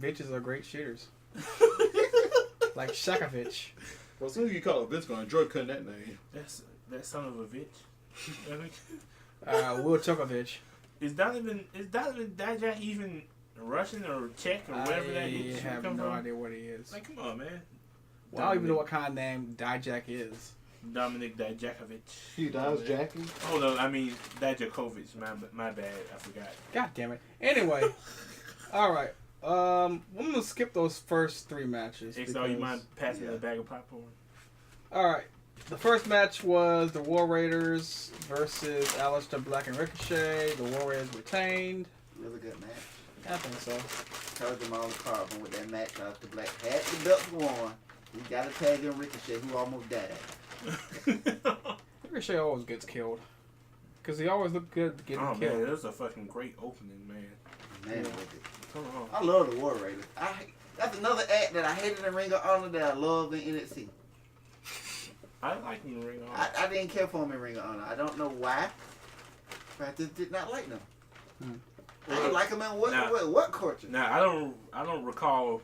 Speaker 4: bitches are great shooters. Like Shakovic.
Speaker 2: Well, as soon as you call it Vince, gonna enjoy cutting that name.
Speaker 3: That's that son of a bitch.
Speaker 4: Will Chukovic.
Speaker 3: Is Donovan Dijak even Russian or Czech or whatever that is?
Speaker 4: I have no idea what he is.
Speaker 3: Like, come on, man.
Speaker 4: I don't even know what kind of name Dijak is.
Speaker 3: Dominic Dijakovic.
Speaker 2: He dies Jackie.
Speaker 3: Oh no, I mean Dijakovic. My bad. I forgot.
Speaker 4: God damn it. Anyway, all right. I'm gonna skip those first 3 matches.
Speaker 3: So you mind passing a bag of popcorn?
Speaker 4: All right. The first match was the War Raiders versus Aleister Black and Ricochet. The War Raiders retained.
Speaker 1: Really good match.
Speaker 4: I think so.
Speaker 1: Told them all the carbon with that match. Aleister Black had the belts won. He got a tag in Ricochet, who almost died.
Speaker 4: Ricochet always gets killed. Because he always looked good getting killed.
Speaker 3: Man, that was a fucking great opening, man.
Speaker 1: With it.
Speaker 3: Come on.
Speaker 1: I love the War Raiders. That's another act that I hated in Ring of Honor that I love in NXT.
Speaker 3: I like him in Ring of Honor.
Speaker 1: I didn't care for him in Ring of Honor. I don't know why, but I just did not like them. I didn't like them in what culture?
Speaker 3: Now I don't recall.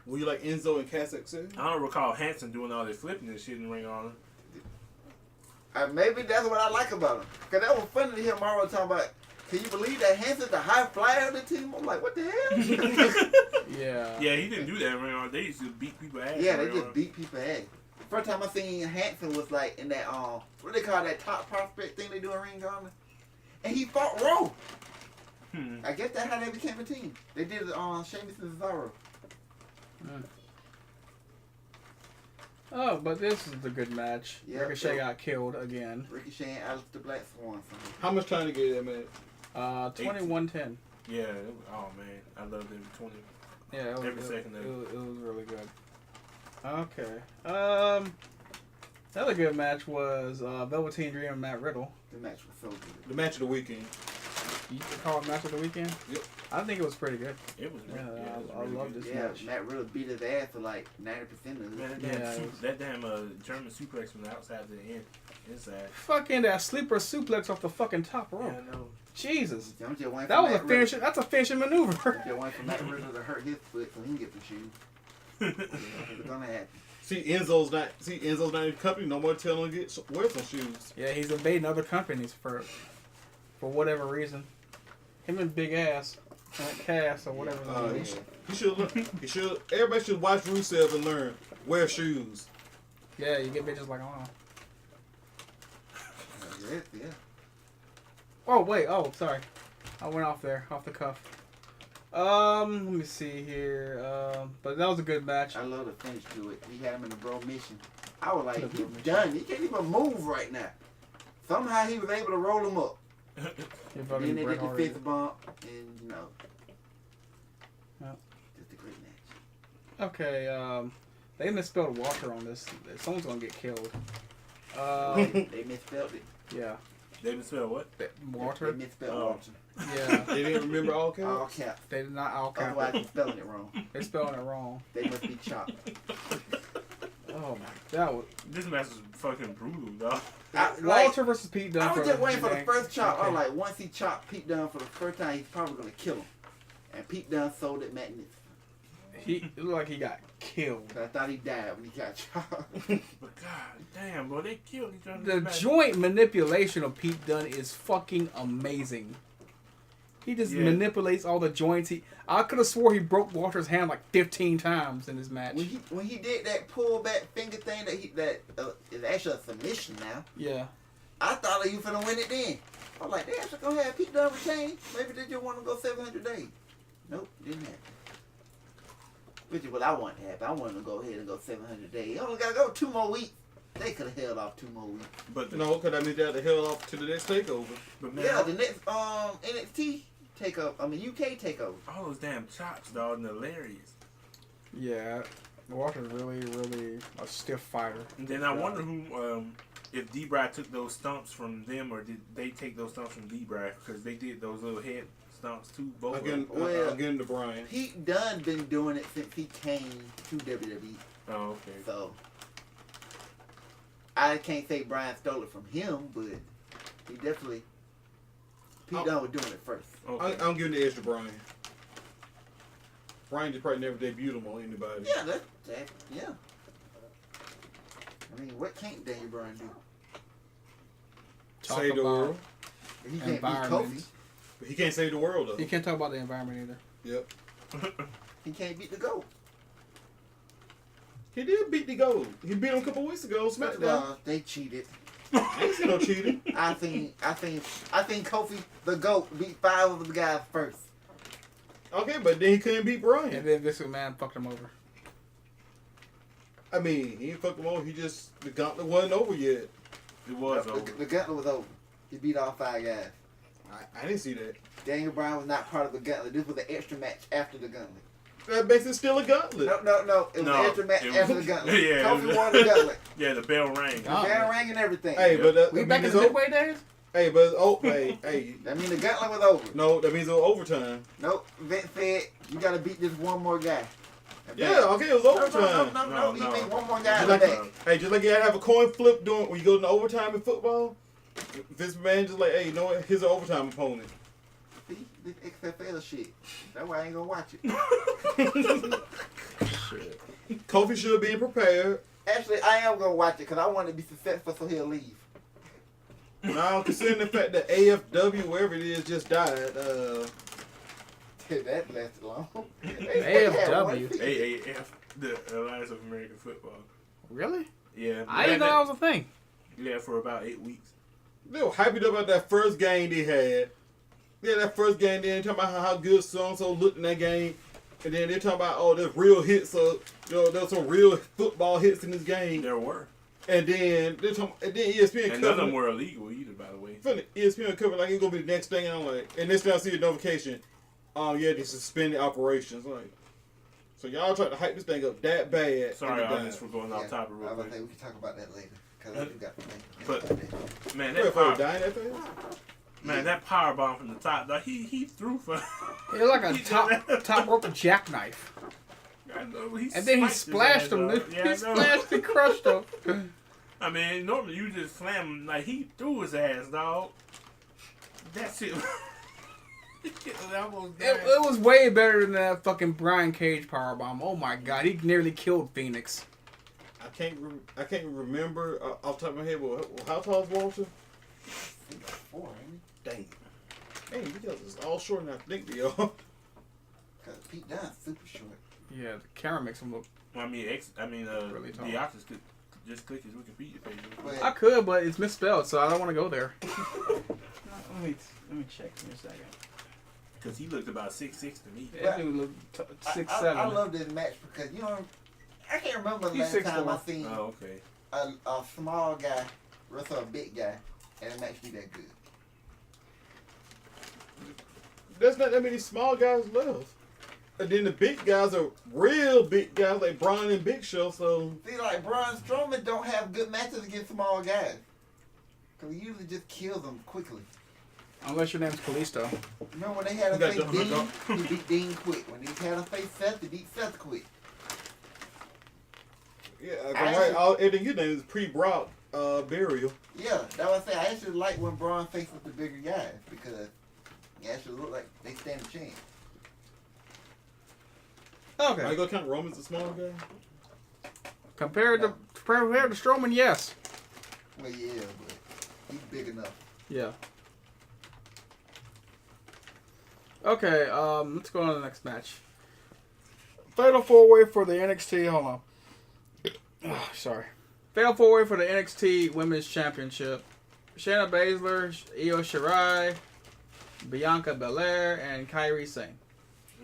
Speaker 2: Were you like Enzo and Cass XL?
Speaker 3: I don't recall Hanson doing all this flipping and shit in Ring of Honor.
Speaker 1: Maybe that's what I like about him. Because that was funny to hear Mauro talking about, can you believe that Hanson's the high flyer of the team? I'm like, what the hell?
Speaker 4: Yeah.
Speaker 3: Yeah, he didn't do that around. They used to beat people ass.
Speaker 1: Yeah, they just beat people ass. First time I seen Hanson was like in that, what do they call that top prospect thing they do in Ring Honor? And he fought Rowe. I guess that's how they became a team. They did it on Sheamus and Cesaro.
Speaker 4: Oh, but this is a good match.
Speaker 1: Yeah,
Speaker 4: Ricochet got killed again.
Speaker 1: Ricochet and Aleister Black Swan.
Speaker 2: How much time to get that match?
Speaker 4: 21-10.
Speaker 3: Yeah. Oh man, I loved every 20.
Speaker 4: Yeah,
Speaker 3: Every second of it.
Speaker 4: It was really good. Okay. Another good match was Velveteen Dream and Matt Riddle.
Speaker 1: The match was so good.
Speaker 2: The match of the weekend.
Speaker 4: You could call it match of the weekend?
Speaker 2: Yep.
Speaker 4: I think it was pretty good.
Speaker 3: It was.
Speaker 4: Yeah,
Speaker 3: It was
Speaker 4: I
Speaker 3: really
Speaker 4: love
Speaker 3: good.
Speaker 4: this
Speaker 1: Yeah,
Speaker 4: match.
Speaker 1: Matt Riddle beat his ass for like 90% of
Speaker 3: Man,
Speaker 1: it.
Speaker 3: that damn German suplex from the outside to the inside.
Speaker 4: Fucking that sleeper suplex off the fucking top
Speaker 3: Yeah,
Speaker 4: rope.
Speaker 3: I know.
Speaker 4: Jesus.
Speaker 1: I'm just waiting
Speaker 4: That
Speaker 1: for
Speaker 4: was a
Speaker 1: Matt Riddle.
Speaker 4: finishing. That's a finishing maneuver.
Speaker 1: I'm just waiting for Matt Riddle to hurt his foot so he can get some shoes. It's gonna happen.
Speaker 2: See, Enzo's not in the company. No more telling him to wear some shoes.
Speaker 4: Yeah, he's invading other companies for whatever reason. Him and Big Ass, Cass or whatever. his name is.
Speaker 2: He should. Everybody should watch Rusev and learn. Wear shoes.
Speaker 4: Yeah, you get bitches like, oh.
Speaker 1: Yeah.
Speaker 4: Oh wait, sorry, I went off there, off the cuff. Let me see here. But that was a good match.
Speaker 1: I love the finish to it. He had him in the bro mission. I was like,
Speaker 4: The
Speaker 1: he's
Speaker 4: bro mission.
Speaker 1: done. He can't even move right now. Somehow he was able to roll him up.
Speaker 4: If
Speaker 1: Then they
Speaker 4: Bret
Speaker 1: did the
Speaker 4: Hart
Speaker 1: fist bump, and you know,
Speaker 4: Yeah.
Speaker 1: just a great match.
Speaker 4: Okay, they misspelled Walter on this. Someone's gonna get killed.
Speaker 1: They misspelled it.
Speaker 4: Yeah,
Speaker 3: They misspelled what?
Speaker 4: Walter.
Speaker 1: They misspelled
Speaker 3: Oh.
Speaker 1: Walter.
Speaker 4: Yeah,
Speaker 2: They didn't remember all
Speaker 1: All
Speaker 2: caps.
Speaker 1: caps.
Speaker 4: they did not all count.
Speaker 1: Otherwise, they're spelling it wrong.
Speaker 4: They're spelling it wrong.
Speaker 1: They must be chopped.
Speaker 4: Oh my, that was
Speaker 3: This match was fucking brutal, dog.
Speaker 4: Walter versus Pete Dunne.
Speaker 1: I was just waiting for the
Speaker 4: Janae.
Speaker 1: first chop. I was
Speaker 4: Okay.
Speaker 1: like, once he chopped Pete Dunne for the first time, he's probably gonna kill him. And Pete Dunne sold it magnificent.
Speaker 4: It looked like he got killed.
Speaker 1: I thought he died when he got chopped.
Speaker 3: But god damn, bro, they killed each other.
Speaker 4: The joint manipulation of Pete Dunne is fucking amazing. He just
Speaker 3: Yeah.
Speaker 4: manipulates all the joints. I could have swore he broke Walter's hand like 15 times in this match.
Speaker 1: When he did that pull back finger thing that is actually a submission now,
Speaker 4: Yeah.
Speaker 1: I thought he was gonna win it then. I was like, they actually gonna have Pete Dunne retain? Maybe they just want to go 700 days. Nope, didn't happen. Which is what I want to happen. I want to go ahead and go 700 days. You only gotta go 2 more weeks. They could have held off 2 more weeks.
Speaker 3: But the,
Speaker 2: No, because I mean they had to hell off to the next takeover.
Speaker 3: but man,
Speaker 1: Yeah, the next NXT takeover. I mean UK takeover.
Speaker 3: all those damn chops, dog, and hilarious.
Speaker 4: Yeah. Walter's really, really a stiff fighter.
Speaker 3: And then I wonder who, if D-Bry took those stumps from them, or did they take those stumps from D-Bry? Because they did those little head stumps too, both of them.
Speaker 2: Again to Brian.
Speaker 1: Pete Dunne been doing it since he came to WWE.
Speaker 3: Oh, okay.
Speaker 1: So I can't say Brian stole it from him, but he definitely Pete Dunne was doing it first.
Speaker 3: Okay.
Speaker 2: I'm giving the edge to Brian. Brian just probably never debuted him on anybody.
Speaker 1: Yeah, that yeah. I mean, what can't Daniel Bryan do?
Speaker 4: Talk
Speaker 2: Save the
Speaker 4: about
Speaker 2: world.
Speaker 1: He can't beat
Speaker 4: environment.
Speaker 1: Kofi.
Speaker 2: But he can't save the world though.
Speaker 4: You can't talk about the environment either.
Speaker 2: Yep.
Speaker 1: He can't beat the GOAT.
Speaker 2: He did beat the GOAT. He beat him a couple weeks ago. SmackDown.
Speaker 1: They cheated.
Speaker 2: I ain't seen no cheating.
Speaker 1: I think Kofi the GOAT beat 5 of the guys first.
Speaker 2: Okay, but then he couldn't beat Brian.
Speaker 4: And then Vince McMahon fucked him over.
Speaker 2: I mean, he ain't fucked him over. He just, the gauntlet wasn't over yet.
Speaker 3: It was over.
Speaker 1: The gauntlet was over. He beat all 5 guys.
Speaker 2: I didn't see that.
Speaker 1: Daniel Bryan was not part of the gauntlet. This was an extra match after the gauntlet.
Speaker 2: That makes it still a gauntlet.
Speaker 1: No. It was an extra match
Speaker 3: it was-
Speaker 1: after the gauntlet.
Speaker 3: Yeah,
Speaker 1: Kofi won the gauntlet.
Speaker 3: Yeah, the bell rang.
Speaker 1: The bell rang and everything.
Speaker 2: Hey, but
Speaker 4: We
Speaker 2: I
Speaker 4: back
Speaker 2: mean,
Speaker 4: in the
Speaker 2: it's
Speaker 4: midway days?
Speaker 2: hey, but it's, hey.
Speaker 1: That means the gauntlet was over.
Speaker 2: No, that means it was overtime.
Speaker 1: Nope. Vince said, you got to beat this one more guy.
Speaker 2: Yeah, okay, it was overtime.
Speaker 1: No. He
Speaker 3: No.
Speaker 1: made one more guy
Speaker 2: Just
Speaker 1: in the
Speaker 2: like,
Speaker 1: back.
Speaker 2: hey, just like you gotta have a coin flip doing when you go into overtime in football. Vince McMahon just like, hey, you know what? Here's an overtime opponent.
Speaker 1: See, this XFL shit. That's why I ain't gonna watch it.
Speaker 2: Kofi should be prepared.
Speaker 1: Actually, I am gonna watch it because I want to be successful so he'll leave.
Speaker 2: Now, considering the fact that AFW, wherever it is, just died,
Speaker 1: That lasted long.
Speaker 4: AFW.
Speaker 3: AAF, the Alliance of American Football.
Speaker 4: Really?
Speaker 3: Yeah.
Speaker 4: I didn't know that was a thing.
Speaker 3: Yeah, for about 8 weeks.
Speaker 2: they were hyping about that first game they had. Yeah, that first game, then talking about how good so-and-so looked in that game. And then they're talking about, oh, there's real hits. So, there's some real football hits in this game.
Speaker 3: There were.
Speaker 2: And then they're talking, and then ESPN
Speaker 3: And none of them were illegal either, by the way.
Speaker 2: ESPN covered like it's gonna be the next thing. And I'm like, and this time I see a notification. Yeah, they suspended operations. Like, so y'all tried to hype this thing up that bad.
Speaker 3: Sorry, Alex, for going off topic real
Speaker 1: I
Speaker 3: quick.
Speaker 1: think we can talk about that later. Because I do got to think.
Speaker 3: But, man,
Speaker 2: Wait,
Speaker 3: that
Speaker 2: for
Speaker 3: power,
Speaker 2: dying that fast?
Speaker 3: man, that power bomb from the top, like, he threw for.
Speaker 4: It was like a top rope jackknife.
Speaker 3: I know,
Speaker 4: And then he splashed him.
Speaker 3: Yeah,
Speaker 4: He splashed and crushed him.
Speaker 3: I mean, normally you just slam him. Like, he threw his ass, dog. That shit.
Speaker 4: It was way better than that fucking Brian Cage powerbomb. Oh my god, he nearly killed Phoenix.
Speaker 2: I can't remember off the top of my head. Well, how tall is Walter?
Speaker 1: 4, ain't
Speaker 2: Dang, you guys is all short, and I think they are.
Speaker 1: Because Pete Dunne's super short.
Speaker 4: Yeah, the camera makes him look.
Speaker 3: I mean,
Speaker 4: Really tall.
Speaker 3: HeelDieakas could just click his Wikipedia page.
Speaker 1: But
Speaker 4: I could, but it's misspelled, so I don't want to go there.
Speaker 5: Let me check for a second.
Speaker 3: Because he looked about 6'6" to me.
Speaker 4: That dude looked 6'7".
Speaker 1: I love this match because, I can't remember the
Speaker 4: He's
Speaker 1: last time
Speaker 4: 6'4".
Speaker 1: I seen
Speaker 3: Oh, okay.
Speaker 1: a small guy wrestle a big guy and a match be that good.
Speaker 2: There's not that many small guys left. And then the big guys are real big guys like Braun and Big Show. So
Speaker 1: See, like, Braun Strowman don't have good matches against small guys. Because he usually just kills them quickly.
Speaker 4: Unless your name's Kalisto.
Speaker 1: Remember when they had
Speaker 2: You
Speaker 1: a
Speaker 2: got
Speaker 1: face
Speaker 2: the
Speaker 1: Dean?
Speaker 2: hook
Speaker 1: He beat Dean quick. When he had a face Seth, he beat Seth quick.
Speaker 2: yeah, everything your name is pre-Brock burial.
Speaker 1: Yeah, that was I say. I actually like when Braun faces the bigger guys because they actually look like they stand a chance.
Speaker 2: Are
Speaker 4: Okay.
Speaker 2: you gonna count Roman's a small guy?
Speaker 4: Compared to Strowman, yes.
Speaker 1: Well, yeah, but he's big enough.
Speaker 4: Yeah. Okay, let's go on to the next match. Fatal 4-way for the NXT. Hold on. Oh, sorry. Fatal 4-way for the NXT Women's Championship. Shayna Baszler, Io Shirai, Bianca Belair, and Kairi Sane.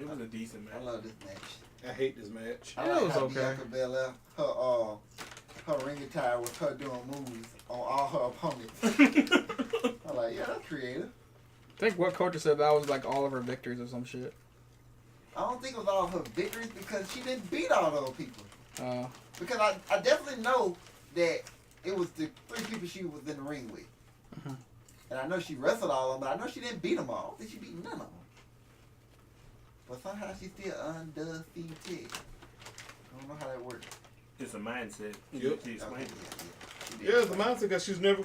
Speaker 3: It was a decent match.
Speaker 1: I love this match.
Speaker 2: I hate this match.
Speaker 1: I
Speaker 4: It
Speaker 1: like
Speaker 4: was
Speaker 1: how
Speaker 4: okay.
Speaker 1: Bianca Belair, her ring attire with her doing moves on all her opponents. I'm like, yeah, that's creative.
Speaker 4: I think what Coach said that was like all of her victories or some shit.
Speaker 1: I don't think it was all of her victories because she didn't beat all those people.
Speaker 4: Uh,
Speaker 1: Because I definitely know that it was the 3 people she was in the ring with.
Speaker 4: Mhm.
Speaker 1: And I know she wrestled all of them, but I know she didn't beat them all. I think she beat none of them. But somehow she's still undefeated. I don't know how that works.
Speaker 3: It's a mindset.
Speaker 2: Yep.
Speaker 3: You
Speaker 1: Okay,
Speaker 3: explain it.
Speaker 2: Yeah, it's a mindset because she's never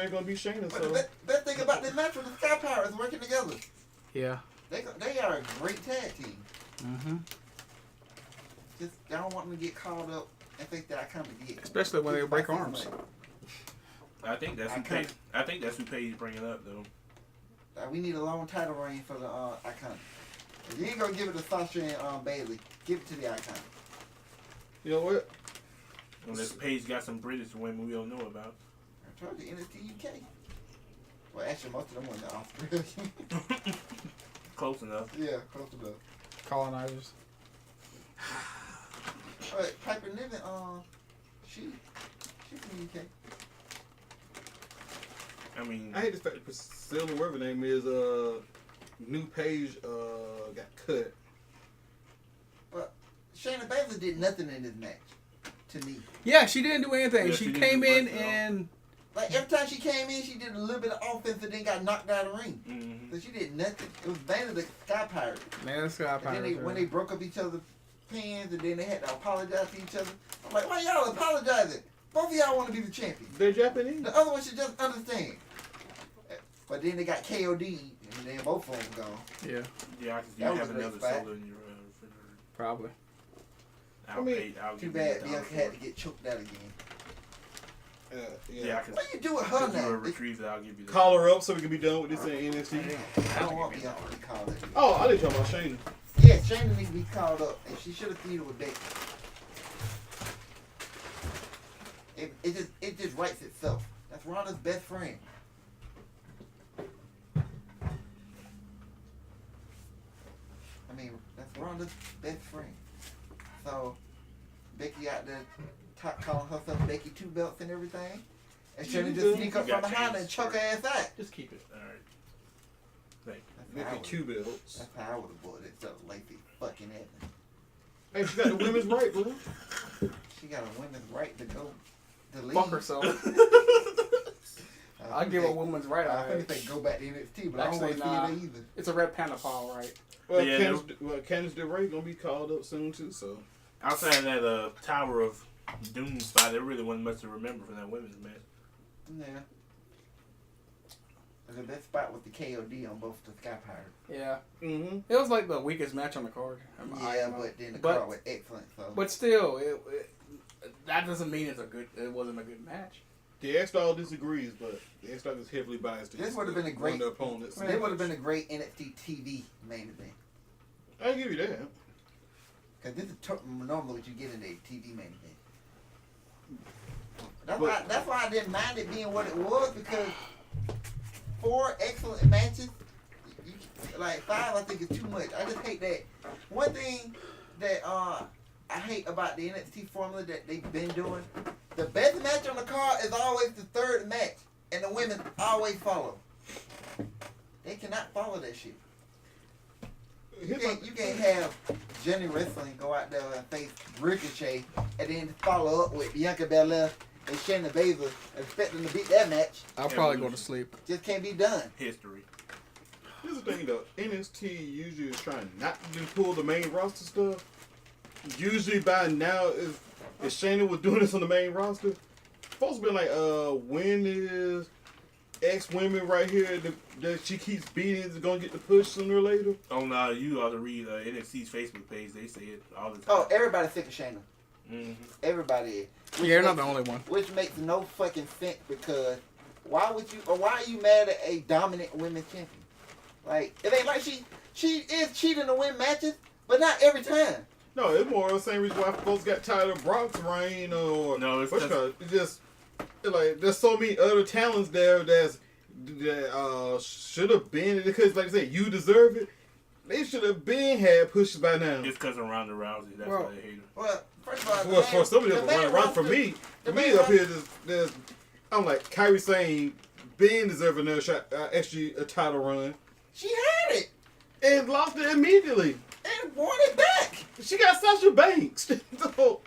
Speaker 2: gonna be Shayna.
Speaker 1: But
Speaker 2: So
Speaker 1: the best thing about this match was the Sky Pirates working together.
Speaker 4: yeah.
Speaker 1: They are a great tag team.
Speaker 4: Mm-hmm.
Speaker 1: Just I don't want them to get caught up and think that I come to get.
Speaker 4: Especially when they break arms.
Speaker 3: I think that's who Paige bringing up though.
Speaker 1: We need a long title reign for the Icon. If you ain't gonna give it to Sasha and Bailey, give it to the Icon.
Speaker 2: you know what?
Speaker 3: Unless Paige got some British women we don't know about.
Speaker 1: I told you, NXT UK. Well, actually, most of them went to Australia.
Speaker 3: Close enough.
Speaker 1: Yeah, close enough.
Speaker 4: Colonizers.
Speaker 1: But Piper Niven, she's from the UK.
Speaker 3: I mean,
Speaker 2: I hate the fact that Priscilla, whatever her name is, new page got cut.
Speaker 1: But Shayna Baszler did nothing in this match, to me.
Speaker 4: Yeah, she didn't do anything.
Speaker 3: Yeah,
Speaker 4: she
Speaker 3: she didn't
Speaker 4: came
Speaker 3: do
Speaker 4: in
Speaker 3: much at all.
Speaker 4: and
Speaker 1: Like, every time she came in, she did a little bit of offense and then got knocked out of the ring.
Speaker 3: mm-hmm.
Speaker 1: So she did nothing. It was mainly the Sky Pirates.
Speaker 4: man, the Sky
Speaker 1: And then
Speaker 4: Pirates.
Speaker 1: when they broke up each other's pants and then they had to apologize to each other. I'm like, why y'all apologizing? Both of y'all want to be the champion.
Speaker 2: They're Japanese.
Speaker 1: The other one should just understand. But then they got KOD and then both of them gone.
Speaker 4: Yeah,
Speaker 3: Yeah,
Speaker 1: That
Speaker 3: you
Speaker 1: was
Speaker 3: have
Speaker 1: a great
Speaker 3: another
Speaker 1: spot.
Speaker 3: soda in your refrigerator.
Speaker 4: probably.
Speaker 3: I'll
Speaker 2: I mean,
Speaker 3: I'll
Speaker 1: Too
Speaker 3: give
Speaker 1: bad
Speaker 3: you $1
Speaker 1: Bianca
Speaker 3: for
Speaker 1: had
Speaker 3: it.
Speaker 1: to get choked out again.
Speaker 3: Yeah, I can.
Speaker 1: What you do with her
Speaker 3: If you
Speaker 1: now?
Speaker 3: retrieve that, I'll give you that.
Speaker 2: Call her up so we can be done with this in NXT.
Speaker 1: I don't want Bianca to be called up.
Speaker 2: Oh, I didn't talk about Shayna.
Speaker 1: Yeah, Shayna needs to be called up, and she should have feuded with Becky. It just writes itself. That's Ronda's best friend. I mean, that's Ronda's best friend. So Becky out there calling herself Becky Two Belts and everything, and Shayna just sneak up from behind her and choke her ass out.
Speaker 5: Just keep it.
Speaker 3: All right. Thank
Speaker 2: Becky two belts.
Speaker 1: That's how I would have bought it. So Lacey fucking Evans.
Speaker 2: Hey, she got the women's right, bro.
Speaker 1: She got a women's right to go to leave.
Speaker 4: Fuck herself. I give her a woman's right.
Speaker 1: I
Speaker 4: I
Speaker 1: think they go back to NXT, but
Speaker 4: Actually,
Speaker 1: I don't want to see it either.
Speaker 4: It's a Red Panda Paul, right?
Speaker 2: Well,
Speaker 3: Yeah,
Speaker 2: Candice DeRay gonna be called up soon too. So
Speaker 3: Outside of that Tower of Doom spot, there really wasn't much to remember from that women's match.
Speaker 1: Yeah. The best spot was the KOD on both the Sky Pirate.
Speaker 4: Yeah.
Speaker 2: mm-hmm.
Speaker 4: It was like the weakest match on the card.
Speaker 1: Yeah, but then the
Speaker 4: But-
Speaker 1: card was excellent. So.
Speaker 4: But still, that doesn't mean it wasn't a good match.
Speaker 2: The X-Star disagrees, but the X-Star is heavily biased.
Speaker 1: This would have been a
Speaker 2: one
Speaker 1: great
Speaker 2: of the opponents.
Speaker 1: It would have been a great NXT TV main event.
Speaker 2: I give you that.
Speaker 1: Because this is normally what you get in a TV main event. That's why I didn't mind it being what it was, because 4 excellent matches, like 5 I think is too much. I just hate that. One thing that I hate about the NXT formula that they've been doing, the best match on the card is always the 3rd match, and the women always follow. They cannot follow that shit. You can't have Jenny Wrestling go out there and face Ricochet and then follow up with Bianca Belair and Shayna Baszler expecting to beat that match.
Speaker 4: I'll probably go to sleep.
Speaker 1: Just can't be done.
Speaker 3: History.
Speaker 2: Here's the thing though, NXT usually is trying not to pull the main roster stuff. Usually by now, if Shayna was doing this on the main roster, folks been like, when is X women right here that she keeps beating is gonna get the push sooner or later?
Speaker 3: Oh no, you ought to read NXT's Facebook page. They say it all the time.
Speaker 1: Oh, everybody's sick of Shayna.
Speaker 3: Mm-hmm.
Speaker 1: Everybody is.
Speaker 4: Yeah, you're not the only one.
Speaker 1: Which makes no fucking sense, because why are you mad at a dominant women's champion? Like, it ain't like she is cheating to win matches, but not every time.
Speaker 2: No, it's more the same reason why folks got tired of Brock's reign or
Speaker 3: No, it's
Speaker 2: just like there's so many other talents there that should have been, because like I said, you deserve it. They should have been had pushes by now.
Speaker 3: Just because of Ronda Rousey, that's why they hate her.
Speaker 1: Well, first of all,
Speaker 2: Well, for somebody else to run for me up here, there's I'm like Kyrie saying Ben deserved another shot, actually a title run.
Speaker 1: She had it
Speaker 2: And lost it immediately.
Speaker 1: and won it back.
Speaker 2: She got Sasha Banks. So,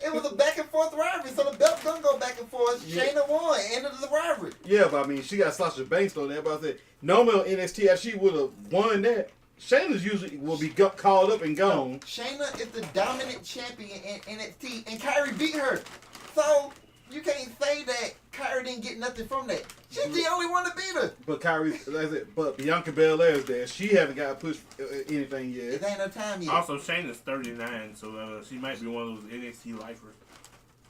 Speaker 1: It was a back and forth rivalry, so the belt's gonna go back and forth.
Speaker 2: Yeah.
Speaker 1: Shayna won, ended the rivalry.
Speaker 2: yeah, but I mean, she got Sasha Banks on there. But I said, normally on NXT, if she would have won that, Shayna's usually will be called up and gone.
Speaker 1: Shayna is the dominant champion in NXT, and Kyrie beat her. So you can't say that Kyrie didn't get nothing from that. She's the only one to beat her.
Speaker 2: But Kyrie, like I said, but Bianca Belair's there. She haven't got pushed anything yet.
Speaker 1: It ain't no time yet.
Speaker 3: Also, Shayna's 39, so she might be one of those NXT lifers.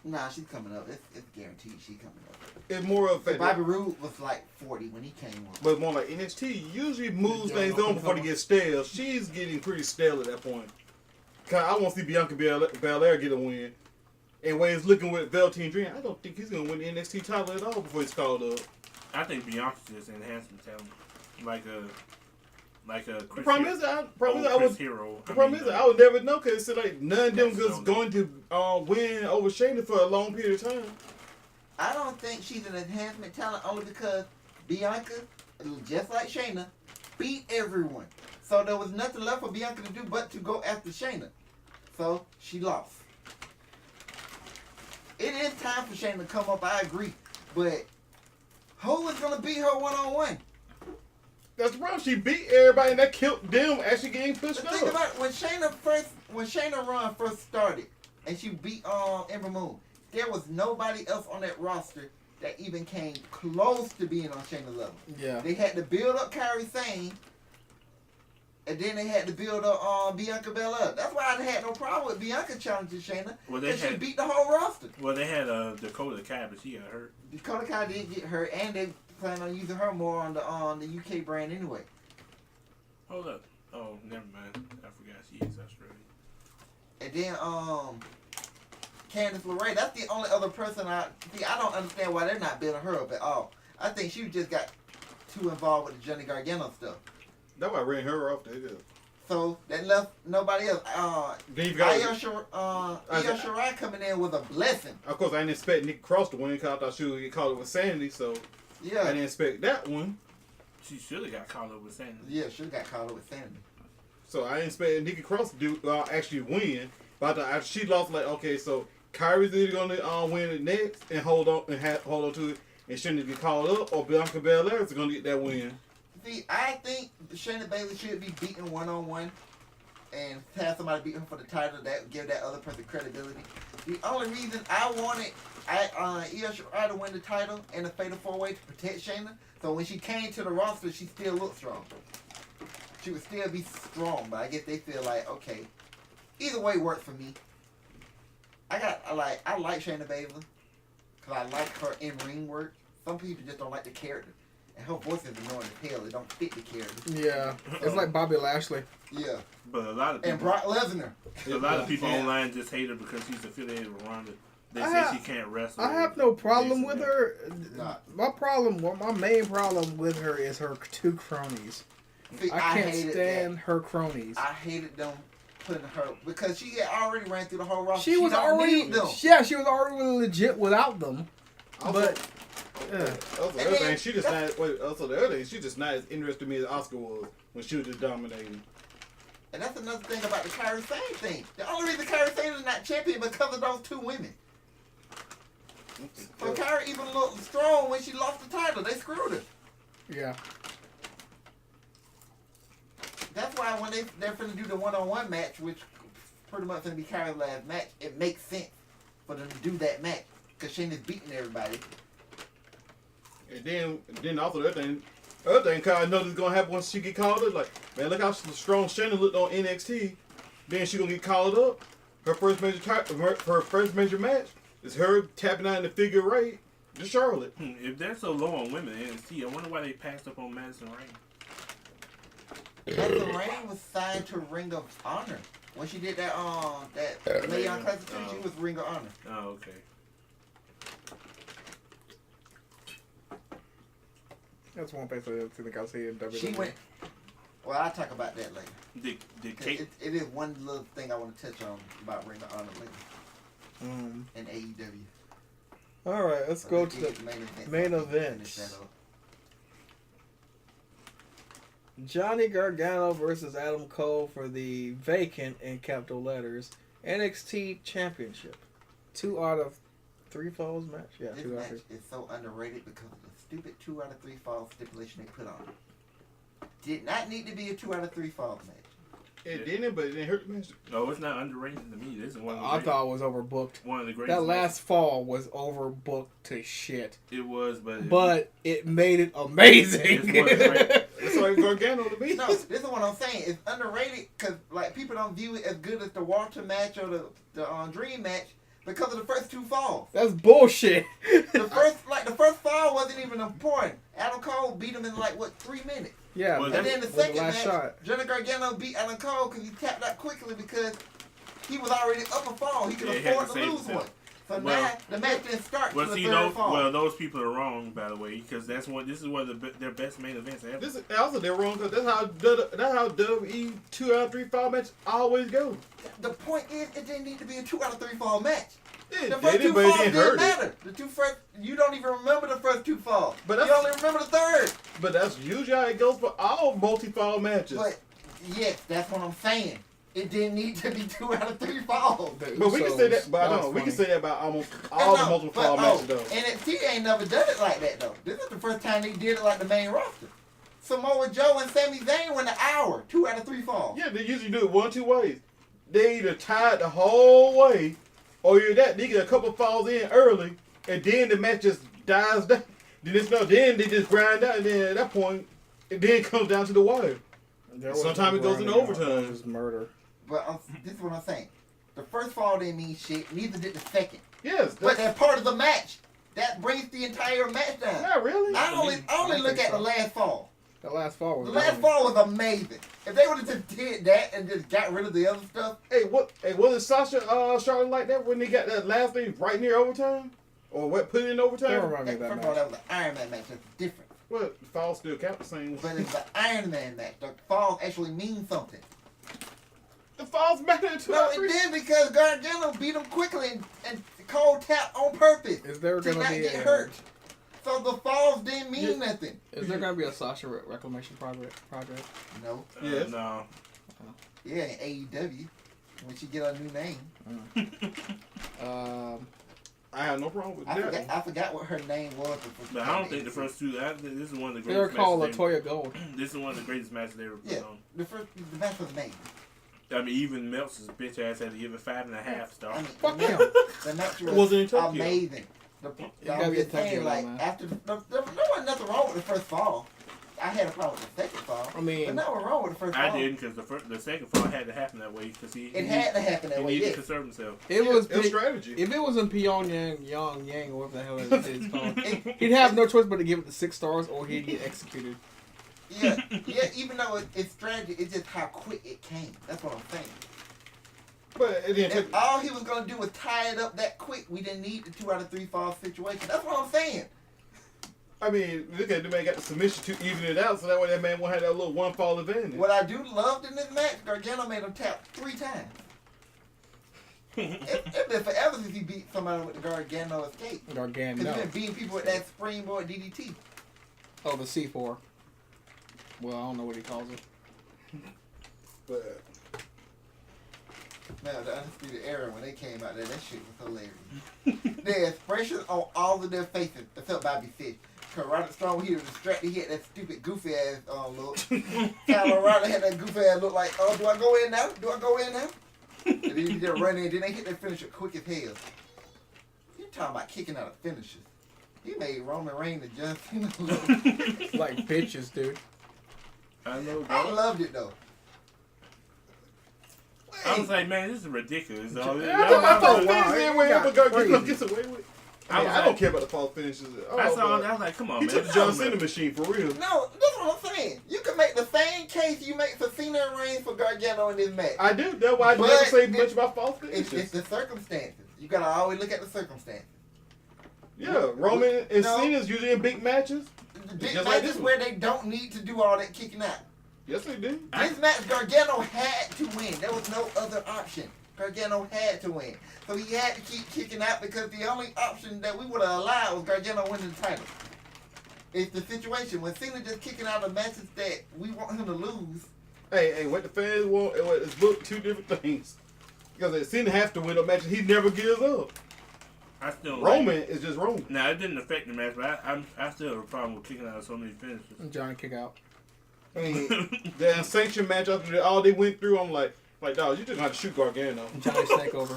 Speaker 1: Nah, she's coming up. It's guaranteed she's coming up.
Speaker 2: It's more of a
Speaker 1: Bobby Roode was like 40 when he came on.
Speaker 2: but more like NXT usually moves things on before they get stale. She's getting pretty stale at that point. Cause I want to see Bianca Belair get a win. And when he's looking with Velveteen Dream, I don't think he's gonna win the NXT title at all before he's called up.
Speaker 3: I think Bianca's just enhancement talent, like a
Speaker 2: The
Speaker 3: Chris
Speaker 2: problem
Speaker 3: Hero.
Speaker 2: is, I would never know, because it's like none of them was going to win over Shayna for a long period of time.
Speaker 1: I don't think she's an enhancement talent only because Bianca, just like Shayna, beat everyone. So there was nothing left for Bianca to do but to go after Shayna. So she lost. It is time for Shayna to come up, I agree. But who is going to beat her one-on-one?
Speaker 2: That's the problem. She beat everybody, and that killed them actually getting pushed
Speaker 1: But think
Speaker 2: up.
Speaker 1: about it, when Shayna Run first started and she beat Ember Moon, there was nobody else on that roster that even came close to being on Shayna's level.
Speaker 4: Yeah.
Speaker 1: They had to build up Kairi Sane, And then they had to build Bianca Belair. That's why I had no problem with Bianca challenging Shayna. Because she beat the whole roster.
Speaker 3: Well, they had Dakota Kai, but she got hurt.
Speaker 1: Dakota Kai did get hurt, and they plan on using her more on the UK brand anyway.
Speaker 3: Hold up. Oh, never mind. I forgot she is Australian.
Speaker 1: And then Candice LeRae, that's the only other person I don't understand why they're not building her up at all. I think she just got too involved with the Johnny Gargano stuff.
Speaker 2: That's why I ran her off there.
Speaker 1: So that left nobody else. Io Shirai coming in was a blessing.
Speaker 2: Of course, I didn't expect Nikki Cross to win because I thought she would get caught up with Sandy. So
Speaker 1: yeah,
Speaker 2: I didn't expect that one.
Speaker 3: She should have got caught up with Sandy.
Speaker 1: Yeah, should have got caught up with Sandy.
Speaker 2: So I didn't expect Nikki Cross to actually win. But after she lost, like, okay, so Kyrie's either gonna win it next and hold on to it and shouldn't get called up, or Bianca Belair is gonna get that win.
Speaker 1: See, I think Shayna Baszler should be beaten one-on-one and have somebody beat her for the title. That would give that other person credibility. The only reason I wanted Io Shirai to win the title in a fatal 4-way to protect Shayna, so when she came to the roster, she still looked strong. She would still be strong, but I guess they feel like, okay, either way worked for me. I like Shayna Baszler because I like her in-ring work. Some people just don't like the character. And her voice is annoying as hell. It don't fit the character.
Speaker 4: Yeah. It's like Bobby Lashley.
Speaker 1: Yeah.
Speaker 3: But a lot of people...
Speaker 1: And Brock Lesnar.
Speaker 3: A lot of people online just hate her because she's affiliated with Ronda. They say she can't wrestle.
Speaker 4: I have no problem with her.
Speaker 1: Nah.
Speaker 4: My main problem with her is her two cronies.
Speaker 1: See,
Speaker 4: I can't stand her cronies.
Speaker 1: I hated them putting her because she had already ran through the whole roster.
Speaker 4: She was already legit without them.
Speaker 2: Also,
Speaker 4: but
Speaker 2: also the other thing, she just not as interested in me as Oscar was when she was just dominating.
Speaker 1: And that's another thing about the Kairi Sane thing. The only reason Kairi Sane is not champion because of those two women. So Kairi even looked strong when she lost the title. They screwed her.
Speaker 4: Yeah.
Speaker 1: That's why when they're finna do the one-on-one match, which pretty much gonna be Kairi's last match, it makes sense for them to do that match because Shayna's beating everybody.
Speaker 2: And then also the other thing, cause I know this is gonna happen once she get called up. Like, man, look how strong Shayna looked on NXT. Then she gonna get called up. Her first major match is her tapping out in the figure eight to Charlotte.
Speaker 3: If they're so low on women in NXT, I wonder why they passed up on Madison Rayne.
Speaker 1: Madison Rayne was signed to Ring of Honor when she did that Leon Classic. She was Ring of Honor.
Speaker 3: Oh, okay.
Speaker 4: That's one place I think I'll see in WWE.
Speaker 1: She went. Well, I'll talk about that later.
Speaker 3: Did Kate?
Speaker 1: It is one little thing I want to touch on about Ring of Honor later. And AEW.
Speaker 4: All right, let's go to the main event. Johnny Gargano versus Adam Cole for the vacant, in capital letters, NXT Championship. 2 out of 3 falls match? Yeah,
Speaker 1: this
Speaker 4: 2 out of 3.
Speaker 1: match is so underrated because of the stupid 2 out of 3 falls stipulation they put on it. Did not need to be a 2 out of 3 falls match.
Speaker 2: It didn't, but it didn't hurt the match.
Speaker 3: No, it's not underrated to me. This is one of the
Speaker 4: I thought it was overbooked.
Speaker 3: One of the greatest.
Speaker 4: That last fall was overbooked to shit.
Speaker 3: It was,
Speaker 4: but it made it amazing.
Speaker 2: That's why Gargano to me.
Speaker 1: No, this is what I'm saying. It's underrated because like people don't view it as good as the Walter match or the Dream match because of the first 2 falls.
Speaker 4: That's bullshit.
Speaker 1: The first fall wasn't even important. Adam Cole beat him in 3 minutes.
Speaker 4: Yeah,
Speaker 1: and then the second match, Johnny Gargano beat Adam Cole because he tapped out quickly because he was already up a fall. He could afford to lose one. So now the match didn't start to the third fall.
Speaker 3: Well, those people are wrong, by the way, because this is one of their best main events ever.
Speaker 2: Also, they're wrong because that's how WWE 2 out of 3 fall match always go.
Speaker 1: The point is, it didn't need to be a 2 out of 3 fall match.
Speaker 2: The
Speaker 1: first 2 falls didn't matter. The 2 first, you don't even remember the first 2 falls. But you only remember the third.
Speaker 2: But that's usually how it goes for all multi-fall matches.
Speaker 1: But yes, that's what I'm saying. It didn't need to be 2 out of 3 falls.
Speaker 2: But we can say that. But I don't know. We can say that about almost all the multiple fall matches, though.
Speaker 1: NXT ain't never done it like that, though. This is the first time they did it like the main roster. Samoa Joe and Sami Zayn went an hour, 2 out of 3 falls.
Speaker 2: Yeah, they usually do it 1 or 2 ways. They either tied the whole way, or you're that they get a couple falls in early, and then the match just dies down. Then they just grind out, and then at that point, it then comes down to the wire. Sometimes it goes into overtime.
Speaker 4: It was murder.
Speaker 1: But this is what I'm saying. The first fall didn't mean shit. Neither did the second.
Speaker 2: Yes,
Speaker 1: But they're part of the match. That brings the entire match down.
Speaker 2: Not really.
Speaker 1: I only look at the last fall.
Speaker 4: The last fall was
Speaker 1: The last fall was amazing. If they would have just did that and just got rid of the other stuff.
Speaker 2: Hey, wasn't Sasha Charlotte like that when they got that last thing right near overtime? Or what, put it in overtime?
Speaker 4: Don't remind me of that
Speaker 1: First of all,
Speaker 4: match.
Speaker 1: that was an Iron Man match. That's different.
Speaker 2: Well, the fall still count the same.
Speaker 1: But it's an Iron Man match. The falls actually mean something.
Speaker 2: The falls matter too.
Speaker 1: No, it did because Gargano beat him quickly and cold tap on purpose.
Speaker 4: Is there
Speaker 1: to
Speaker 4: gonna
Speaker 1: not
Speaker 4: be
Speaker 1: get
Speaker 4: a,
Speaker 1: hurt. So the falls didn't mean nothing.
Speaker 4: Is there gonna be a Sasha reclamation project?
Speaker 1: No.
Speaker 2: Yes.
Speaker 3: No.
Speaker 1: Yeah, in AEW. When she get a new name.
Speaker 2: I have no problem with
Speaker 1: I
Speaker 2: that.
Speaker 1: forgot what her name was.
Speaker 3: But I don't think the first two. I think this is one of the
Speaker 4: They're
Speaker 3: greatest
Speaker 4: called
Speaker 3: matches.
Speaker 4: Latoya Gold.
Speaker 3: This is one of the greatest matches they ever put
Speaker 1: Yeah.
Speaker 3: on.
Speaker 1: The match was amazing.
Speaker 3: I mean, even Meltzer's bitch ass had to give it 5.5 stars.
Speaker 1: I mean,
Speaker 4: Fuck him.
Speaker 1: the match
Speaker 2: It wasn't
Speaker 1: was
Speaker 2: in Tokyo.
Speaker 1: amazing.
Speaker 4: gotta
Speaker 1: I'm
Speaker 4: be
Speaker 1: just
Speaker 4: a Tokyo
Speaker 1: saying, like,
Speaker 4: though, man.
Speaker 1: after there wasn't nothing wrong with the first fall. I had a problem with the second fall.
Speaker 4: I mean,
Speaker 1: but nothing wrong with the first fall.
Speaker 3: I didn't because the second fall had to happen that way because
Speaker 1: It had to happen that
Speaker 3: he
Speaker 1: way.
Speaker 3: needed
Speaker 1: Yes.
Speaker 3: to conserve himself.
Speaker 4: it was
Speaker 2: strategy.
Speaker 4: if it was in Pyongyang, Yang, or whatever the hell it's called, he'd have no choice but to give it the 6 stars or he'd get executed.
Speaker 1: Yeah, even though it's strategy, it's just how quick it came. That's what I'm saying.
Speaker 2: But it didn't take.
Speaker 1: If all he was going to do was tie it up that quick, we didn't need the 2 out of 3 fall situation. That's what I'm saying.
Speaker 2: I mean, look at the man got the submission to even it out, so that way that man won't have that little one fall advantage.
Speaker 1: What I do loved in this match, Gargano made him tap 3 times. It's been forever since he beat somebody with the Gargano escape. Because
Speaker 4: Gargano.
Speaker 1: he's been beating people with that springboard DDT.
Speaker 4: Oh, the C4. Well, I don't know what he calls it.
Speaker 2: But
Speaker 1: Man, the Undisputed Era, when they came out there, that shit was hilarious. The expression on all of their faces, except Bobby Fish. Because Roderick Strong, he was distracted, he had that stupid goofy ass look. Tyler Roderick had that goofy ass look like, oh, do I go in now? Do I go in now? And then he just run in, then they hit that finisher quick as hell. You talking about kicking out of finishers. He made Roman Reigns and John Cena look.
Speaker 4: Like bitches, dude.
Speaker 3: I know,
Speaker 1: I
Speaker 3: bro.
Speaker 1: loved it, though.
Speaker 3: I was like, man, this is ridiculous.
Speaker 2: I thought
Speaker 4: wow,
Speaker 2: things
Speaker 4: it
Speaker 2: ain't way
Speaker 4: got
Speaker 2: up, but
Speaker 4: crazy.
Speaker 2: gets away with.
Speaker 3: I was
Speaker 2: I don't
Speaker 3: like-
Speaker 2: care about the fall finishes.
Speaker 3: I was like, come on,
Speaker 2: He
Speaker 3: man.
Speaker 2: took the John Cena machine for real.
Speaker 1: No, that's what I'm saying. You can make the same case you make for Cena and Reigns for Gargano in this match.
Speaker 2: I do. That's why I
Speaker 1: But
Speaker 2: never say
Speaker 1: it-
Speaker 2: much about fall
Speaker 1: It's
Speaker 2: finishes.
Speaker 1: the circumstances. You gotta always look at the circumstances.
Speaker 2: Yeah, Roman and
Speaker 1: No.
Speaker 2: Cena's usually in big matches.
Speaker 1: The big
Speaker 2: Just like
Speaker 1: matches
Speaker 2: this one.
Speaker 1: where they don't need to do all that kicking out.
Speaker 2: Yes, they do.
Speaker 1: This match, Gargano had to win. There was no other option. Gargano had to win. So he had to keep kicking out because the only option that we would have allowed was Gargano winning the title. It's the situation. When Cena just kicking out of matches that we want him to lose.
Speaker 2: Hey, what the fans want is book 2 different things. Because Cena have to win a match, he never gives up.
Speaker 3: I still
Speaker 2: Roman is just Roman.
Speaker 3: Now, it didn't affect the match, but I still have a problem with kicking out so many finishes.
Speaker 4: Johnny kick out.
Speaker 2: I mean, the unsanctioned match after all they went through, I'm like, dog, you just got to shoot Gargano.
Speaker 4: Johnny snake over.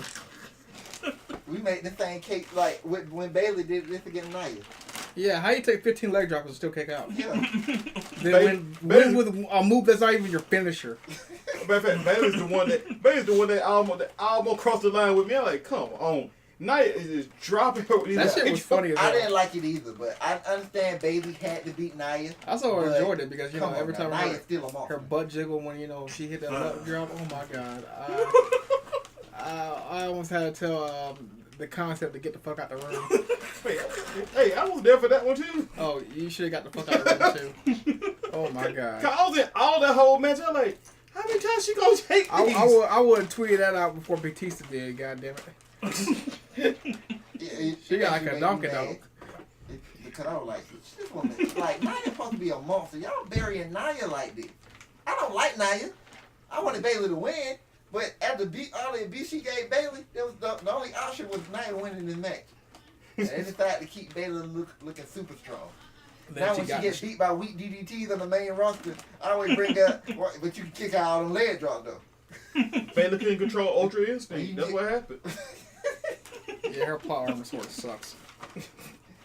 Speaker 1: We made the same case like when Bailey did this against Nia.
Speaker 4: Yeah, how you take 15 leg drops and still kick out?
Speaker 1: Yeah.
Speaker 4: Then win with a move that's not even your finisher.
Speaker 2: Matter of fact, Bailey's the one that almost crossed the line with me. I'm like, come on. Nia is just dropping her.
Speaker 4: That shit was funny as
Speaker 1: I
Speaker 4: hell.
Speaker 1: didn't like it either, but I understand Bailey had to beat Nia.
Speaker 4: I also
Speaker 1: but
Speaker 4: enjoyed it because, you know,
Speaker 1: come on
Speaker 4: every
Speaker 1: now,
Speaker 4: time
Speaker 1: Nia's still a monster.
Speaker 4: her butt jiggle when, you know, she hit that butt drop. Oh my god. I almost had to tell the concept to get the fuck out the room.
Speaker 2: Hey, I was there for that one too.
Speaker 4: Oh, you should have got the fuck out the room too. Oh my god.
Speaker 2: I was in all that whole match. I'm like, how many times she gonna take these?
Speaker 4: I would have tweeted that out before Batista did, goddamn it. She got like a donkey dog.
Speaker 1: Because I was like, this woman, like, Nia's supposed to be a monster. Y'all burying Nia like this. I don't like Nia. I wanted Bailey to win, but after all the abuse she gave Bailey, there was the only option was Nia winning this match. And they decided to keep Bailey looking super strong. Now when she gets beat by weak DDTs on the main roster, I always bring up, but you can kick out all them leg drop though.
Speaker 2: Bailey couldn't control Ultra Instinct. That's what happened.
Speaker 4: Yeah, her plot armor sort of sucks.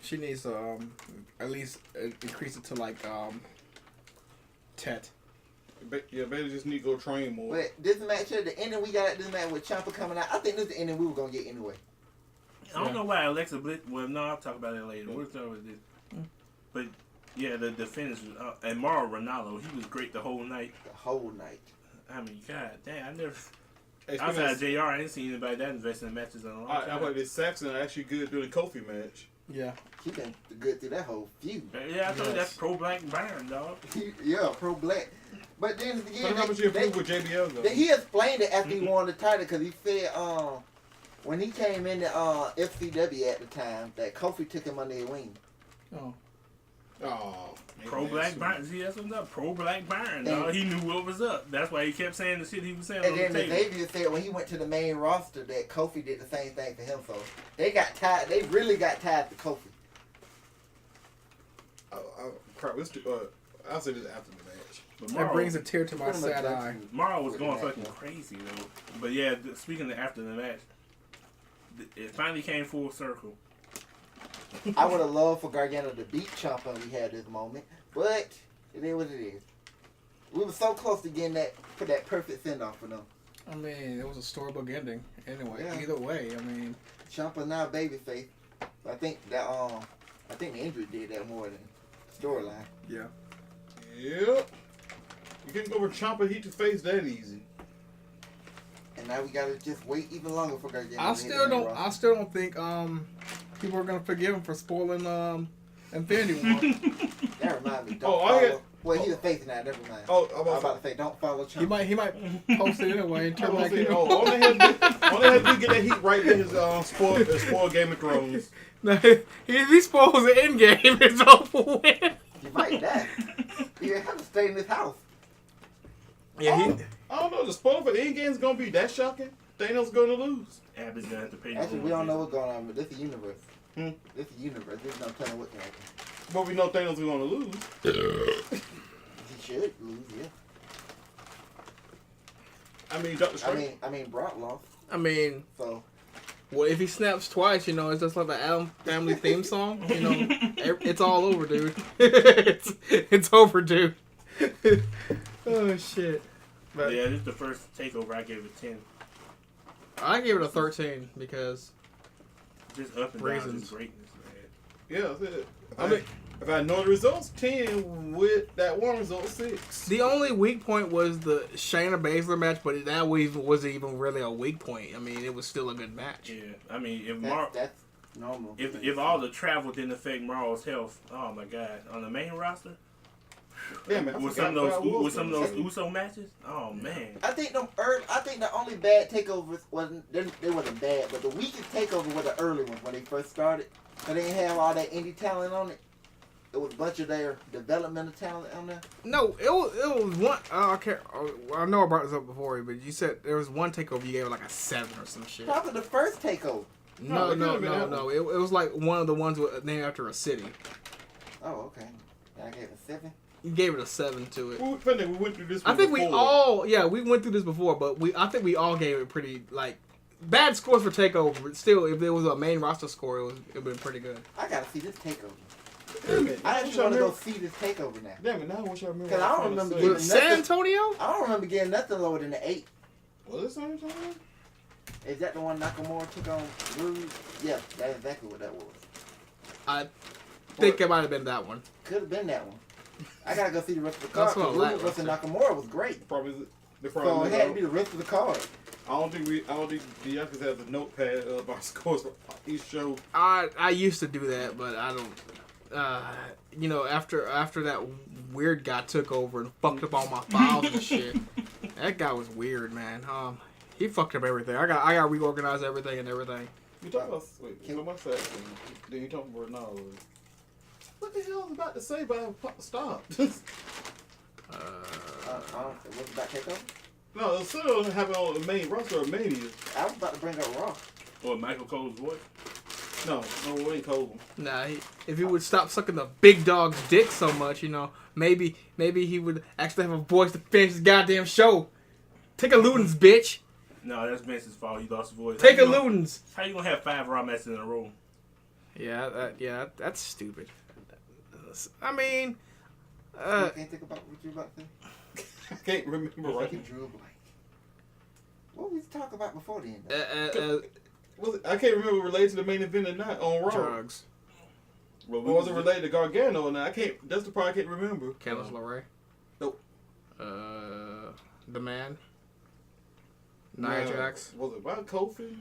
Speaker 4: She needs to at least increase it to like Tet.
Speaker 2: Bailey just need to go train more.
Speaker 1: But this match here, the ending we got at this match with Ciampa coming out, I think this is the ending we were gonna get anyway.
Speaker 3: I don't know why Alexa Bliss. Well, no, I'll talk about it later. We'll start with this. But yeah, the finish and Mauro Ranallo, he was great the whole night.
Speaker 1: The whole night.
Speaker 3: I mean, God damn, I never.
Speaker 2: Hey,
Speaker 3: Outside JR, I didn't see anybody that invested in matches in a long time.
Speaker 2: I thought this Saxon actually good during the Kofi match.
Speaker 4: Yeah.
Speaker 1: He been good through that whole feud.
Speaker 3: Yeah, I thought that's pro-black Byron, dog.
Speaker 1: Yeah, pro-black. But then again,
Speaker 2: how much you improved with JBL though?
Speaker 1: he explained it after he won the title because he said when he came in the FCW at the time that Kofi took him under his wing.
Speaker 4: Oh.
Speaker 2: Oh,
Speaker 3: Pro-black Byron. See, that's what's up. Pro-black Byron, dog. He knew what was up. That's why he kept saying the shit he was saying
Speaker 1: And
Speaker 3: on
Speaker 1: then
Speaker 3: the table.
Speaker 1: Xavier said when he went to the main roster that Kofi did the same thing for him. So they got tired. They really got tired of Kofi.
Speaker 2: Crap, I'll say this after the match.
Speaker 3: But
Speaker 4: That brings a tear to my
Speaker 1: Pretty much
Speaker 4: sad
Speaker 1: that's-
Speaker 4: eye.
Speaker 3: Morrow was
Speaker 1: With
Speaker 3: going
Speaker 1: the
Speaker 3: fucking
Speaker 1: match.
Speaker 3: crazy though. But yeah, speaking of after the match, it finally came full circle.
Speaker 1: I would have loved for Gargano to beat Ciampa when we had this moment, but it is what it is. We were so close to getting that perfect send off for them.
Speaker 4: I mean, it was a storybook ending. Anyway,
Speaker 1: Yeah.
Speaker 4: either way, I mean,
Speaker 1: Ciampa now babyface. I think that I think the injury did that more than storyline.
Speaker 4: yeah.
Speaker 2: Yep. You can't go over Ciampa Heat to face that easy.
Speaker 1: And now we gotta just wait even longer for Gargano.
Speaker 4: I
Speaker 1: to hit
Speaker 4: still
Speaker 1: the main
Speaker 4: don't. I
Speaker 1: roster.
Speaker 4: still don't think people are gonna forgive him for spoiling Infinity War.
Speaker 1: That reminds me.
Speaker 2: Oh,
Speaker 1: Don't
Speaker 2: I
Speaker 1: follow.
Speaker 2: get-
Speaker 1: Well, he's a face now. Never mind.
Speaker 2: Oh,
Speaker 1: I was about to say, don't follow Ciampa.
Speaker 4: he might post it anyway and turn back in.
Speaker 2: All they had to get that Heat right in his spoiled Game of Thrones.
Speaker 4: No, if he spoils the end game, it's over with.
Speaker 1: He might die. He have to stay in this house.
Speaker 4: Yeah,
Speaker 2: I don't know. The spoiler for the end game is gonna be that shocking. Thanos gonna lose.
Speaker 3: Abby's gonna have to pay.
Speaker 1: Actually, we don't know what's going on, but this is universe.
Speaker 2: Hmm.
Speaker 1: This is universe. There's no telling what can happen.
Speaker 2: But we know Thanos is gonna lose.
Speaker 1: He should lose, yeah.
Speaker 2: I mean, Doctor Strange.
Speaker 1: I mean, Brock lost.
Speaker 4: I mean,
Speaker 1: So
Speaker 4: well, if he snaps twice, it's just like the Adam Family theme song. It's all over, dude. it's over, dude. Oh shit. But
Speaker 3: Yeah, this is the first takeover. I gave it 10.
Speaker 4: I gave it a 13 because
Speaker 3: Just up and
Speaker 4: Reasons.
Speaker 3: down, just greatness, man.
Speaker 2: Yeah, that's it.
Speaker 4: I mean-
Speaker 2: if I know the results, 10 with that one result, 6.
Speaker 4: the only weak point was the Shayna Baszler match, but that wasn't even really a weak point. I mean, it was still a good match.
Speaker 3: Yeah, I mean, if
Speaker 1: that's normal.
Speaker 3: if all the travel didn't affect Morrow's health, oh my god, on the main roster,
Speaker 2: Yeah, man.
Speaker 3: with some of those Uso matches, oh man.
Speaker 1: I think the only bad takeovers wasn't they wasn't bad, but the weakest takeover were the early ones when they first started. So they didn't have all that indie talent on it. It was a bunch of their developmental talent on there.
Speaker 4: No, it was one. I know I brought this up before, but you said there was one takeover you gave it like a 7 or some shit.
Speaker 1: Probably the first takeover.
Speaker 4: No.
Speaker 2: it could've been that one.
Speaker 4: It was like one of the ones named after a city.
Speaker 1: Oh, okay. I gave it a 7.
Speaker 4: You gave it a 7 to it.
Speaker 2: We went through this.
Speaker 4: I think
Speaker 2: before.
Speaker 4: we went through this before, but I think we all gave it pretty like bad scores for takeover. But still, if there was a main roster score, it would been pretty good.
Speaker 1: I gotta see this takeover.
Speaker 2: Damn it!
Speaker 1: I actually want to go see this takeover now.
Speaker 2: Damn it! Now I wish I remember.
Speaker 1: Cause I don't remember
Speaker 4: Was it San Antonio?
Speaker 1: I don't remember getting nothing lower than the 8.
Speaker 2: Was it San Antonio?
Speaker 1: Is that the one Nakamura took on Rude? Yeah, that's exactly what that was.
Speaker 4: I think it might have been that one.
Speaker 1: Could have been that one. I gotta go see the rest of the
Speaker 4: That's
Speaker 1: card.
Speaker 4: what
Speaker 1: Rude
Speaker 4: I
Speaker 1: versus Nakamura was great.
Speaker 2: Probably.
Speaker 1: So it had to be the rest of the card.
Speaker 2: I don't think the Yakas has a notepad of our scores for each show.
Speaker 4: I used to do that, but I don't. After that weird guy took over and fucked up all my files and shit. That guy was weird, man. He fucked up everything. I got reorganized everything and everything.
Speaker 2: You talking about so much that? Then you talking about now? What the hell I was about to say, but I stopped.
Speaker 1: What's about takeover?
Speaker 2: No, it still doesn't happen on the main roster of Mania.
Speaker 1: I was about to bring up Raw.
Speaker 3: Or Michael Cole's voice.
Speaker 2: No, it ain't Cole.
Speaker 4: Nah, if he would stop sucking the big dog's dick so much, maybe he would actually have a voice to finish his goddamn show. Take a Ludens, bitch.
Speaker 3: No, that's Vince's fault. He lost his voice.
Speaker 4: Take a Ludens.
Speaker 3: How you gonna have 5 Raw matches in a row?
Speaker 4: Yeah, that's stupid. I mean,
Speaker 1: You can't think about what you're about to say?
Speaker 2: I can't remember right.
Speaker 1: He drew a blank. What was we talking about before then?
Speaker 2: I can't remember related to the main event or not on Raw.
Speaker 4: Drugs.
Speaker 2: Well, was it related to Gargano or not? I can't. That's the part I can't remember.
Speaker 4: Candice LeRae.
Speaker 2: Nope.
Speaker 4: The Man. Nia Jax.
Speaker 2: Was it about Kofi?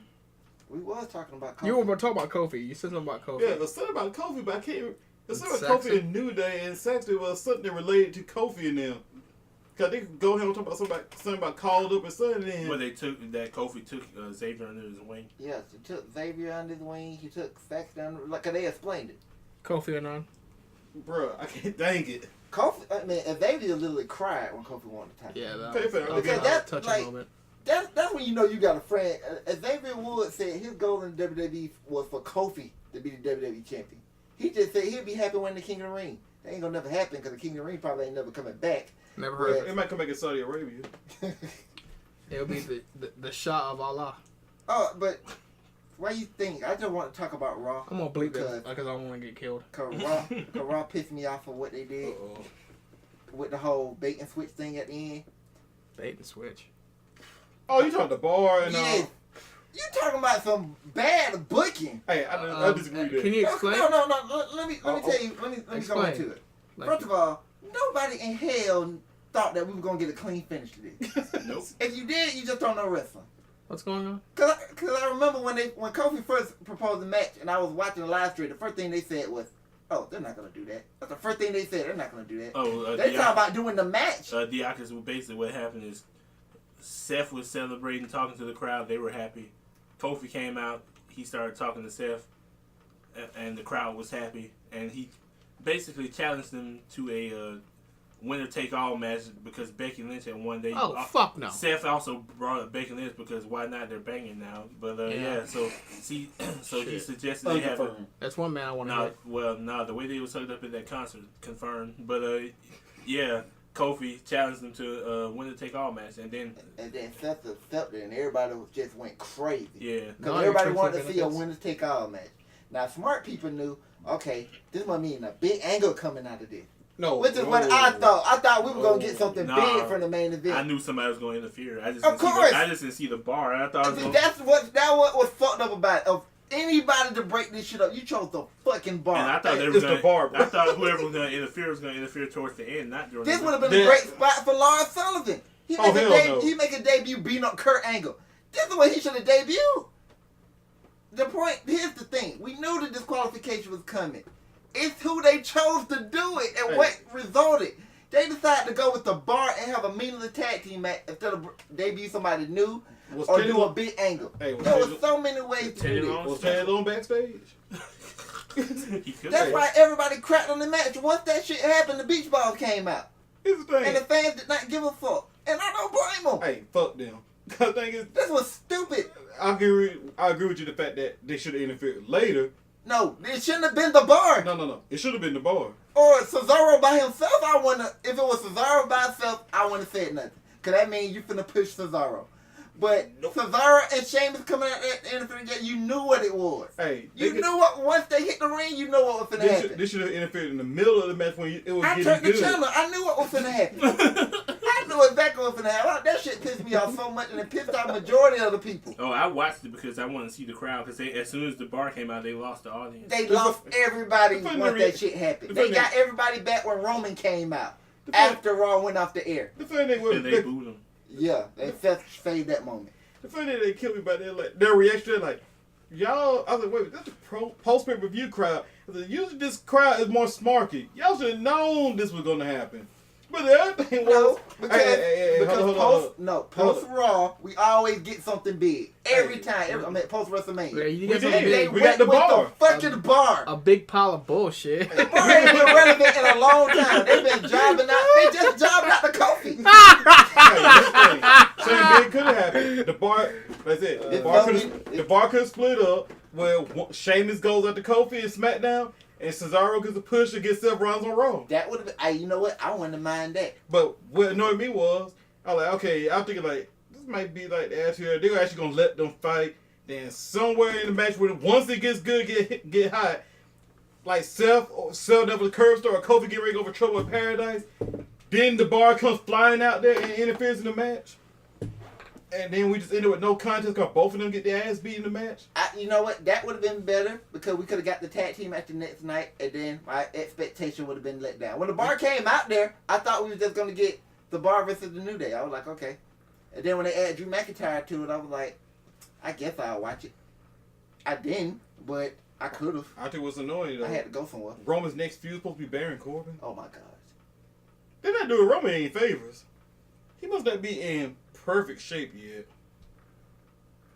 Speaker 1: We was talking about Kofi.
Speaker 4: You were talking about Kofi. You said something about Kofi.
Speaker 2: Yeah, it was something about Kofi, but I can't. There's something about
Speaker 4: Saxon?
Speaker 2: Kofi and New Day, and Saxon was something related to Kofi and them. Cause they could go ahead and talk about something about called up and something. And
Speaker 3: But Kofi took Xavier under his wing.
Speaker 1: Yes, he took Xavier under his wing. He took Saxton under, like they explained it.
Speaker 4: Kofi and on.
Speaker 2: Bruh, I can't dang it.
Speaker 1: Kofi, I mean, Xavier literally cried when Kofi won the title.
Speaker 4: Yeah,
Speaker 2: Okay, fair.
Speaker 4: that was
Speaker 1: Because
Speaker 4: a
Speaker 1: that's
Speaker 4: touching
Speaker 1: like-
Speaker 4: moment.
Speaker 1: That's when you know you got a friend. Xavier Woods said his goal in the WWE was for Kofi to be the WWE champion. He just said he'd be happy winning the King of the Ring. That ain't gonna never happen because the King of the Ring probably ain't never coming back.
Speaker 4: Never heard of
Speaker 2: It might come back in Saudi Arabia.
Speaker 4: it. It'll be the Shah of Allah.
Speaker 1: Oh, but why you think? I just want to talk about Raw.
Speaker 4: I'm gonna bleep
Speaker 1: because
Speaker 4: that because I don't want to get killed.
Speaker 1: Cause Raw pissed me off for what they did
Speaker 2: Uh-oh.
Speaker 1: with the whole bait and switch thing at the end.
Speaker 4: Bait and switch.
Speaker 2: Oh, you talking the bar and
Speaker 1: Yeah. You talking about some bad booking?
Speaker 2: Hey, I disagree with that.
Speaker 4: Can you explain?
Speaker 1: No. Let me tell you. Let me go
Speaker 4: Explain.
Speaker 1: into it.
Speaker 4: Like,
Speaker 1: First of all, nobody in hell thought that we were gonna get a clean finish to this.
Speaker 3: Nope.
Speaker 1: If you did, you just don't know wrestling.
Speaker 4: what's going on?
Speaker 1: Cause I remember when Kofi first proposed the match, and I was watching the live stream. The first thing they said was, "Oh, they're not gonna do that." That's the first thing they said. They're not gonna do that.
Speaker 3: Oh,
Speaker 1: They talking about doing the match.
Speaker 3: HeelDieakas, basically what happened is Seth was celebrating, talking to the crowd. They were happy. Kofi came out. He started talking to Seth, and the crowd was happy. And he basically challenged them to a winner-take-all match because Becky Lynch had won.
Speaker 4: Oh, fuck no.
Speaker 3: Seth also brought up Becky Lynch because why not? They're banging now. But
Speaker 4: Yeah.
Speaker 3: so he
Speaker 4: Shit.
Speaker 3: suggested they have a
Speaker 1: Unconfirmed.
Speaker 4: That's one man I want to hit.
Speaker 3: the way they was hooked up at that concert confirmed. But yeah, Kofi challenged them to winner-take-all match, and then
Speaker 1: Seth accepted, and everybody just went crazy.
Speaker 3: yeah.
Speaker 1: Because
Speaker 4: No,
Speaker 1: everybody
Speaker 4: your
Speaker 1: wanted to
Speaker 4: tricks
Speaker 1: see a
Speaker 4: benefits.
Speaker 1: winners take all match. Now, smart people knew, okay, this must mean a big angle coming out of this.
Speaker 2: No,
Speaker 1: Which is what I thought. I thought we were going to get something
Speaker 3: Nah.
Speaker 1: big from the main event.
Speaker 3: I knew somebody was going to interfere. I just
Speaker 1: Of
Speaker 3: didn't see
Speaker 1: course.
Speaker 3: I just didn't see the bar. I thought it was going
Speaker 1: That what was fucked up about it. Of anybody to break this shit up, you chose the fucking bar.
Speaker 3: and I thought they were
Speaker 2: It's the
Speaker 3: going.
Speaker 2: bar, bro.
Speaker 3: I thought whoever was going to interfere was going to interfere towards the end, not during.
Speaker 1: This
Speaker 3: the
Speaker 1: would have been a
Speaker 2: Yeah.
Speaker 1: great spot for Lars Sullivan. He
Speaker 2: Oh,
Speaker 1: make
Speaker 2: hell no.
Speaker 1: he make a debut beating up Kurt Angle. This is where he should have debuted. The point, here's the thing. We knew the disqualification was coming. It's who they chose to do it and
Speaker 2: Hey.
Speaker 1: what resulted. They decided to go with the bar and have a meaningless tag team match instead of debut somebody new
Speaker 2: Was
Speaker 1: or
Speaker 2: Teddy
Speaker 1: do a
Speaker 2: Long-
Speaker 1: big angle.
Speaker 2: Hey, was
Speaker 1: There
Speaker 2: Teddy-
Speaker 1: was so many ways to
Speaker 3: Teddy
Speaker 1: do
Speaker 3: Long-
Speaker 1: this.
Speaker 2: Was Teddy on backstage?
Speaker 3: He could
Speaker 1: That's
Speaker 3: have.
Speaker 1: why everybody cracked on the match. Once that shit happened, the beach balls came out.
Speaker 2: Here's the
Speaker 1: And the
Speaker 2: thing.
Speaker 1: fans did not give a fuck. And I don't blame them.
Speaker 2: Hey, fuck them. The thing is,
Speaker 1: This was stupid.
Speaker 2: I agree with you the fact that they should have interfered later.
Speaker 1: No, it shouldn't have been the bar.
Speaker 2: No. It should have been the bar.
Speaker 1: Or Cesaro by himself, I wouldn't. If it was Cesaro by himself, I wouldn't have said nothing. Cause that means you finna push Cesaro. But
Speaker 2: Nope.
Speaker 1: Cesaro and Sheamus coming out there interfering, you knew what it was.
Speaker 2: Hey,
Speaker 1: You knew what. Once they hit the ring, you know what was finna happen.
Speaker 2: They should have interfered in the middle of the match when it was
Speaker 1: I
Speaker 2: getting
Speaker 1: turned the
Speaker 2: good.
Speaker 1: channel. I knew what was finna happen. I knew exactly what was finna happen. That shit pissed me off so much, and it pissed off majority of the people.
Speaker 3: Oh, I watched it because I wanted to see the crowd. Because as soon as the bar came out, they lost the audience.
Speaker 1: They lost everybody
Speaker 2: the funny
Speaker 1: once
Speaker 2: re-
Speaker 1: that shit happened.
Speaker 2: the
Speaker 1: They
Speaker 2: funny-
Speaker 1: got everybody back when Roman came out.
Speaker 2: The funny-
Speaker 1: After Raw went off the air.
Speaker 2: The funny thing was,
Speaker 3: And they booed him.
Speaker 1: Yeah, they saved that moment.
Speaker 2: the funny thing they killed me by their reaction, like, y'all, I was like, wait, that's a post pay-per-view crowd. I said, usually this crowd is more smarky. Y'all should have known this was going to happen. But the other thing
Speaker 1: No,
Speaker 2: was,
Speaker 1: because,
Speaker 2: hey, hold on.
Speaker 1: post Raw, we always get something big every
Speaker 2: Hey.
Speaker 1: time. I mean, post
Speaker 4: Yeah,
Speaker 1: WrestleMania.
Speaker 4: you
Speaker 2: We
Speaker 4: get something
Speaker 2: did.
Speaker 1: They
Speaker 4: big.
Speaker 2: We
Speaker 1: went
Speaker 2: got the
Speaker 1: with
Speaker 2: bar.
Speaker 1: the fucking bar.
Speaker 4: A big pile of bullshit.
Speaker 1: The bar ain't been relevant in a long time. They've been jobbing out. They just jobbed out the Kofi.
Speaker 2: Same thing could have happened. The bar, that's it. The bar could have split up where Sheamus goes after Kofi and SmackDown, and Cesaro gets a push against Seth Rollins on Raw.
Speaker 1: That would have been. You know what? I wouldn't mind that.
Speaker 2: But what annoyed me was, I was like, okay, I'm thinking like, this might be like the attitude. They're actually going to let them fight. Then somewhere in the match, once it gets good, get hot, like Seth never curb star or Kofi get ready to go for Trouble in Paradise, Then the bar comes flying out there and interferes in the match. And then we just end up with no contest because both of them get their ass beat in the match.
Speaker 1: You know what? That would have been better because we could have got the tag team match the next night, and then my expectation would have been let down. When the bar came out there, I thought we were just going to get the bar versus the New Day. I was like, okay. And then when they added Drew McIntyre to it, I was like, I guess I'll watch it. I didn't, but I could have.
Speaker 2: I think what's annoying though.
Speaker 1: I had to go somewhere.
Speaker 2: Roman's next feud is supposed to be Baron Corbin.
Speaker 1: Oh my gosh.
Speaker 2: They're not doing Roman any favors. He must not be in perfect shape yet.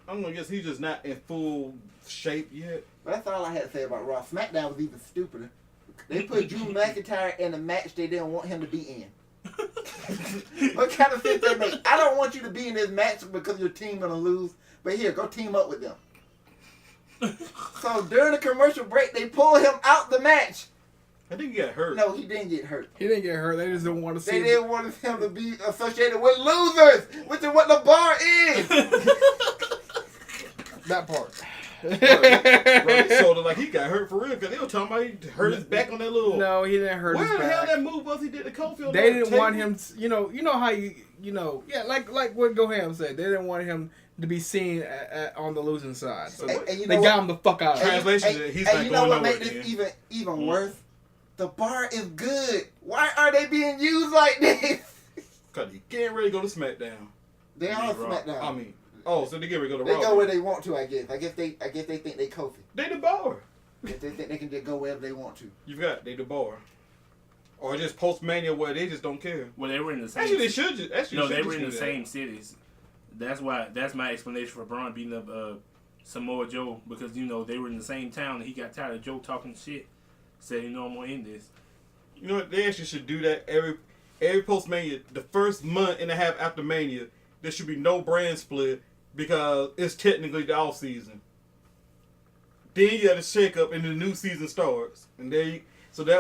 Speaker 2: I'm gonna guess he's just not in full shape yet.
Speaker 1: But that's all I had to say about Raw. SmackDown was even stupider. They put Drew McIntyre in a match they didn't want him to be in. What kind of sense that make? I don't want you to be in this match because your team gonna lose. But here, go team up with them. So during the commercial break, they pull him out the match.
Speaker 2: I think he got hurt.
Speaker 1: No, he didn't get hurt.
Speaker 4: He didn't get hurt. They just didn't want to see.
Speaker 1: They didn't want him to be associated with losers, which is what the bar is.
Speaker 4: that part.
Speaker 2: Bro, they sold it like he got hurt for real because they were talking about he hurt his back on that little.
Speaker 4: No, he didn't hurt his back.
Speaker 2: Where the hell that move was he did the Cofield?
Speaker 4: They didn't want him. You know how yeah, like what Goham said. They didn't want him to be seen on the losing side. So
Speaker 1: and
Speaker 4: they got him the fuck out.
Speaker 2: Translation: He's not
Speaker 1: you know
Speaker 2: going
Speaker 1: what
Speaker 2: nowhere.
Speaker 1: made this even worse? The bar is good. Why are they being used like this?
Speaker 2: Cause he getting ready to go to SmackDown.
Speaker 1: They are SmackDown.
Speaker 2: I mean, so they get ready to go to
Speaker 1: They
Speaker 2: Raw.
Speaker 1: go where they want to. I guess they think they Kofi.
Speaker 2: They the bar.
Speaker 1: They think they can just go wherever they want to.
Speaker 2: You got they the bar. Or just post-Mania where they just don't care.
Speaker 3: Well, they were in the same.
Speaker 2: Actually, they should just. Actually,
Speaker 3: No,
Speaker 2: should
Speaker 3: they
Speaker 2: just
Speaker 3: were in
Speaker 2: do
Speaker 3: the
Speaker 2: that.
Speaker 3: same cities. That's my explanation for Braun beating up Samoa Joe because they were in the same town and he got tired of Joe talking shit. Said I'm gonna end this.
Speaker 2: You know what? They actually should do that every post-Mania. The first month and a half after Mania, there should be no brand split because it's technically the off season. Then you got to shake up and the new season starts, and that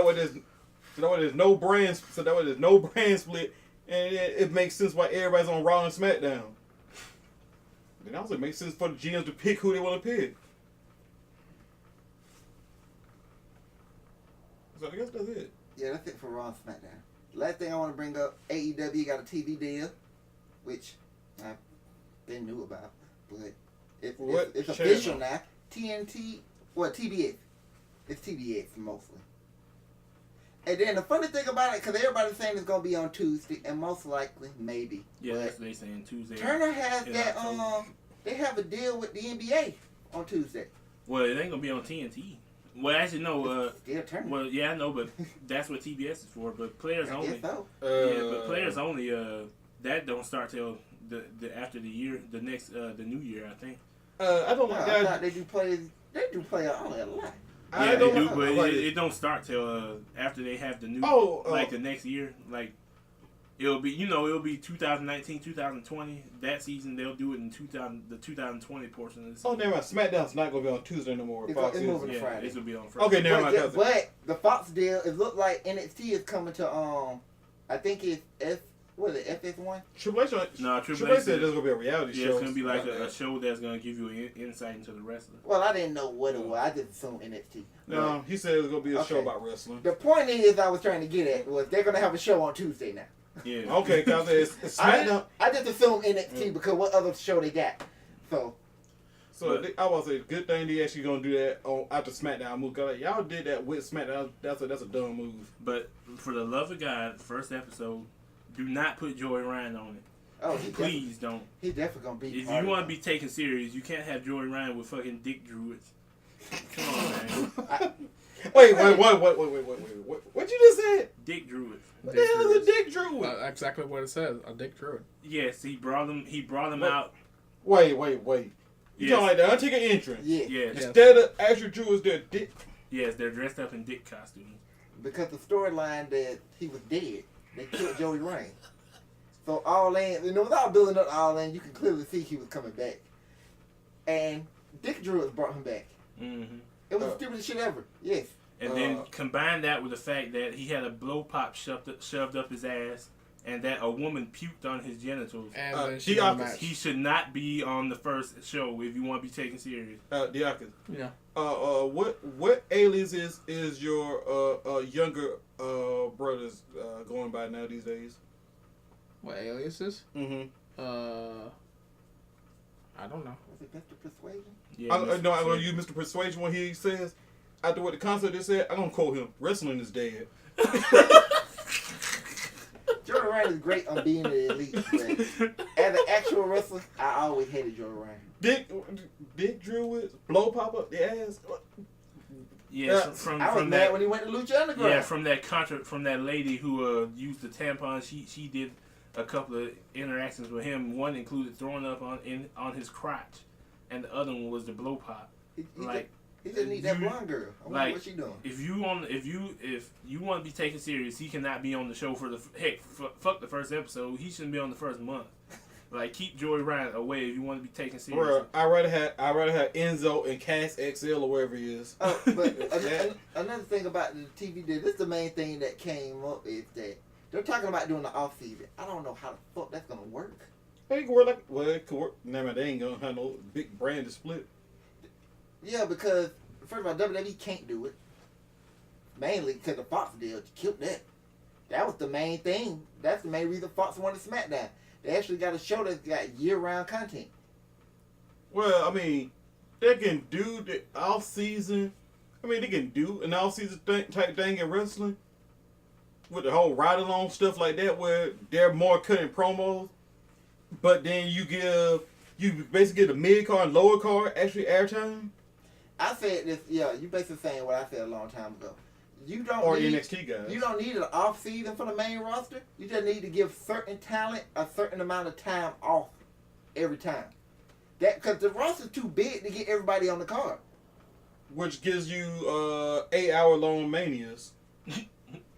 Speaker 2: way there's no brand split, and it makes sense why everybody's on Raw and SmackDown. Then also it makes sense for the GMs to pick who they want to pick. So I guess that's it.
Speaker 1: Yeah, that's it for Raw and SmackDown. Last thing I want to bring up, AEW got a TV deal, which I've been new about, but it's official now. TNT, TBS. It's TBS mostly. And then the funny thing about it, because everybody's saying it's going to be on Tuesday, and most likely, maybe.
Speaker 3: Yeah,
Speaker 1: but
Speaker 3: that's what they saying Tuesday.
Speaker 1: Turner has that, they have a deal with the NBA on Tuesday.
Speaker 3: Well, it ain't going to be on TNT. Well, actually, no.
Speaker 1: Still Turner.
Speaker 3: Well, yeah, I know, but that's what TBS is for. But players
Speaker 1: I
Speaker 3: only.
Speaker 1: guess so.
Speaker 3: Yeah, but players only. That don't start till the after the year, the New Year, I think.
Speaker 2: I don't like
Speaker 1: I
Speaker 2: that.
Speaker 1: thought they do player only a lot.
Speaker 3: Yeah,
Speaker 2: I don't
Speaker 3: they do,
Speaker 2: like-
Speaker 3: but
Speaker 2: like
Speaker 3: it don't start till after they have the new, the next year. Like it'll be 2019, 2020. That season they'll do it in the 2020 portion of the season.
Speaker 2: Oh, never mind. SmackDown's not going to be on Tuesday no more.
Speaker 1: It's
Speaker 2: Fox
Speaker 1: moving
Speaker 2: is.
Speaker 1: to
Speaker 3: Yeah,
Speaker 1: Friday.
Speaker 3: this will be on Friday.
Speaker 2: Okay, never mind.
Speaker 1: But the Fox deal, it looked like NXT is coming to I think it's FS1?
Speaker 2: Triple H,
Speaker 3: Triple H
Speaker 2: said there's going to be a reality show.
Speaker 3: Yeah, it's gonna be like a show that's gonna give you an insight into the wrestler.
Speaker 1: Well, I didn't know what it was. I just assumed NXT.
Speaker 2: No, he said it was going to be a show
Speaker 1: Okay.
Speaker 2: about wrestling.
Speaker 1: The point is, I was trying to get at was they're gonna have a show on Tuesday now.
Speaker 3: Yeah.
Speaker 2: Okay, because it's SmackDown.
Speaker 1: I just assumed NXT because what other show they got? So
Speaker 2: I was say good thing they actually going to do that after SmackDown move. Cause y'all did that with SmackDown. That's a dumb move.
Speaker 3: But for the love of God, first episode, do not put Joey Ryan on it. Please don't.
Speaker 1: He's definitely gonna be.
Speaker 3: If you want to be taken serious, you can't have Joey Ryan with fucking dick druids. Come on, man.
Speaker 2: Wait. What you just said?
Speaker 3: Dick druids.
Speaker 2: What the hell is a dick druid?
Speaker 4: Exactly what it says. A dick druid.
Speaker 3: Yes, he brought them out.
Speaker 2: Wait. You
Speaker 3: Yes.
Speaker 2: talking like the Undertaker entrance?
Speaker 1: Yeah.
Speaker 3: Yes.
Speaker 2: Instead of actual druids, they're dick.
Speaker 3: Yes, they're dressed up in dick costumes.
Speaker 1: Because the storyline that he was dead, they killed Joey Ryan. So All In, without building up All In, you can clearly see he was coming back. And Dick Druids brought him back.
Speaker 3: Mm-hmm.
Speaker 1: It was the stupidest shit ever. Yes.
Speaker 3: And then combine that with the fact that he had a blow pop shoved up his ass, and that a woman puked on his genitals.
Speaker 4: And then
Speaker 2: the
Speaker 4: she got
Speaker 2: opposite.
Speaker 4: match.
Speaker 3: He should not be on the first show if you want to be taken serious.
Speaker 2: DeYakas.
Speaker 4: Yeah.
Speaker 2: What alias is your younger brothers going by now these days?
Speaker 4: What aliases?
Speaker 2: Mm-hmm.
Speaker 4: I don't know.
Speaker 1: Was it Mr. Persuasion?
Speaker 3: Yeah,
Speaker 2: I'm gonna use Mr. Persuasion when he says after what the concert just said. I'm gonna quote him: "Wrestling is dead."
Speaker 1: Joey Ryan is great on being the elite, but as an actual wrestler, I always hated Joey Ryan.
Speaker 2: Dick Drew with blow pop up the ass.
Speaker 3: Yeah, from
Speaker 1: I was
Speaker 3: from
Speaker 1: mad
Speaker 3: that.
Speaker 1: when he went to Lucha Underground.
Speaker 3: Yeah, from that lady who used the tampon. She did a couple of interactions with him. One included throwing up on his crotch, and the other one was the blow pop.
Speaker 1: He just need that blonde girl. I wonder what she doing.
Speaker 3: If you want to be taken serious, he cannot be on the show for the fuck the first episode. He shouldn't be on the first month. Like, keep Joey Ryan away if you want to be taken seriously.
Speaker 2: Bruh, I rather have Enzo and Cass XL or wherever he is.
Speaker 1: But another thing about the TV deal, this is the main thing that came up is that they're talking about doing the off season. I don't know how the fuck that's gonna work.
Speaker 2: It can work it could work. Nah, they ain't gonna have no big brand to split.
Speaker 1: Yeah, because first of all, WWE can't do it. Mainly because the Fox deal killed that. That was the main thing. That's the main reason Fox wanted SmackDown. They actually got a show that's got year-round content.
Speaker 2: Well, I mean, they can do the off season. I mean, they can do an off season type thing in wrestling with the whole ride along stuff like that, where they're more cutting promos. But then you basically get the mid card and lower card actually airtime.
Speaker 1: I said this, yeah, you basically saying what I said a long time ago. You don't
Speaker 2: Or
Speaker 1: need,
Speaker 2: NXT guys.
Speaker 1: You don't need an off season for the main roster. You just need to give certain talent a certain amount of time off every time. That because the roster's too big to get everybody on the card.
Speaker 2: Which gives you 8-hour long manias.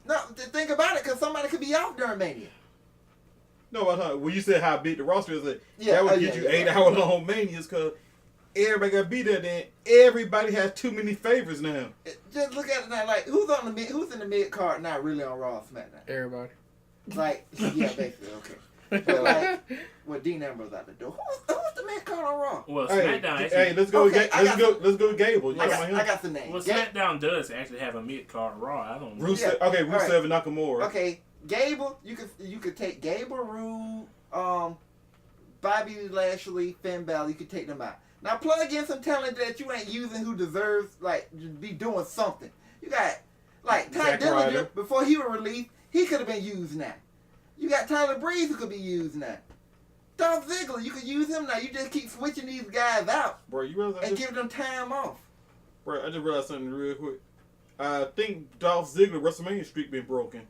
Speaker 1: No, think about it, because somebody could be off during Mania.
Speaker 2: No, I thought when you said how big the roster is,
Speaker 1: Yeah,
Speaker 2: that would get you 8-hour long manias because everybody got to be there. Then everybody has too many favorites now.
Speaker 1: Just look at it now, like who's in the mid card now, really on Raw, SmackDown.
Speaker 4: Everybody.
Speaker 1: Like, yeah, basically, okay. But like, well, Dean Ambrose out the door. Who's the mid card on Raw?
Speaker 3: Well,
Speaker 2: Hey,
Speaker 3: SmackDown actually.
Speaker 2: hey, let's go.
Speaker 1: Okay,
Speaker 2: Let's go. Gable. You
Speaker 1: I
Speaker 2: talking about him?
Speaker 1: got the name.
Speaker 3: Well, SmackDown does actually have a mid card Raw. I don't know.
Speaker 2: Rusev.
Speaker 1: Yeah.
Speaker 2: Okay, Rusev
Speaker 1: Right.
Speaker 2: and Nakamura.
Speaker 1: Okay, Gable, you could take Gable, Rude, Bobby Lashley, Finn Balor. You could take them out. Now plug in some talent that you ain't using who deserves like to be doing something. You got like Ty
Speaker 2: Zack
Speaker 1: Dillinger
Speaker 2: Ryder.
Speaker 1: before he was released. He could have been used now. You got Tyler Breeze who could be used now. Dolph Ziggler, you could use him now. You just keep switching these guys out
Speaker 2: Bro, you realize
Speaker 1: and giving them time off.
Speaker 2: Bro, I just realized something real quick. I think Dolph Ziggler WrestleMania streak been broken.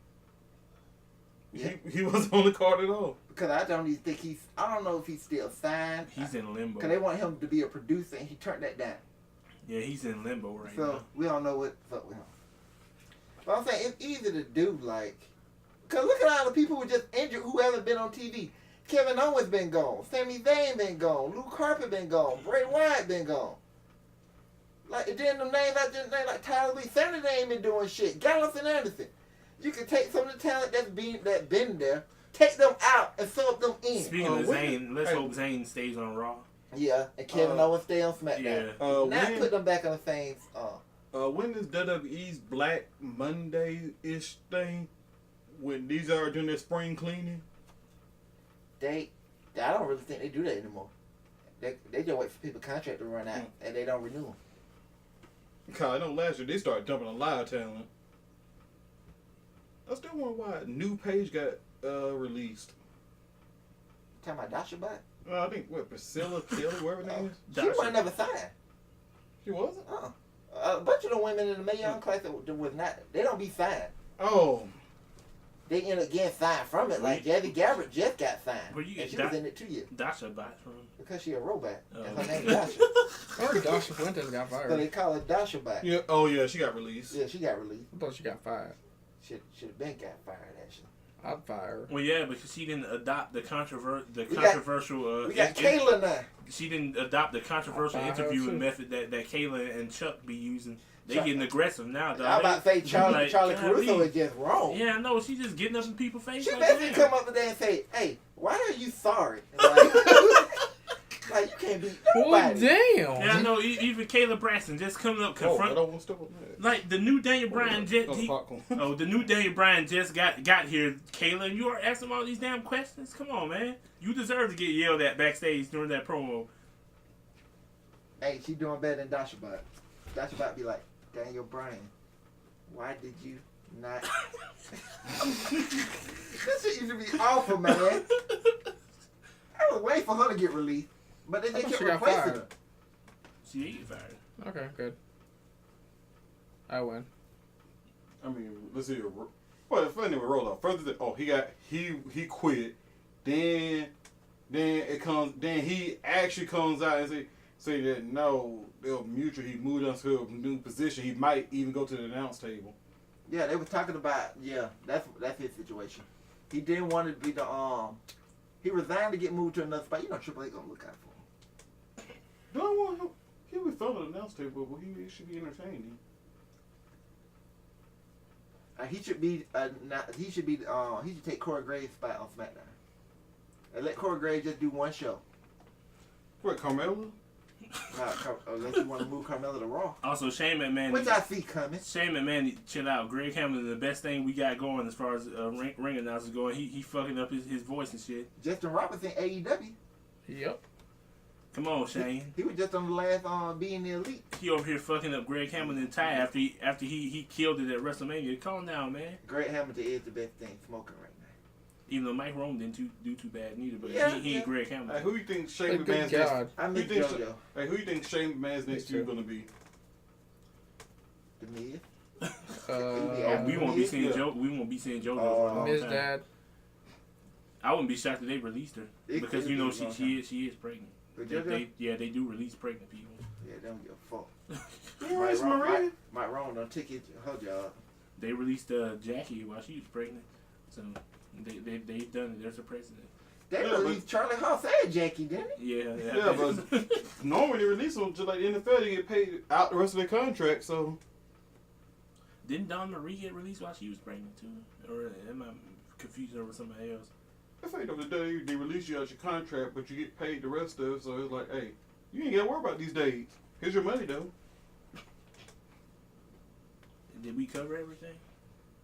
Speaker 1: Yeah.
Speaker 2: He wasn't on the card at all.
Speaker 1: Because I don't even think I don't know if he's still signed.
Speaker 3: He's in limbo.
Speaker 1: Because they want him to be a producer and he turned that down.
Speaker 3: Yeah, he's in limbo right
Speaker 1: So
Speaker 3: now.
Speaker 1: we don't know what's up with him. But I'm saying it's easy to do, like, because look at all the people who just injured who haven't been on TV. Kevin Owens been gone. Sami Zayn been gone. Luke Harper been gone. Bray Wyatt been gone. Like, and then them names I just named, like Tyler Lee. Sanity ain't been doing shit. Gallows and Anderson. You can take some of the talent that's been there, take them out and sub them in.
Speaker 3: Speaking of Zayn, let's hope Zayn stays on Raw.
Speaker 1: Yeah, and Kevin Owens stay on SmackDown.
Speaker 3: Yeah.
Speaker 1: Not put them back on the same.
Speaker 2: When is WWE's Black Monday-ish thing? When these are doing their spring cleaning?
Speaker 1: I don't really think they do that anymore. They just wait for people's contract to run out and they don't renew them.
Speaker 2: Cause I know last year they started dumping a lot of talent. I still wonder why a new page got released.
Speaker 1: Talking about Dasha Bot?
Speaker 2: I think Priscilla Kelly, whatever her name is.
Speaker 1: She wasn't never signed.
Speaker 2: She wasn't.
Speaker 1: A bunch of the women in the Mae Young class that was not. They don't be signed.
Speaker 2: Oh.
Speaker 1: They end up getting signed from it. Like Jazzy Gabbert just got signed.
Speaker 3: Where you
Speaker 1: and
Speaker 3: get
Speaker 1: she was in it 2 years.
Speaker 3: Dasha Bot from?
Speaker 1: Because she a robot.
Speaker 3: Oh.
Speaker 1: And her name is Dasha.
Speaker 4: I heard Dasha Fuentes got
Speaker 1: So
Speaker 4: fired.
Speaker 1: they call her Dasha Bot.
Speaker 2: Yeah. Oh yeah, she got released.
Speaker 1: Yeah, she got released.
Speaker 4: I thought she got fired.
Speaker 1: Should have been got fired actually.
Speaker 4: I'd fire her.
Speaker 3: Well, yeah, because she didn't adopt the
Speaker 1: We
Speaker 3: controversial.
Speaker 1: We got Kayla now.
Speaker 3: She didn't adopt the controversial
Speaker 4: I her
Speaker 3: interviewing
Speaker 4: too.
Speaker 3: method that Kayla and Chuck be using. They
Speaker 1: Chuck.
Speaker 3: getting aggressive now, though.
Speaker 1: I about to say Charlie
Speaker 3: like,
Speaker 1: Caruso
Speaker 3: golly.
Speaker 1: is just wrong.
Speaker 3: Yeah, I know. She just getting up in people's face.
Speaker 1: She
Speaker 3: like
Speaker 1: basically
Speaker 3: that.
Speaker 1: come up today and say, "Hey, why are you sorry?" And like, Like, you can't beat
Speaker 4: Well,
Speaker 1: nobody.
Speaker 4: damn.
Speaker 3: Yeah, I know. Even Caleb Braxton just coming up
Speaker 2: Oh, I
Speaker 3: confront.
Speaker 2: don't want to step on that.
Speaker 3: Like the new Daniel Bryan just
Speaker 2: Popcorn.
Speaker 3: the new Daniel Bryan just got here, Kayla, and you are asking him all these damn questions. Come on, man. You deserve to get yelled at backstage during that promo.
Speaker 1: Hey, she doing better than Dasha Bot. Dasha Bot be like, Daniel Bryan, why did you not? This shit used to be awful, man. I was waiting for her to get released, but then they kept
Speaker 4: she got
Speaker 1: replacing
Speaker 4: fired.
Speaker 1: her.
Speaker 3: She did get fired.
Speaker 4: Okay, good. I win.
Speaker 2: I mean, let's see. Well, anyway, roll up. Further than he quit. Then he actually comes out and say that no, they're mutual. He moved on to a new position. He might even go to the announce table.
Speaker 1: Yeah, they were talking about, that's his situation. He didn't want to be the, he resigned to get moved to another spot. You know Triple H gonna look out for him.
Speaker 2: Do I want him? He'll be fun at the announce table, but he should be entertaining.
Speaker 1: He should take Corey Graves' spot on SmackDown. And let Corey Graves just do one show.
Speaker 2: What, Carmella?
Speaker 1: Unless you want to move Carmella to Raw.
Speaker 3: Also, Shane McMahon.
Speaker 1: Which I see coming.
Speaker 3: Shane McMahon, chill out. Greg Hamilton, the best thing we got going as far as ring announcers going. He fucking up his voice and shit.
Speaker 1: Justin Robertson, AEW.
Speaker 4: Yep.
Speaker 3: Come on, Shane.
Speaker 1: He was just on the last Being the Elite.
Speaker 3: He over here fucking up Greg Hamilton and Ty after he killed it at WrestleMania. Calm down, man.
Speaker 1: Greg Hamilton is the best thing smoking right now.
Speaker 3: Even though Mike Rome didn't do too bad neither, but he ain't Greg Hamilton.
Speaker 2: Hey, who you think Shane
Speaker 4: Hey, good
Speaker 2: McMahon's next?
Speaker 4: God.
Speaker 1: I miss JoJo.
Speaker 2: Hey, who you think Shane McMahon's next
Speaker 4: Me
Speaker 2: year
Speaker 4: too.
Speaker 2: gonna be?
Speaker 1: The Miz.
Speaker 3: We won't be seeing
Speaker 2: Yeah.
Speaker 3: Joe. We won't be seeing JoJo for a long
Speaker 4: Miz
Speaker 3: time.
Speaker 4: Dad.
Speaker 3: I wouldn't be shocked if they released her because you know she is pregnant.
Speaker 1: But JoJo?
Speaker 3: They do release pregnant people.
Speaker 1: Yeah, they don't give a fuck.
Speaker 2: Where's Maria?
Speaker 1: Mike Rome don't take her job.
Speaker 3: They released Jackie while she was pregnant, so they've done it. There's a precedent.
Speaker 1: They
Speaker 2: Yeah,
Speaker 1: released Charlie Haas and Jackie, didn't they?
Speaker 3: Yeah,
Speaker 2: but normally they release them just like the NFL. They get paid out the rest of their contract. So
Speaker 3: didn't Dawn Marie get released while she was pregnant too, or am I confused over somebody else?
Speaker 2: if they don't do, they release you out your contract, but you get paid the rest of it. So it's like, hey, you ain't got to worry about these days. Here's your money though.
Speaker 3: Did we cover everything?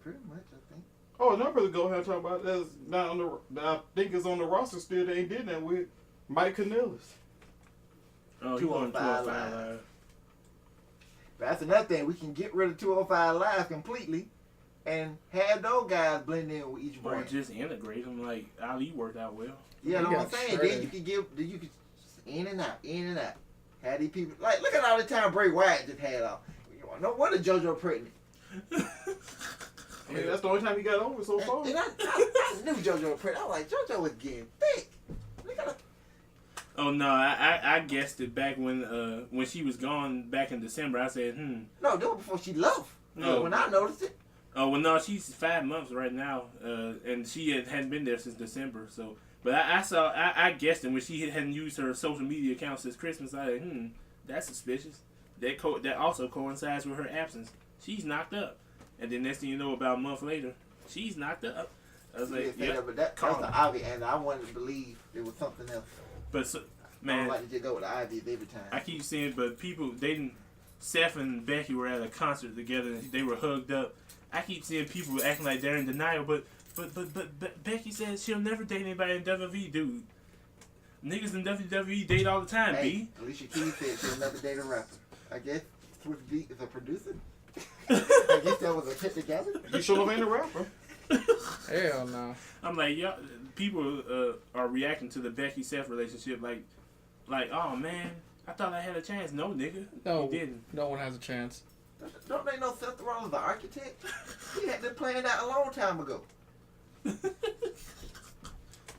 Speaker 1: Pretty much, I think.
Speaker 2: Oh, another person go ahead and talk about that's not on the. I think it's on the roster still. They ain't did that with Mike Kanellis.
Speaker 3: Oh,
Speaker 1: 205 Live. That's another thing. We can get rid of 205 Live completely and have those guys blend in with each
Speaker 3: Or
Speaker 1: brand.
Speaker 3: just integrate them like Ali worked out well.
Speaker 1: Yeah,
Speaker 4: You
Speaker 1: know what I'm
Speaker 4: got
Speaker 1: saying?
Speaker 4: shredded.
Speaker 1: Then you could in and out. Have these people like look at all the time Bray Wyatt just had off. No wonder JoJo pregnant.
Speaker 2: I mean, that's the only time he got over so far.
Speaker 1: And I knew JoJo was pregnant. I was like, JoJo was getting thick. Look at her.
Speaker 3: Oh no, I guessed it back when she was gone back in December. I said,
Speaker 1: No, that was before she left.
Speaker 3: No.
Speaker 1: When I noticed it.
Speaker 3: Oh well, no, she's 5 months right now, and she hadn't been there since December. So, but I guessed it when she hadn't used her social media account since Christmas. I said, that's suspicious. That also coincides with her absence. She's knocked up, and then next thing you know, about a month later, she's knocked up. I was like,
Speaker 1: Yeah, but that's the Ivy, and I wanted to believe it was something else.
Speaker 3: But so,
Speaker 1: I
Speaker 3: man,
Speaker 1: don't like to just go with the Ivy every time.
Speaker 3: I keep saying, but people, Seth and Becky were at a concert together, and they were hugged up. I keep seeing people acting like they're in denial, but Becky says she'll never date anybody in WWE, dude. Niggas in WWE date all the time,
Speaker 1: Hey,
Speaker 3: B.
Speaker 1: Alicia Keys said she'll never date a rapper. I guess Swift Beat is a producer. I guess that was a hit together.
Speaker 2: You should have ain't a rapper.
Speaker 4: Hell no.
Speaker 3: I'm like, y'all, people are reacting to the Becky Seth relationship like, oh man, I thought I had a chance. No, nigga,
Speaker 4: No,
Speaker 3: you didn't.
Speaker 4: no one has a chance.
Speaker 1: Don't they know Seth Rollins, the architect? He had been playing that a long time ago.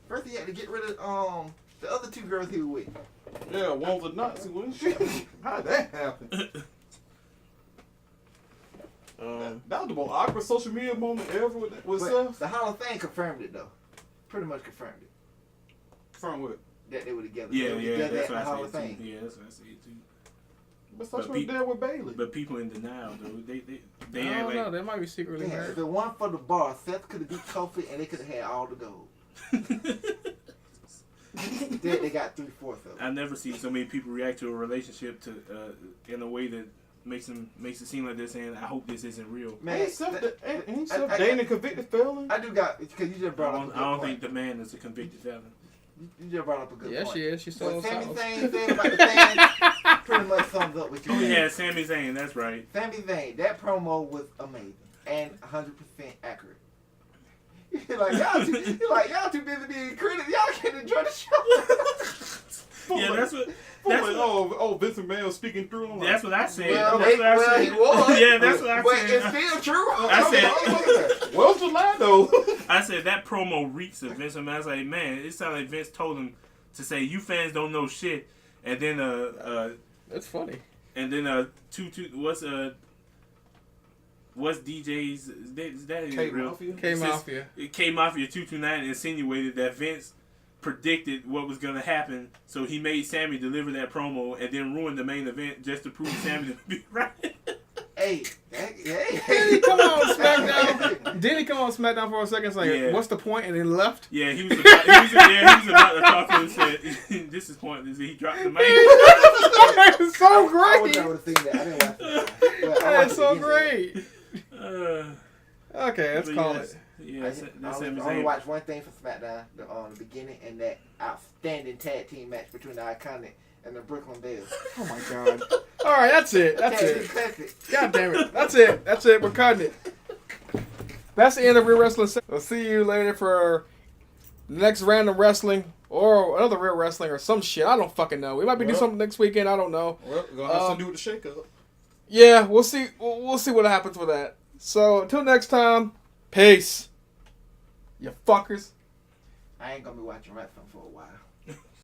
Speaker 1: First, he had to get rid of the other two girls he was with.
Speaker 2: Yeah, one was a Nazi, wasn't she? How'd that happen? That was the most awkward social media moment ever with
Speaker 1: But
Speaker 2: Seth.
Speaker 1: the Hall of Fame confirmed it though. Pretty much confirmed it
Speaker 2: From what?
Speaker 1: that they were together.
Speaker 3: Yeah,
Speaker 1: They were
Speaker 3: yeah,
Speaker 1: together
Speaker 3: that's
Speaker 1: at
Speaker 3: what
Speaker 1: the
Speaker 3: I
Speaker 1: Hall of
Speaker 3: said
Speaker 1: Fame.
Speaker 3: too. Yeah, that's what I said too.
Speaker 2: But Seth
Speaker 3: But
Speaker 2: was there with Bailey.
Speaker 3: But people in denial, though. They
Speaker 4: I
Speaker 3: act
Speaker 4: don't know.
Speaker 3: like
Speaker 4: They might be secretly
Speaker 1: Damn,
Speaker 4: married.
Speaker 1: if it weren't for the bar, Seth could have beat Kofi and they could have had all the gold. Then they got 3/4 of it.
Speaker 3: I've never seen so many people react to a relationship to in a way that makes it seem like they're saying, "I hope this isn't real."
Speaker 1: Man,
Speaker 2: Ain't self dating a convicted felon?
Speaker 1: I do got because you just brought up a good
Speaker 3: I don't
Speaker 1: point.
Speaker 3: think the man is a convicted felon.
Speaker 1: You just brought up a good
Speaker 4: Yeah,
Speaker 1: point.
Speaker 4: she is. She's still
Speaker 1: What
Speaker 4: on
Speaker 1: Sami
Speaker 4: south.
Speaker 1: Zayn said about the fans pretty much sums up what you said.
Speaker 3: Yeah, Sami Zayn, that's right.
Speaker 1: Sami Zayn, that promo was amazing and 100% accurate. You're like y'all too busy being critics. Y'all can't enjoy the show.
Speaker 3: Yeah, that's what
Speaker 2: Vince McMahon was speaking through him.
Speaker 3: that's what I said.
Speaker 1: Well,
Speaker 3: That's what I said.
Speaker 1: he was.
Speaker 3: Yeah, that's what I
Speaker 1: But
Speaker 3: said.
Speaker 1: it's still true.
Speaker 3: I
Speaker 1: said.
Speaker 2: Where's the lie though?
Speaker 3: I said that promo reeks of Vince McMahon. I was like, man, it sounded like Vince told him to say, "You fans don't know shit," and then
Speaker 4: That's funny.
Speaker 3: and then what's DJ's is that
Speaker 2: K
Speaker 3: real?
Speaker 2: Mafia?
Speaker 4: K Mafia.
Speaker 3: K Mafia 229 insinuated that Vince predicted what was gonna happen, so he made Sammy deliver that promo and then ruined the main event just to prove Sammy to be right.
Speaker 1: Hey.
Speaker 4: Did he come on SmackDown? Did he come on SmackDown for a second? It's like,
Speaker 3: Yeah.
Speaker 4: what's the point? And then left.
Speaker 3: Yeah, he was about to talk to him and said, "This is pointless." He dropped the mic.
Speaker 4: It's so
Speaker 1: I wish
Speaker 4: great.
Speaker 1: I would have seen that. I didn't watch it. But I watched
Speaker 4: That's so
Speaker 1: the beginning.
Speaker 4: great.
Speaker 3: Uh,
Speaker 4: Okay, let's
Speaker 3: but
Speaker 4: call
Speaker 3: yes,
Speaker 4: it.
Speaker 3: Yeah,
Speaker 1: I
Speaker 3: that's Sami
Speaker 1: only
Speaker 3: Zayn.
Speaker 1: watched one thing from SmackDown, the beginning, and that outstanding tag team match between the Iconic and the Brooklyn Bears.
Speaker 4: Oh my god. All right, that's it. That's
Speaker 1: Tag team
Speaker 4: it.
Speaker 1: classic.
Speaker 4: God damn it. That's it. That's it. We're cutting it. That's the end of Real Wrestling. We'll see you later for the next Random Wrestling or another Real Wrestling or some shit. I don't fucking know. We might be doing something next weekend. I don't know.
Speaker 2: Well, we're gonna have to do with the shake up.
Speaker 4: Yeah, we'll see. We'll see what happens with that. So until next time, peace. You fuckers.
Speaker 1: I ain't gonna be watching wrestling for a while.